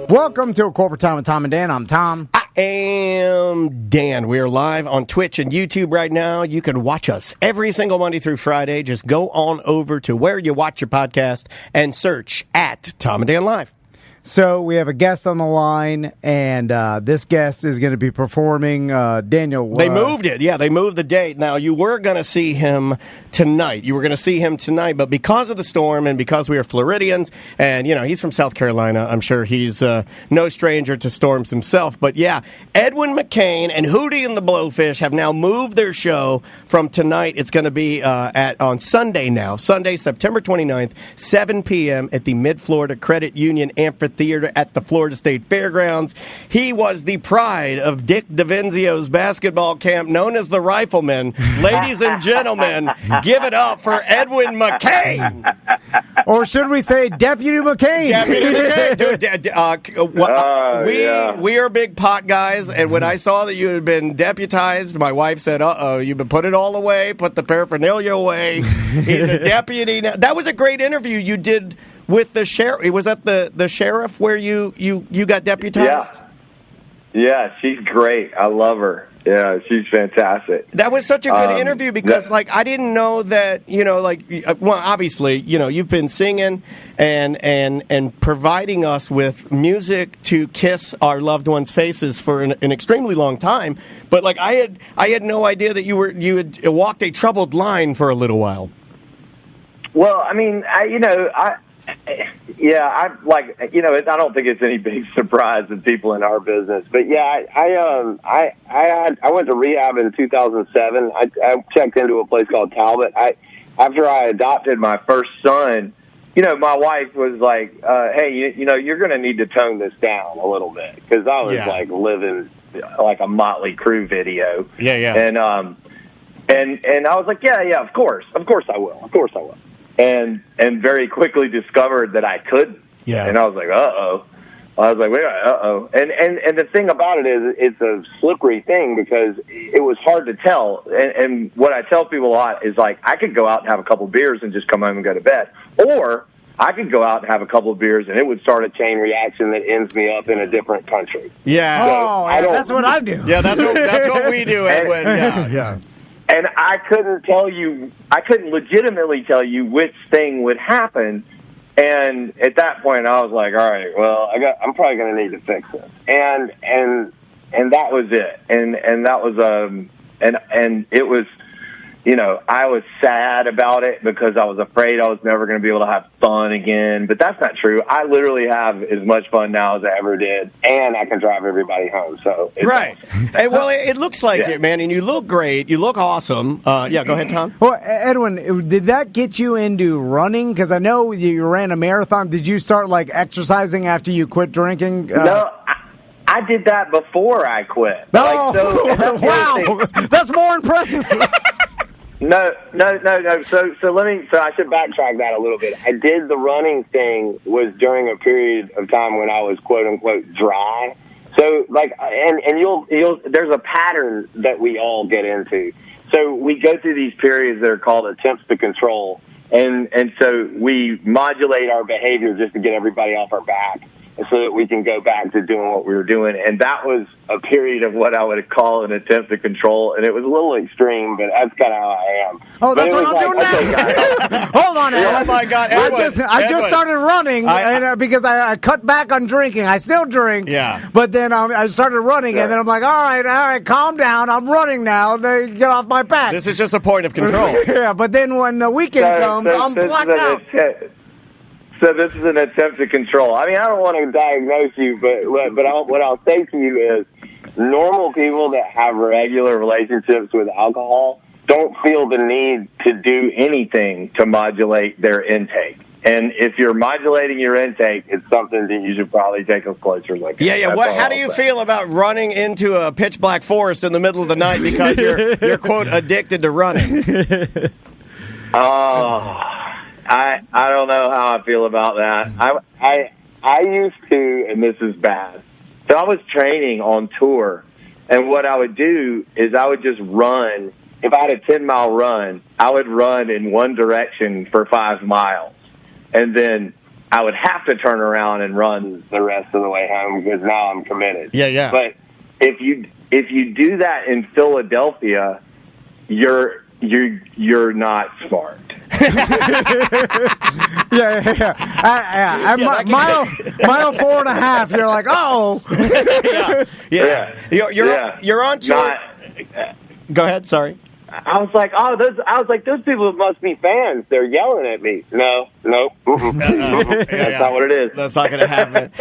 Welcome to A Corporate Time with Tom and Dan. I'm Tom. I am Dan. We are live on Twitch and YouTube right now. You can watch us every single Monday through Friday. Just go on over to where you watch your podcast and search at Tom and Dan Live. So we have a guest on the line, and this guest is going to be performing. Daniel. They moved it. Yeah, they moved the date. Now, you were going to see him tonight. But because of the storm and because we are Floridians, and, he's from South Carolina, I'm sure he's no stranger to storms himself. But, yeah, Edwin McCain and Hootie and the Blowfish have now moved their show from tonight. It's going to be on Sunday now, Sunday, September 29th, 7 p.m. at the Mid-Florida Credit Union Amphitheater theater at the Florida State Fairgrounds. He was the pride of Dick DeVinzio's basketball camp, known as the Rifleman. Ladies and gentlemen, give it up for Edwin McCain. Or should we say Deputy McCain? Deputy McCain. We are big pot guys, and when I saw that you had been deputized, my wife said, "Uh-oh, you've been put it all away, put the paraphernalia away." He's a deputy now. That was a great interview you did with the sheriff. Was that the sheriff where you got deputized? Yeah, she's great. I love her. Yeah, she's fantastic. That was such a good interview because, I didn't know that, obviously, you've been singing and providing us with music to kiss our loved ones' faces for an extremely long time. But, I had no idea that you had walked a troubled line for a little while. Well, I mean, I don't think it's any big surprise to people in our business, but I went to rehab in 2007. I checked into a place called Talbot. After I adopted my first son, my wife was like, "Hey, you're going to need to tone this down a little bit," because I was living like a Motley Crue video. Yeah. And I was like, yeah, of course I will. And very quickly discovered that I couldn't. Yeah. And I was like, uh-oh. I was like, wait, uh-oh. And the thing about it is it's a slippery thing because it was hard to tell. And what I tell people a lot is, I could go out and have a couple beers and just come home and go to bed. Or I could go out and have a couple of beers and it would start a chain reaction that ends me up in a different country. Yeah. So that's what I do. Yeah, that's what we do, Edwin. Yeah. And I couldn't legitimately tell you which thing would happen. And at that point, I was like, all right, well, I'm probably going to need to fix this. And that was it. And that was, and it was, I was sad about it because I was afraid I was never going to be able to have fun again. But that's not true. I literally have as much fun now as I ever did, and I can drive everybody home. So right. Hey, well, it looks like it, man, and you look great. You look awesome. Go ahead, Tom. Well, Edwin, did that get you into running? Because I know you ran a marathon. Did you start exercising after you quit drinking? No. I did that before I quit. Wow, that's more impressive. No. So I should backtrack that a little bit. I did the running thing was during a period of time when I was quote unquote dry. So you'll there's a pattern that we all get into. So we go through these periods that are called attempts to control, and so we modulate our behavior just to get everybody off our back, so that we can go back to doing what we were doing. And that was a period of what I would call an attempt to control. And it was a little extreme, but that's kind of how I am. Oh, that's what I'm doing now. Hold on, Edwin. Oh, my God, Edwin. I just started running because I cut back on drinking. I still drink. Yeah. But then I started running, and then I'm like, all right, calm down. I'm running now. They get off my back. This is just a point of control. Yeah, but then when the weekend comes, I'm blacked out. So this is an attempt to control. I mean, I don't want to diagnose you, but what I'll say to you is normal people that have regular relationships with alcohol don't feel the need to do anything to modulate their intake. And if you're modulating your intake, it's something that you should probably take a closer look at. Yeah. How do you feel about running into a pitch black forest in the middle of the night because you're quote addicted to running? I don't know how I feel about that. I used to, and this is bad. So I was training on tour, and what I would do is I would just run. If I had a 10-mile run, I would run in one direction for 5 miles, and then I would have to turn around and run the rest of the way home because now I'm committed. Yeah. But if you do that in Philadelphia, you're not smart. Yeah. Mile 4.5. You're like, oh. Yeah. You're on tour. Go ahead. Sorry. I was like, those people must be fans. They're yelling at me. No, Nope. That's not what it is. That's not going to happen.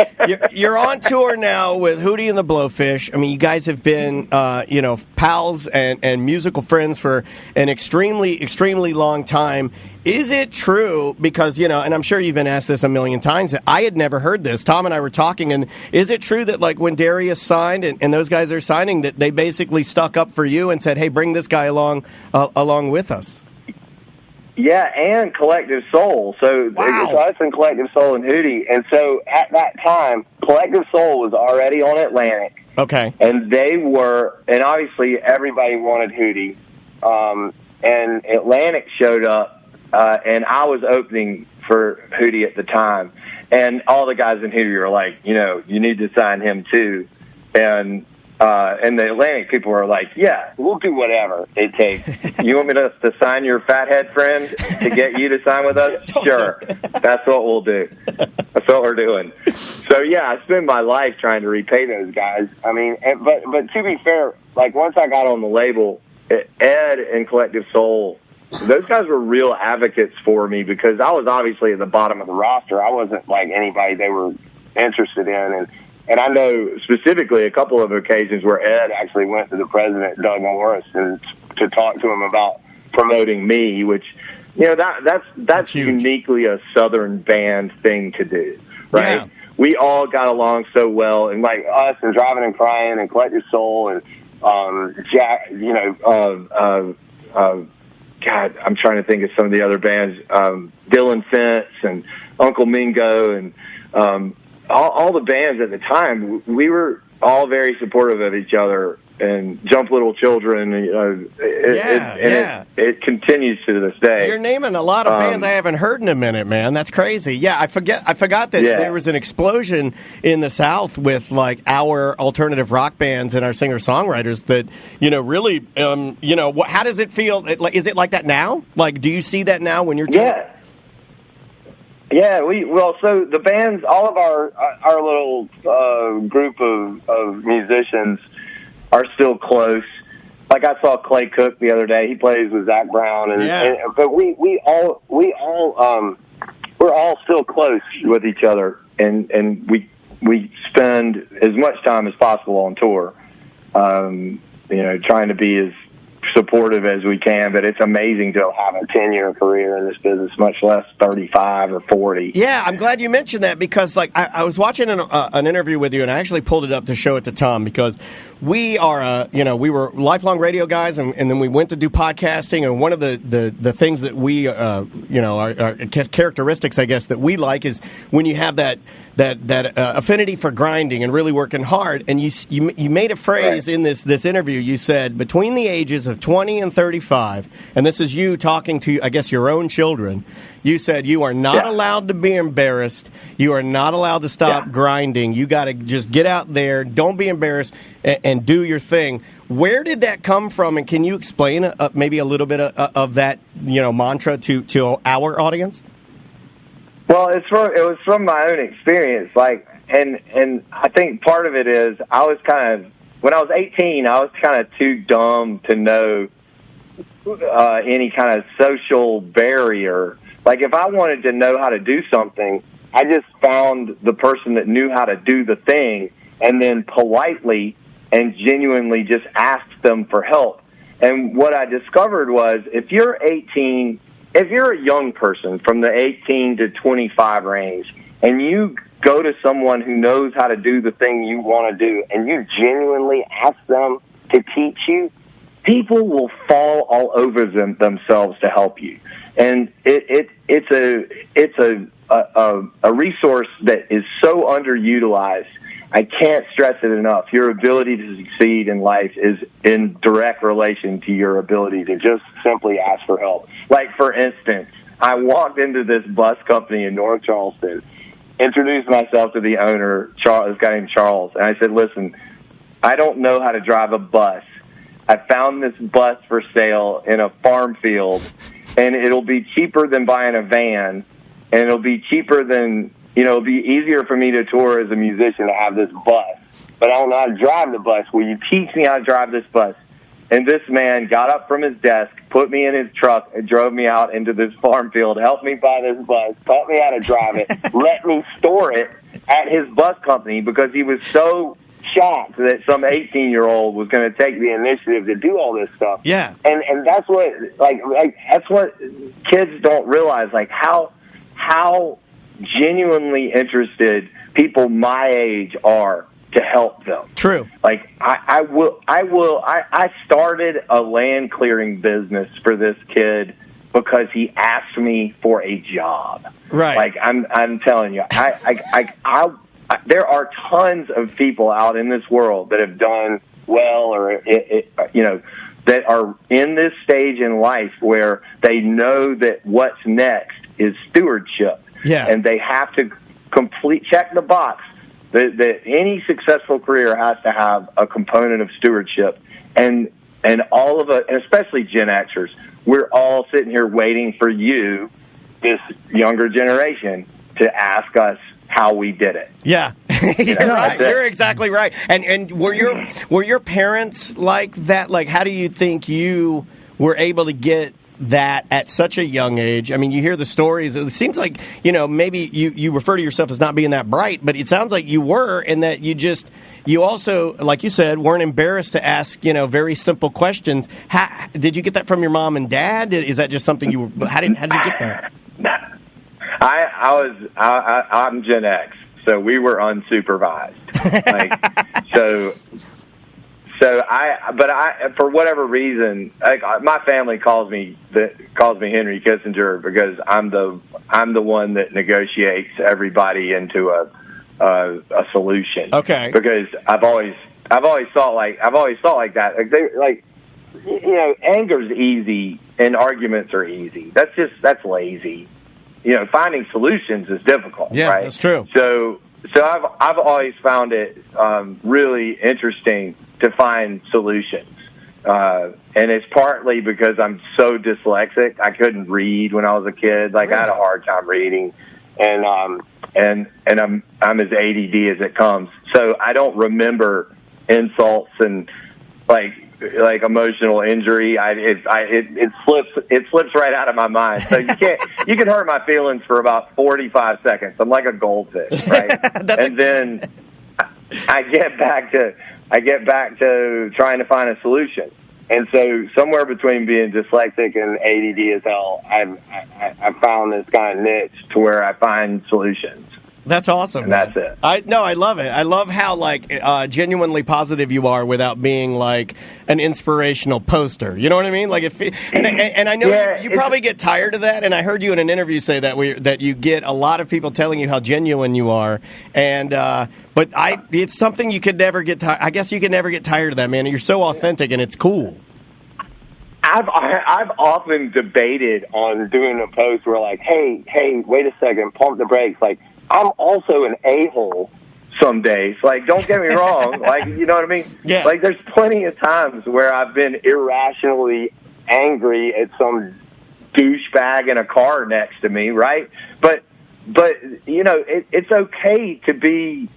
You're on tour now with Hootie and the Blowfish. I mean, you guys have been, pals and musical friends for an extremely, extremely long time. Is it true, because, and I'm sure you've been asked this a million times, that I had never heard this. Tom and I were talking, and is it true that, like, when Darius signed and those guys are signing, that they basically stuck up for you and said, hey, bring this guy along with us? Yeah, and Collective Soul. So it's us and Collective Soul and Hootie. And so at that time, Collective Soul was already on Atlantic. Okay. And they were, and obviously everybody wanted Hootie. And Atlantic showed up, and I was opening for Hootie at the time. And all the guys in Hootie were like, you need to sign him too. And the Atlantic people were like, yeah, we'll do whatever it takes. You want me to sign your fathead friend to get you to sign with us? Sure. That's what we'll do. That's what we're doing. So, yeah, I spend my life trying to repay those guys. I mean, but to be fair, like, once I got on the label, Ed and Collective Soul, those guys were real advocates for me, because I was obviously at the bottom of the roster. I wasn't like anybody they were interested in. And I know specifically a couple of occasions where Ed actually went to the president, Doug Morris, and to talk to him about promoting me, which, that's uniquely a Southern band thing to do, right? Yeah. We all got along so well, and like us and Driving and Crying and Collective Soul and Jack, God, I'm trying to think of some of the other bands, Dylan Fence and Uncle Mingo and all the bands at the time. We were all very supportive of each other, and Jump Little Children. It continues to this day. You're naming a lot of bands I haven't heard in a minute, man. That's crazy. Yeah, I forgot that there was an explosion in the South with like our alternative rock bands and our singer-songwriters that, really, how does it feel? Is it like that now? Like, do you see that now when you're Yeah, so the bands, all of our little group of musicians are still close. Like, I saw Clay Cook the other day. He plays with Zach Brown, but we're all still close with each other, and we spend as much time as possible on tour, trying to be as supportive as we can. But it's amazing to have a 10-year career in this business, much less 35 or 40. Yeah, I'm glad you mentioned that, because like I was watching an interview with you, and I actually pulled it up to show it to Tom, because we are we were lifelong radio guys, and then we went to do podcasting, and one of the things that we our characteristics, I guess, that we like is when you have that affinity for grinding and really working hard. And you made a phrase in this interview. You said between the ages of 20 and 35, and this is you talking to, I guess, your own children. You said you are not allowed to be embarrassed. You are not allowed to stop grinding. You got to just get out there. Don't be embarrassed and do your thing. Where did that come from? And can you explain maybe a little bit of that mantra to our audience? Well, it was from my own experience, and I think part of it is when I was 18, I was kind of too dumb to know any kind of social barrier. Like, if I wanted to know how to do something, I just found the person that knew how to do the thing, and then politely and genuinely just asked them for help. And what I discovered was, if you're 18, if you're a young person from the 18 to 25 range, and you go to someone who knows how to do the thing you want to do, and you genuinely ask them to teach you, people will fall all over themselves to help you. And it's a resource that is so underutilized. I can't stress it enough. Your ability to succeed in life is in direct relation to your ability to just simply ask for help. Like, for instance, I walked into this bus company in North Charleston, introduced myself to the owner, this guy named Charles, and I said, listen, I don't know how to drive a bus. I found this bus for sale in a farm field, and it'll be cheaper than buying a van, and it'll be cheaper than, it'll be easier for me to tour as a musician to have this bus. But I don't know how to drive the bus. Will you teach me how to drive this bus? And this man got up from his desk, put me in his truck, and drove me out into this farm field, helped me buy this bus, taught me how to drive it, let me store it at his bus company because he was so shocked that some 18-year-old was going to take the initiative to do all this stuff. Yeah. And that's what, like that's what kids don't realize, like how genuinely interested people my age are to help them. True. Like I started a land clearing business for this kid because he asked me for a job. Right. Like I'm telling you, there are tons of people out in this world that have done well, or that are in this stage in life where they know that what's next is stewardship. Yeah. And they have to check the box that any successful career has to have a component of stewardship. And all of us, and especially Gen Xers, we're all sitting here waiting for you, this younger generation, to ask us how we did it. Yeah. You're right. You're exactly right. And were your parents like that? Like, how do you think you were able to get that at such a young age? I mean, you hear the stories. It seems like, maybe you refer to yourself as not being that bright, but it sounds like you were, and that you also, like you said, weren't embarrassed to ask, very simple questions. Did you get that from your mom and dad? Is that just something how did you get that? I'm Gen X, so we were unsupervised. But for whatever reason, my family calls me Henry Kissinger because I'm the one that negotiates everybody into a solution. Okay. Because I've always thought like that. Anger's easy and arguments are easy. That's lazy. Finding solutions is difficult. Yeah, right? That's true. So I've always found it really interesting to find solutions, and it's partly because I'm so dyslexic. I couldn't read when I was a kid. Like, really? I had a hard time reading, and I'm as ADD as it comes. So I don't remember insults and like emotional injury. It slips right out of my mind. So you can hurt my feelings for about 45 seconds. I'm like a goldfish, right? Then I get back to trying to find a solution. And so somewhere between being dyslexic and ADD as hell, I found this kind of niche to where I find solutions. That's awesome. And that's it. I love it. I love how genuinely positive you are without being like an inspirational poster. You know what I mean? Like and I know you probably get tired of that. And I heard you in an interview say that you get a lot of people telling you how genuine you are. And but it's something you could never get tired. I guess you could never get tired of that, man. You're so authentic, and it's cool. I've often debated on doing a post where like, hey, wait a second, pump the brakes, like. I'm also an a-hole some days. Like, don't get me wrong. Like, you know what I mean? Yeah. Like, there's plenty of times where I've been irrationally angry at some douchebag in a car next to me, right? But it's okay to be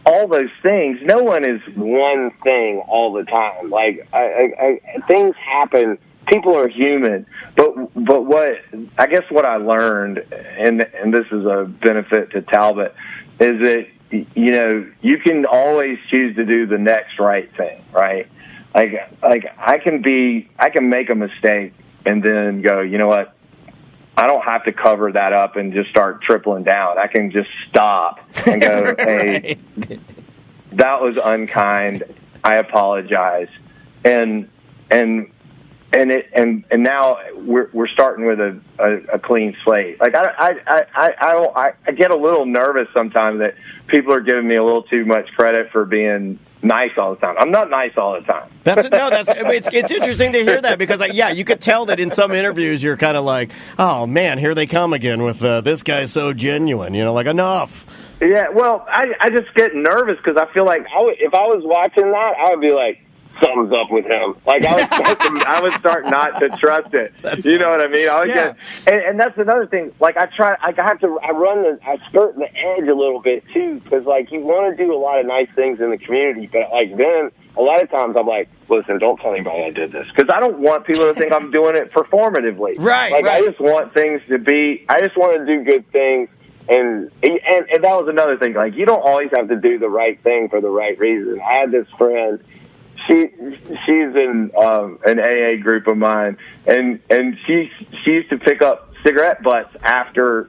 all those things. No one is one thing all the time. Like, things happen. People are human, but what I learned, and this is a benefit to Talbot, is that you can always choose to do the next right thing, right? Like I can make a mistake and then go, you know what? I don't have to cover that up and just start tripling down. I can just stop and go, hey, that was unkind. I apologize, and now we're starting with a clean slate. Like I get a little nervous sometimes that people are giving me a little too much credit for being nice all the time. I'm not nice all the time. It's interesting to hear that because you could tell that in some interviews you're kind of like, oh man, here they come again with this guy's so genuine. Like enough. Yeah, well, I just get nervous because I feel like if I was watching that, I would be like, something's up with him. Like I would start not to trust it. You know what I mean? And that's another thing. Like I skirt the edge a little bit too, because like you want to do a lot of nice things in the community, but like then a lot of times I'm like, listen, don't tell anybody I did this, because I don't want people to think I'm doing it performatively. Right. Like, I just want things to be. I just want to do good things, and that was another thing. Like, you don't always have to do the right thing for the right reason. I had this friend. She's in an AA group of mine, and she used to pick up cigarette butts after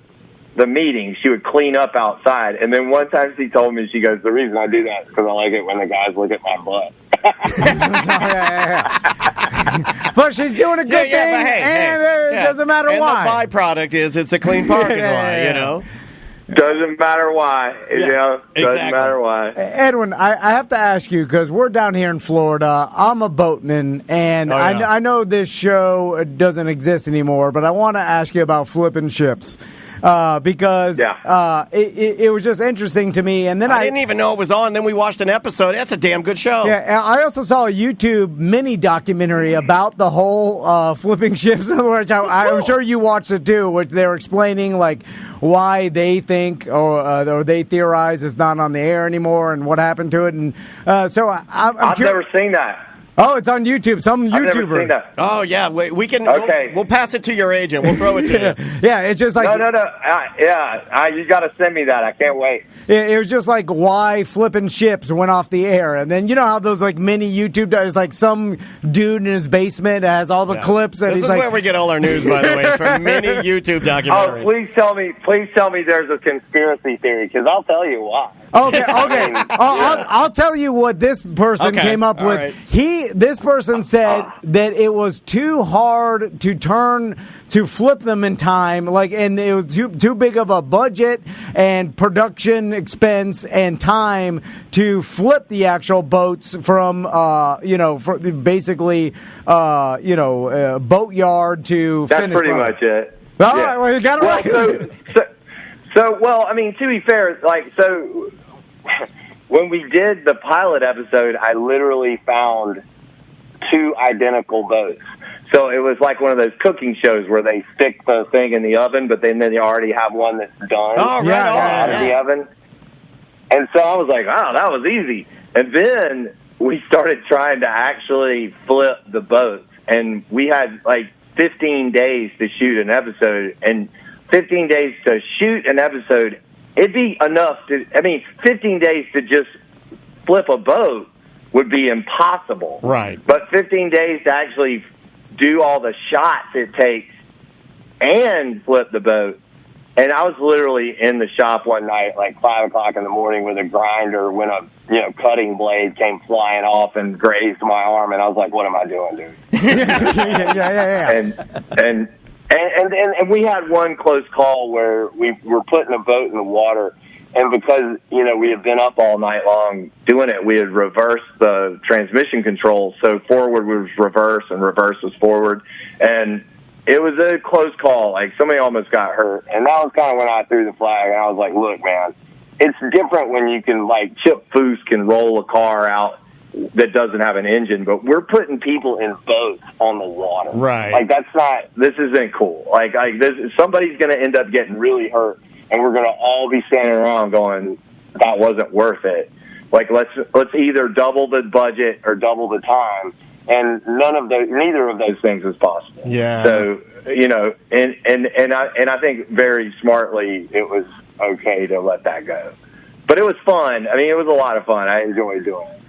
the meeting. She would clean up outside, and then one time she told me, she goes, the reason I do that is because I like it when the guys look at my butt. But she's doing a good thing, and it doesn't matter why. And the byproduct is it's a clean parking lot, you know? Doesn't matter why. You know? Doesn't matter why. Edwin, I have to ask you, because we're down here in Florida. I'm a boatman, and I know this show doesn't exist anymore, but I want to ask you about flipping ships. Because it was just interesting to me. And then I didn't even know it was on. Then we watched an episode. That's a damn good show. Yeah, and I also saw a YouTube mini documentary about the whole flipping ships, which I'm sure you watched it too, which they were explaining like why they think or they theorize it's not on the air anymore and what happened to it. And so I've never seen that. Oh, it's on YouTube. Some YouTuber. I've never seen that. Oh, yeah. We can. Okay. We'll pass it to your agent. We'll throw it to you. Yeah, it's just like. No. You got to send me that. I can't wait. It was just like why flipping ships went off the air. And then you know how those like mini YouTube does, like some dude in his basement has all the clips. And this he's is like, where we get all our news, by the way, is from mini YouTube documentaries. Oh, please tell me there's a conspiracy theory, because I'll tell you why. Okay. I'll tell you what this person came up with. Right. This person said that it was too hard to flip them in time, and it was too big of a budget and production expense and time to flip the actual boats from basically boatyard to That's finish pretty line. much it. All right, well, you got it right. Well, I mean, to be fair, when we did the pilot episode, I literally found 2 identical boats. So it was like one of those cooking shows where they stick the thing in the oven, but then they already have one that's done out of the oven. And so I was like, wow, that was easy. And then we started trying to actually flip the boats, and we had 15 days to shoot an episode, and 15 days to shoot an episode, it'd be enough 15 days to just flip a boat would be impossible. Right. But 15 days to actually do all the shots it takes and flip the boat. And I was literally in the shop one night, 5 o'clock in the morning, with a grinder when a cutting blade came flying off and grazed my arm, and I was like, "What am I doing, dude?" And we had one close call where we were putting a boat in the water, and because we had been up all night long doing it, we had reversed the transmission controls, so forward was reverse and reverse was forward, and it was a close call. Somebody almost got hurt. And that was kind of when I threw the flag. And I was like, look, man, it's different when you can, Chip Foose can roll a car out that doesn't have an engine. But we're putting people in boats on the water. Right. This isn't cool. Somebody's going to end up getting really hurt. And we're going to all be standing around going, that wasn't worth it. Let's either double the budget or double the time. And neither of those things is possible. Yeah. So and I think very smartly it was okay to let that go. But it was fun. I mean, it was a lot of fun. I enjoyed doing it.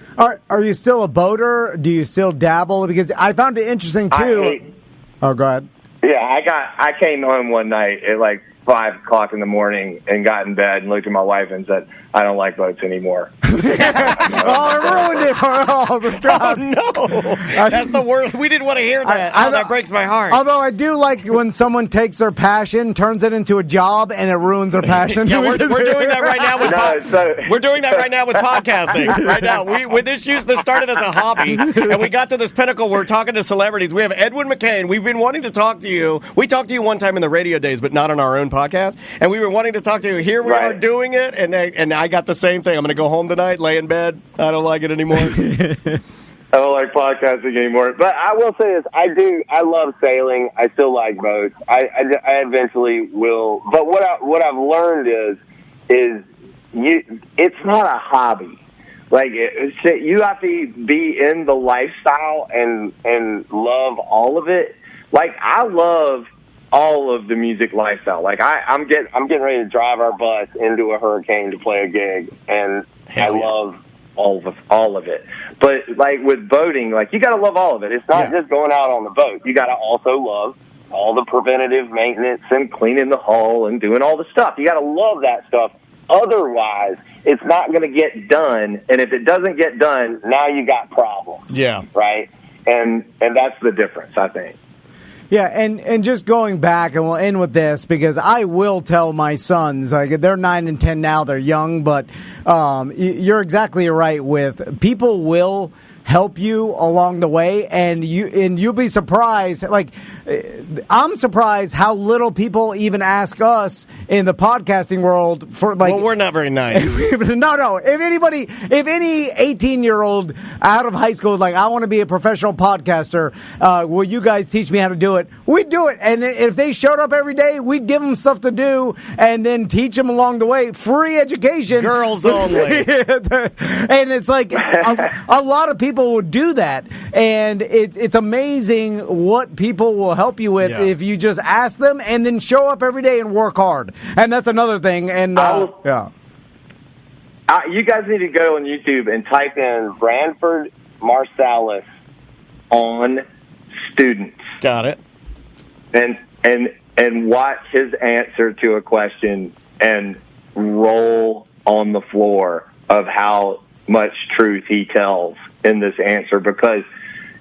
Are you still a boater? Do you still dabble? Because I found it interesting too. Go ahead. Yeah, I came home one night at 5 o'clock in the morning and got in bed and looked at my wife and said, I don't like boats anymore. I ruined it for all the time. Oh, no. That's the worst. We didn't want to hear that. That breaks my heart. Although I do like when someone takes their passion, turns it into a job, and it ruins their passion. Yeah, we're doing that right now with we're doing that right now with podcasting. Right now, this started as a hobby, and we got to this pinnacle. We're talking to celebrities. We have Edwin McCain. We've been wanting to talk to you. We talked to you one time in the radio days, but not on our own podcast. And we were wanting to talk to you. Here we are doing it, and I got the same thing. I'm going to go home tonight, lay in bed. I don't like it anymore. I don't like podcasting anymore. But I will say this: I love sailing. I still like boats. I eventually will. But what I've learned is it's not a hobby. Like, you have to be in the lifestyle and love all of it. Like, I love all of the music lifestyle. Like, I'm getting ready to drive our bus into a hurricane to play a gig, and I love all of it. But like with boating, like, you got to love all of it. It's not just going out on the boat. You got to also love all the preventative maintenance and cleaning the hull and doing all the stuff. You got to love that stuff. Otherwise, it's not going to get done. And if it doesn't get done, now you got problems. Yeah. Right? And that's the difference, I think. Yeah, and just going back, and we'll end with this, because I will tell my sons, like, they're 9 and 10 now, they're young, but you're exactly right with people will help you along the way, and you'll be surprised. Like, I'm surprised how little people even ask us in the podcasting world for, like. Well, we're not very nice. No. If any 18-year-old out of high school is like, I want to be a professional podcaster, will you guys teach me how to do it? We'd do it. And if they showed up every day, we'd give them stuff to do and then teach them along the way. Free education. Girls only. And it's like a lot of people would do that, and it's amazing what people will help you with if you just ask them and then show up every day and work hard. And that's another thing. And you guys need to go on YouTube and type in Branford Marsalis on students. Got it. And watch his answer to a question and roll on the floor of how much truth he tells in this answer, because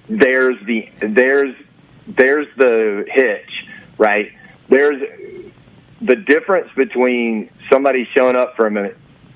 there's the hitch, right? There's the difference between somebody showing up for an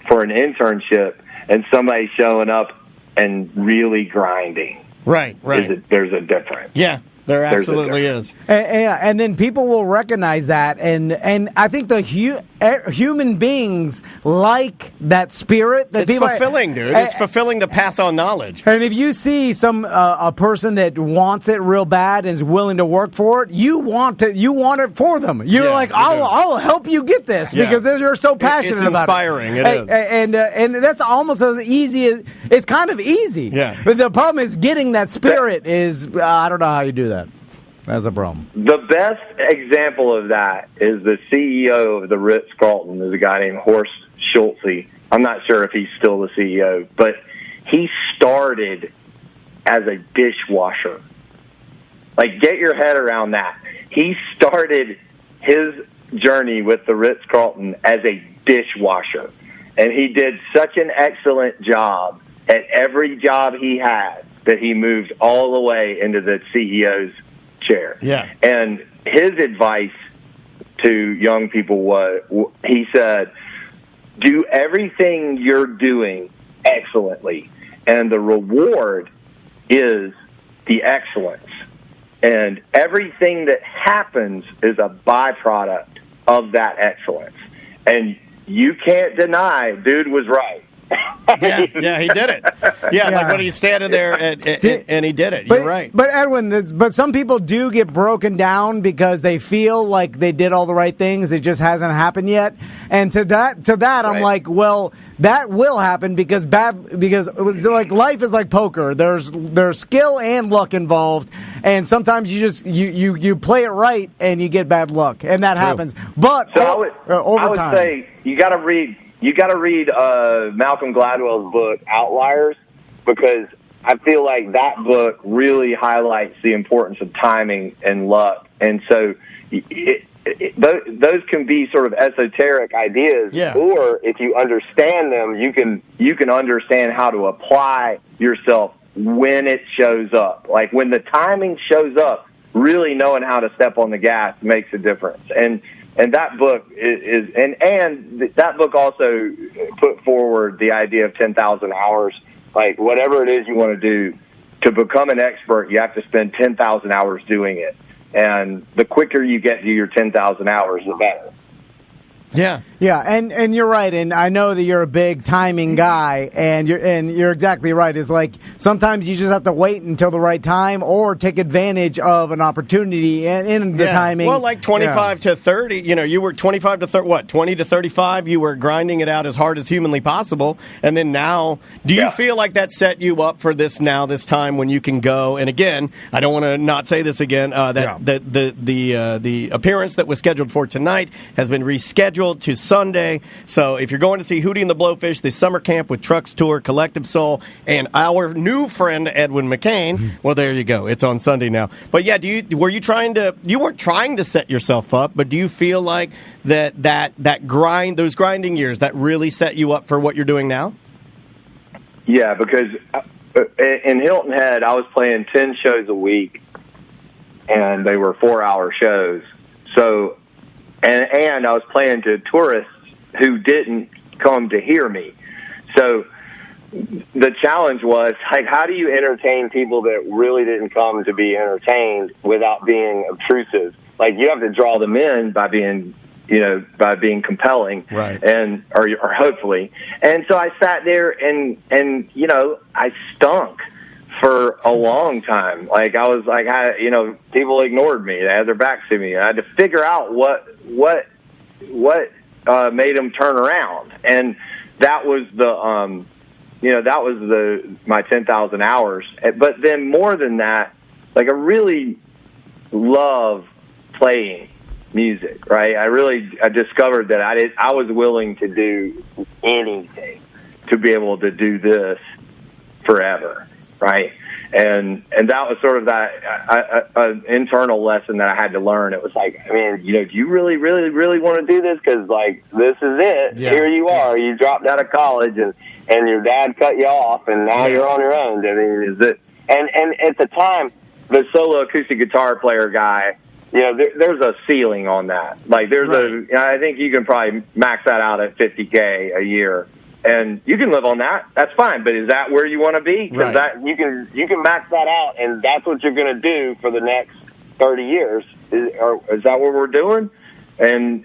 internship and somebody showing up and really grinding. Right. There's a difference. Yeah. There absolutely is. And then people will recognize that. And I think the human beings like that spirit. That it's fulfilling, dude. It's fulfilling to pass on knowledge. And if you see a person that wants it real bad and is willing to work for it, you want it for them. You're like, I'll help you get this because you're so passionate about it. It's inspiring. It is. And that's almost as easy as, it's kind of easy. Yeah. But the problem is getting that spirit is, I don't know how you do that. That's a problem. The best example of that is the CEO of the Ritz-Carlton is a guy named Horst Schulze. I'm not sure if he's still the CEO, but he started as a dishwasher. Like, get your head around that. He started his journey with the Ritz-Carlton as a dishwasher, and he did such an excellent job at every job he had that he moved all the way into the CEO's chair. Yeah. And his advice to young people was, he said, do everything you're doing excellently, and the reward is the excellence. And everything that happens is a byproduct of that excellence. And you can't deny, dude was right. Yeah, he did it. Yeah, like when he's standing there and he did it. You're right. But Edwin, but some people do get broken down because they feel like they did all the right things. It just hasn't happened yet. And to that, right. I'm like, well, that will happen because like life is like poker. There's skill and luck involved, and sometimes you play it right and you get bad luck, and that happens. But over I would time, say you got to read Malcolm Gladwell's book Outliers, because I feel like that book really highlights the importance of timing and luck. And so those can be sort of esoteric ideas, or if you understand them, you can understand how to apply yourself when it shows up. Like when the timing shows up, really knowing how to step on the gas makes a difference. And that book is that book also put forward the idea of 10,000 hours. Like whatever it is you want to do to become an expert, you have to spend 10,000 hours doing it. And the quicker you get to your 10,000 hours, the better. Yeah. Yeah, and you're right, and I know that you're a big timing guy, and you're exactly right. It's like sometimes you just have to wait until the right time, or take advantage of an opportunity in the timing. Well, like 25 to 30, you were 25 to 30, 20 to 35, you were grinding it out as hard as humanly possible, and then now, do you feel like that set you up for this time when you can go? And again, I don't want to not say this again. The appearance that was scheduled for tonight has been rescheduled to Sunday. So if you're going to see Hootie and the Blowfish, the summer camp with Trucks Tour, Collective Soul, and our new friend Edwin McCain, well, there you go. It's on Sunday now. But yeah, you weren't trying to set yourself up, but do you feel like that grind, those grinding years, that really set you up for what you're doing now? Yeah, because in Hilton Head, I was playing 10 shows a week, and they were 4-hour shows. So, and I was playing to tourists who didn't come to hear me. So the challenge was, like, how do you entertain people that really didn't come to be entertained without being obtrusive? Like, you have to draw them in by being compelling, right? And or hopefully. And so I sat there and I stunk for a long time. Like, I was like, people ignored me. They had their backs to me. I had to figure out what made them turn around, and that was my 10,000 hours. But then more than that, like, I really love playing music, right? I discovered that I was willing to do anything to be able to do this forever, right? And that was sort of that an internal lesson that I had to learn. It was like, I mean, do you really, really, really want to do this? Because, like, this is it. Yeah. Here you are. You dropped out of college, and your dad cut you off, and now you're on your own. I mean, is it? And at the time, the solo acoustic guitar player guy, there's a ceiling on that. Like, I think you can probably max that out at $50K a year. And you can live on that. That's fine. But is that where you want to be? Because you can max that out, and that's what you're going to do for the next 30 years. Is that what we're doing? And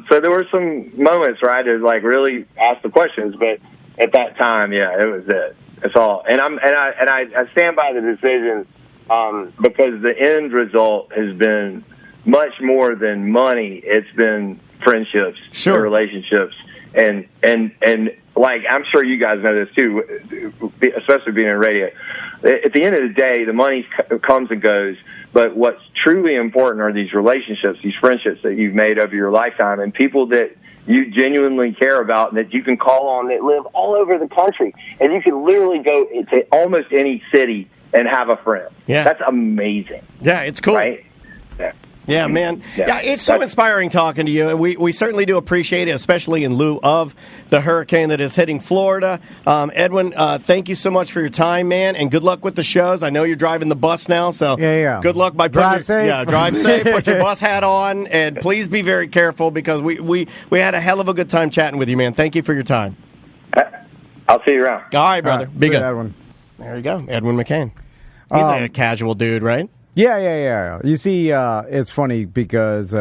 so there were some moments where I had to, like, really ask the questions. But at that time, it was it. That's all. And I stand by the decision because the end result has been much more than money. It's been friendships, and relationships, and like, I'm sure you guys know this too, especially being in radio. At the end of the day, the money comes and goes, but what's truly important are these relationships, these friendships that you've made over your lifetime, and people that you genuinely care about and that you can call on, that live all over the country, and you can literally go to almost any city and have a friend. Yeah. That's amazing. Yeah, it's cool. Right? Yeah. Yeah, man. Yeah, it's so inspiring talking to you, and we certainly do appreciate it, especially in lieu of the hurricane that is hitting Florida. Edwin, thank you so much for your time, man, and good luck with the shows. I know you're driving the bus now, so good luck by drive safe. Yeah, drive safe. Put your bus hat on, and please be very careful because we had a hell of a good time chatting with you, man. Thank you for your time. I'll see you around. All right, brother. Be good. Edwin. There you go, Edwin McCain. He's a casual dude, right? Yeah. You see, it's funny because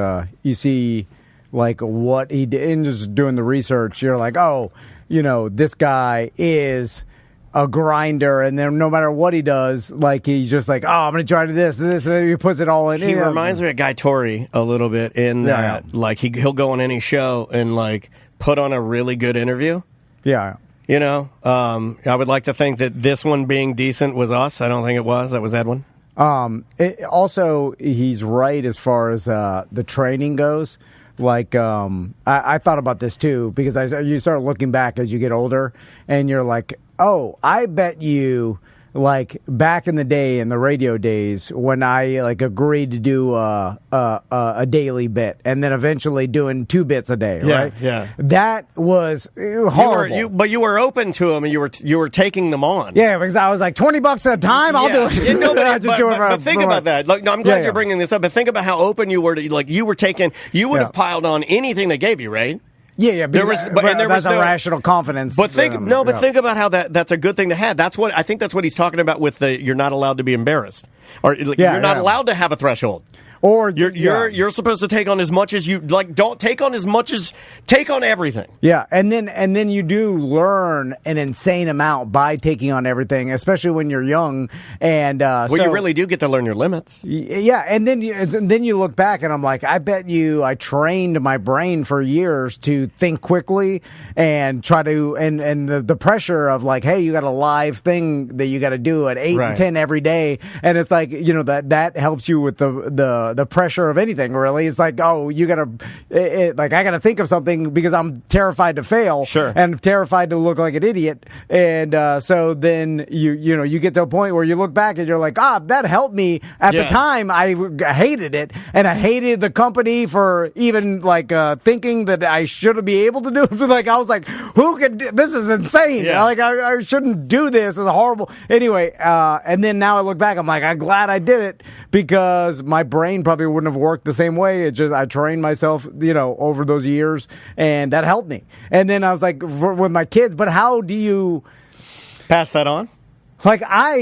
you see, like, what he did, and just doing the research, you're like, oh, this guy is a grinder, and then no matter what he does, like, he's just like, oh, I'm going to try to this, and then he puts it all in. He reminds me of Guy Torrey a little bit in that, like, he'll go on any show and, like, put on a really good interview. Yeah. I would like to think that this one being decent was us. I don't think it was. That was Edwin. Also, he's right as far as the training goes. Like, I thought about this too, because you start looking back as you get older, and you're like, oh, I bet you, like, back in the day, in the radio days, when I, like, agreed to do a daily bit, and then eventually doing 2 bits a day, right? Yeah. That was horrible. But you were open to them, and you were taking them on. Yeah, because I was like, $20 at a time, I'll do it. But think about that. Like, no, I'm glad you're bringing this up, but think about how open you were to, like, you would have piled on anything they gave you, right? Yeah, that's a rational confidence. But think about how that's a good thing to have. I think that's what he's talking about with the you're not allowed to be embarrassed. Or you're not allowed to have a threshold. Or you're supposed to take on as much as you like. Don't take on as much as take on everything. Yeah, and then you do learn an insane amount by taking on everything, especially when you're young. And so you really do get to learn your limits. Yeah, and then you look back, and I'm like, I bet you I trained my brain for years to think quickly and try to and the pressure of like, hey, you got a live thing that you got to do at 8 and 10 every day, and it's like that helps you with the pressure of anything, really. It's like, oh, you gotta like I gotta think of something because I'm terrified to fail, and terrified to look like an idiot, and so then you get to a point where you look back and you're like, that helped me at the time. I hated it, and I hated the company for even like thinking that I should be able to do it. Like I was like, who can do this? Is insane. Like I shouldn't do this. It's horrible. Anyway, and then now I look back, I'm like, I'm glad I did it because my brain probably wouldn't have worked the same way. It just I trained myself, over those years, and that helped me. And then I was like, with my kids, but how do you pass that on? Like how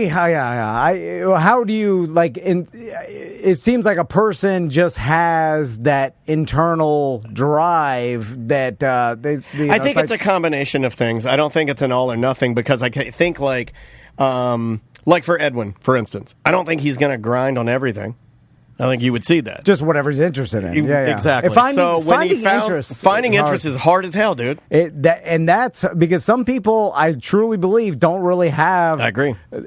do you like? It seems like a person just has that internal drive that they. I think it's a combination of things. I don't think it's an all or nothing because I think like for Edwin, for instance, I don't think he's going to grind on everything. I think you would see that. Just whatever he's interested in. Yeah. Exactly. Finding interest is hard as hell, dude. That's because some people, I truly believe, don't really have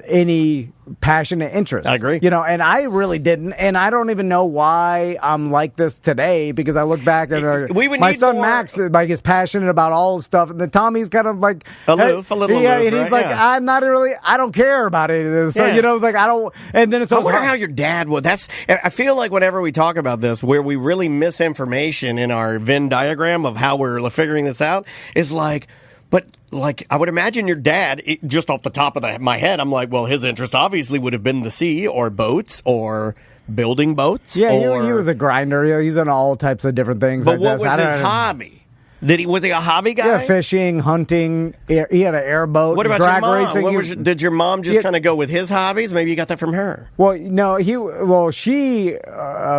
any passionate interest. I agree. And I really didn't, and I don't even know why I'm like this today because I look back at my son Max like is passionate about all the stuff, and then Tommy's kind of like aloof, a little aloof, and he's like, I'm not really, I don't care about it. So like I don't, and then it's. I wonder how your dad would. I feel like whenever we talk about this, where we really miss information in our Venn diagram of how we're figuring this out is like. But, like, I would imagine your dad, just off the top of my head, I'm like, well, his interest obviously would have been the sea or boats or building boats. Yeah, he was a grinder. He's in all types of different things. But what was his hobby? Was he a hobby guy? Yeah, fishing, hunting. He had an airboat. What about drag your mom? racing. Did your mom just kind of go with his hobbies? Maybe you got that from her. Well, no,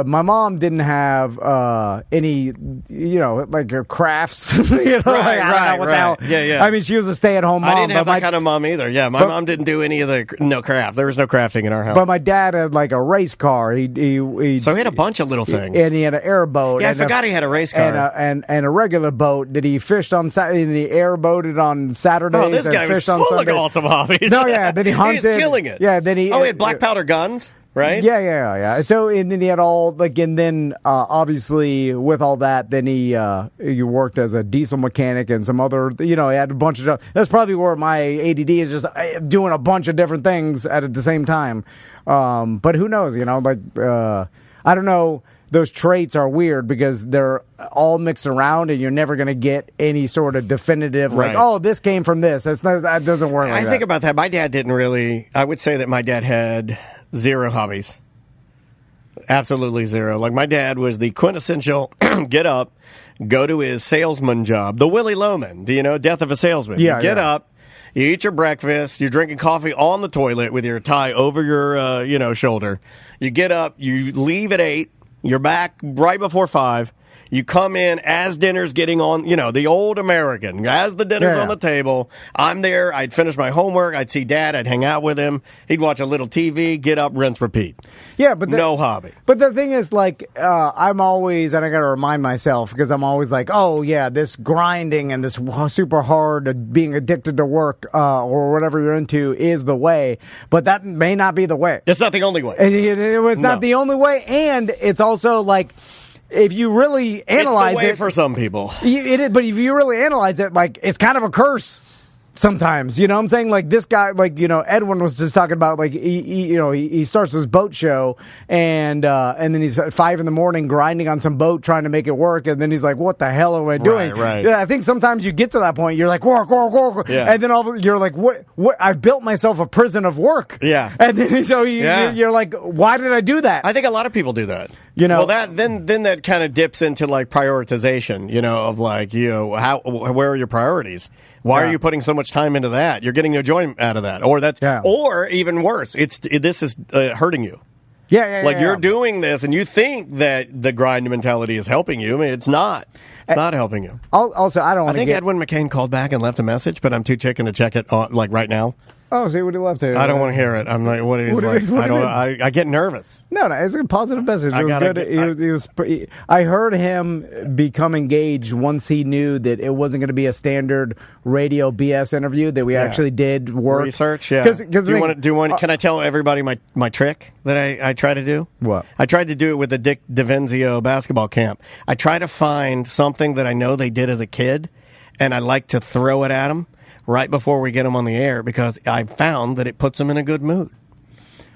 my mom didn't have any, like crafts. Right. I mean, she was a stay-at-home mom. I didn't have that kind of mom either. Yeah, my mom didn't do any of the craft. There was no crafting in our house. But my dad had like a race car. So he had a bunch of little things, and he had an airboat. Yeah, I forgot he had a race car and a regular boat. That he fished on Saturday, and he airboated on Saturdays. Oh, this guy was full of awesome hobbies. No, yeah, then he hunted. He was killing it. Yeah, then he had black powder guns, right? Yeah. So, and then he had obviously with all that, then he worked as a diesel mechanic and some other, he had a bunch of stuff. That's probably where my ADD is just doing a bunch of different things at the same time. But who knows, I don't know. Those traits are weird because they're all mixed around, and you're never going to get any sort of definitive, like, oh, this came from this. That doesn't work like that. I think about that. My dad didn't really. I would say that my dad had zero hobbies. Absolutely zero. Like, my dad was the quintessential get up, go to his salesman job, the Willie Loman, death of a salesman. Yeah, you get up. You eat your breakfast. You're drinking coffee on the toilet with your tie over your, shoulder. You get up. You leave at 8. You're back right before 5. You come in as dinner's getting on, the old American. As the dinner's on the table, I'm there. I'd finish my homework. I'd see Dad. I'd hang out with him. He'd watch a little TV, get up, rinse, repeat. Yeah, but no hobby. But the thing is, like, I'm always, and I got to remind myself, because I'm always like, oh, yeah, this grinding and this super hard being addicted to work or whatever you're into is the way. But that may not be the way. That's not the only way. It's not the only way. And it's also like, if you really analyze it's the way for some people. It is, but if you really analyze it, like, it's kind of a curse. Sometimes, what I'm saying? Like, this guy, like, Edwin was just talking about, like, he starts his boat show, and then he's at 5 a.m. grinding on some boat trying to make it work, and then he's like, what the hell am I doing? Right. Yeah, I think sometimes you get to that point, you're like, work. Yeah. And then you're like, what? I've built myself a prison of work. Yeah. And then you're like, why did I do that? I think a lot of people do that. Well, then that kind of dips into, like, prioritization, of, like, where are your priorities? Why are you putting so much time into that? You're getting no joy out of that, or or even worse, this is hurting you. Like you're doing this, and you think that the grind mentality is helping you. I mean, it's not. It's not helping you. Also, I think Edwin McCain called back and left a message, but I'm too chicken to check it like right now. Oh, see what he left here. I don't want to hear it. I'm like, what is like? I get nervous. No, it's a positive message. It was good. I heard him become engaged once he knew that it wasn't going to be a standard radio BS interview. That we actually did work research. Yeah. Can I tell everybody my trick that I try to do? What? I tried to do it with the Dick DeVenzio basketball camp. I try to find something that I know they did as a kid, and I like to throw it at them right before we get them on the air because I found that it puts them in a good mood.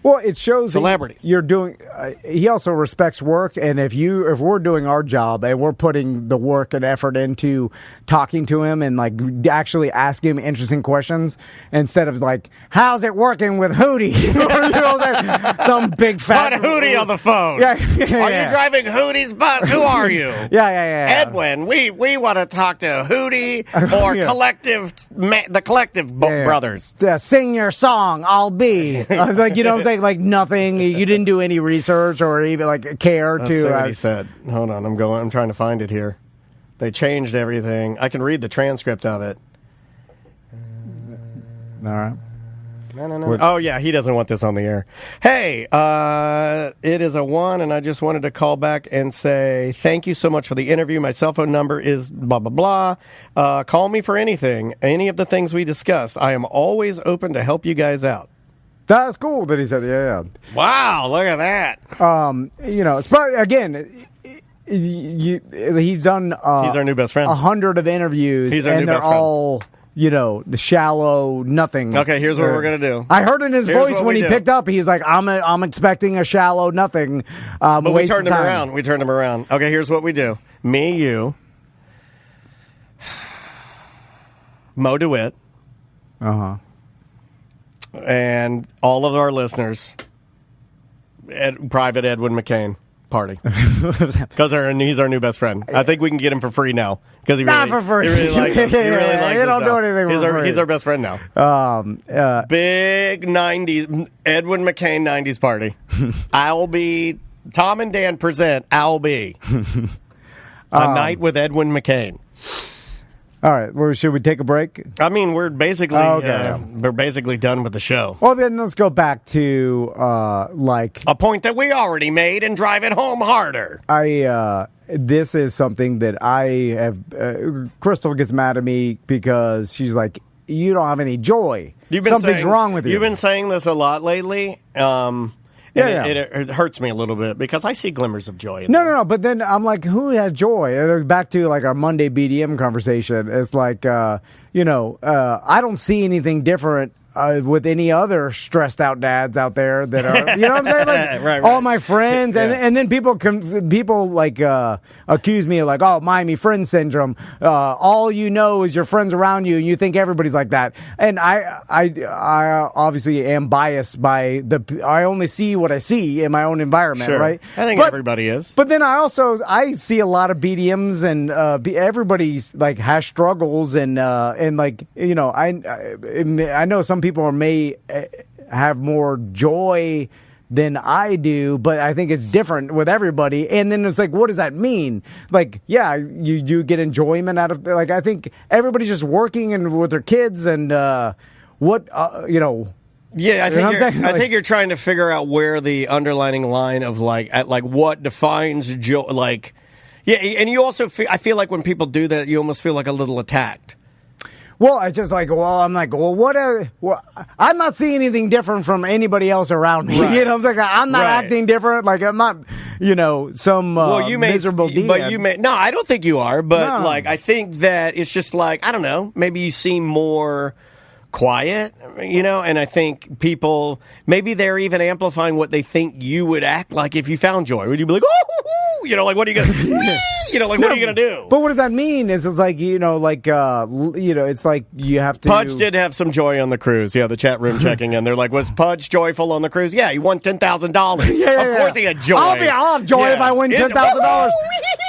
Well, it shows celebrities. You're doing. He also respects work, and if we're doing our job and we're putting the work and effort into talking to him and like actually asking him interesting questions instead of like, "How's it working with Hootie?" Like some big fat Hootie on the phone. Yeah. Are you driving Hootie's bus? Who are you? Yeah. Edwin, we want to talk to Hootie or the Collective brothers. Sing your song, I'll be like like nothing. You didn't do any research or even like care Let's to. See what he said. Hold on, I'm trying to find it here. They changed everything. I can read the transcript of it. All right. No. Oh yeah, he doesn't want this on the air. Hey, it is a 1, and I just wanted to call back and say thank you so much for the interview. My cell phone number is blah blah blah. Call me for anything, any of the things we discussed. I am always open to help you guys out. That's cool that he said, yeah. Wow, look at that. It's probably, again, he's done. He's our new best friend. 100 of interviews, and they're all, the shallow nothings. Okay, here's what we're gonna do. I heard in his voice when he picked up, he's like, "I'm expecting a shallow nothing." But we turned him around. Okay, here's what we do. Me, you, Mo DeWitt. And all of our listeners, Private Edwin McCain party, because he's our new best friend. I think we can get him for free now because not for free. He really likes us. He really likes us. Don't now. do anything for free. He's our best friend now. Big 90s Edwin McCain 90s party. I'll be Tom and Dan present. I'll be a night with Edwin McCain. All right. Well, should we take a break? I mean, we're basically done with the show. Well, then let's go back to a point that we already made and drive it home harder. This is something that I have. Crystal gets mad at me because she's like, "You don't have any joy. Something's wrong with you." You've been saying this a lot lately. It hurts me a little bit because I see glimmers of joy. No. But then I'm like, who has joy? Back to like our Monday BDM conversation. It's like, I don't see anything different with any other stressed out dads out there that are, you know what I'm saying? Like, right. All my friends, and then people like accuse me of like, oh, Miami friend syndrome. All you know is your friends around you, and you think everybody's like that. And I obviously am biased by I only see what I see in my own environment, sure. right? I think everybody is. But then I see a lot of BDMs, and everybody's like has struggles, and like I know some people may have more joy than I do, but I think it's different with everybody. And then it's like, what does that mean? Like, yeah, you do get enjoyment out of, like, I think everybody's just working and with their kids and Yeah, I think you're trying to figure out where the underlining line of like what defines joy. Like, yeah, and you also I feel like when people do that, you almost feel like a little attacked. Well, it's just like, I'm not seeing anything different from anybody else around me. Right. You know, I'm like, I'm not acting different. Like, I'm not, some miserable DM. But you may, no, I don't think you are. But like, I think that it's just like, I don't know, maybe you seem more quiet, and I think people, maybe they're even amplifying what they think you would act like if you found joy. Would you be like, oh, like, what are you going to what are you going to do? But what does that mean? It's like, it's like you have to. Pudge did have some joy on the cruise. Yeah, the chat room checking in. They're like, was Pudge joyful on the cruise? Yeah, he won $10,000. Yeah, of course he had joy. I'll have joy if I win $10,000.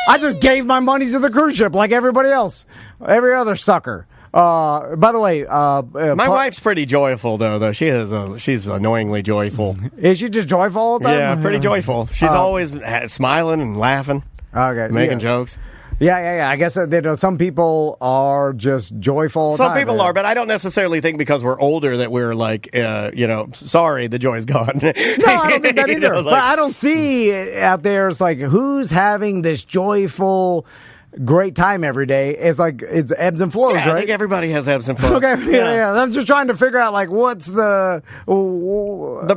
I just gave my money to the cruise ship like everybody else, every other sucker. By the way, my wife's pretty joyful though. She's annoyingly joyful. Is she just joyful all the time? Yeah, pretty joyful. She's always smiling and laughing. Okay, making jokes. Yeah. I guess some people are just joyful all the time. Some people are, but I don't necessarily think because we're older that we're like, sorry, the joy's gone. No, I don't think that either. But I don't see it out there. It's like, who's having this joyful, great time every day? It's like, it's ebbs and flows, right? I think everybody has ebbs and flows. Okay, yeah. I'm just trying to figure out, like, what's the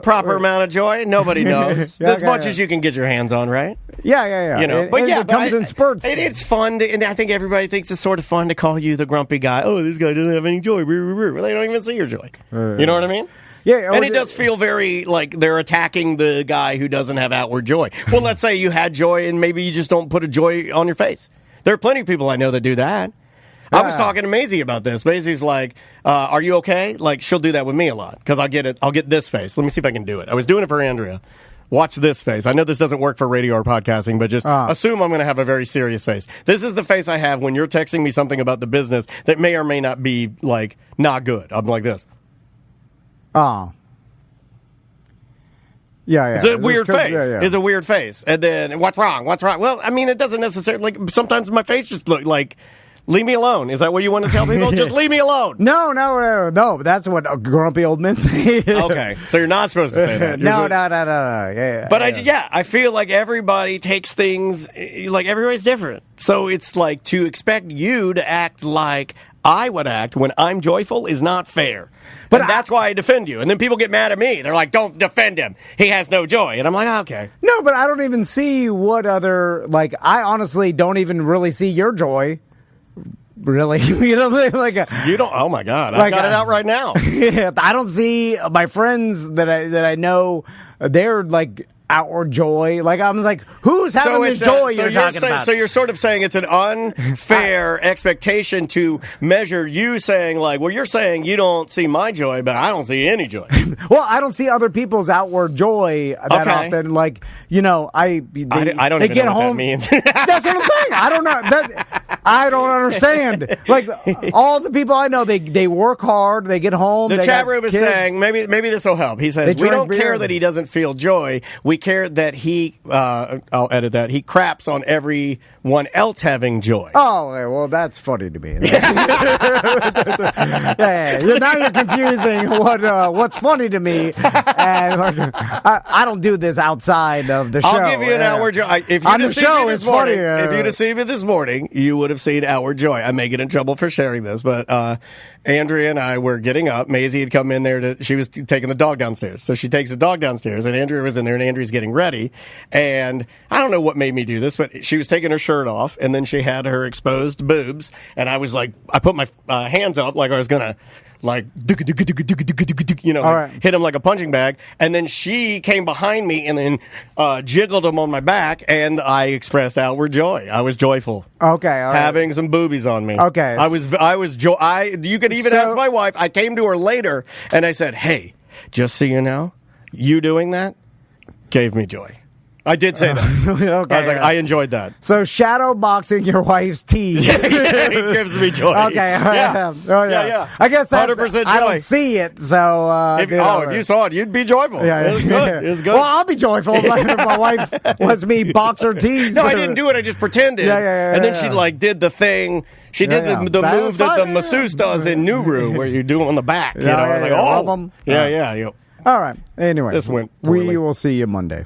proper amount of joy? Nobody knows. As much as you can get your hands on, right? Yeah. It comes in spurts. It's fun, and I think everybody thinks it's sort of fun to call you the grumpy guy. Oh, this guy doesn't have any joy. Well, they don't even see your joy. You know what I mean? Yeah, and it does feel very like they're attacking the guy who doesn't have outward joy. Well, let's say you had joy, and maybe you just don't put a joy on your face. There are plenty of people I know that do that. I was talking to Maisie about this. Maisie's like, are you okay? Like, she'll do that with me a lot because I'll get this face. Let me see if I can do it. I was doing it for Andrea. Watch this face. I know this doesn't work for radio or podcasting, but just assume I'm going to have a very serious face. This is the face I have when you're texting me something about the business that may or may not be, like, not good. I'm like this. Oh. Yeah. It's a weird face. Yeah. It's a weird face. And then, what's wrong? Well, I mean, it doesn't necessarily, like, sometimes my face just look like, leave me alone. Is that what you want to tell people? Just leave me alone. No. That's what grumpy old men say. Okay. So you're not supposed to say that. No. Yeah. But I feel like everybody takes things, like everybody's different. So it's like to expect you to act like I would act when I'm joyful is not fair. But that's why I defend you. And then people get mad at me. They're like, don't defend him. He has no joy. And I'm like, okay. No, but I don't even see what other, like, I honestly don't even really see your joy. Really? You know, like you don't. Oh my God! I've got it out right now. I don't see my friends that I know. They're like outward joy. Like I'm like, who's having this joy you're talking about? So you're sort of saying it's an unfair expectation to measure you saying like, well, you're saying you don't see my joy, but I don't see any joy. Well, I don't see other people's outward joy that often. Like, you know, I don't even know what that means. That's what I'm saying. I don't know. I don't understand. Like all the people I know, they work hard. They get home. The chat room is saying maybe this will help. He says we don't care that he doesn't feel joy. We care that he. I'll edit that. He craps on everyone else having joy. Oh well, that's funny to me. Now you're confusing what's funny to me, and like, I don't do this outside of the show. I'll give you an outward joy. On the show, it's funny. If you'd have seen me this morning, you would have seen outward joy. I may get in trouble for sharing this, but Andrea and I were getting up. Maisie had come in there she was taking the dog downstairs. So she takes the dog downstairs, and Andrea was in there, and Andrea's getting ready. And I don't know what made me do this, but she was taking her shirt off, and then she had her exposed boobs, and I was like, I put my hands up like I was gonna like you know, hit him like a punching bag, and then she came behind me and then jiggled him on my back, and I expressed outward joy. I was joyful. Okay, having some boobies on me. Okay, you could even ask my wife. I came to her later and I said, "Hey, just so you know, you doing that gave me joy." I did say that. Okay, I was like, I enjoyed that. So shadow boxing your wife's teeth. It gives me joy. Okay. Yeah. I guess that's 100% joy. I don't see it, so... if you saw it, you'd be joyful. Yeah. It was good. It was good. Well, I'll be joyful if my wife lets me box her teeth. No, I didn't do it. I just pretended. And then she like did the thing... She did the move that the masseuse does in Nuru, where you do them on the back. You know, like, oh. Them. Yeah. All right. Anyway. This went poorly. We will see you Monday.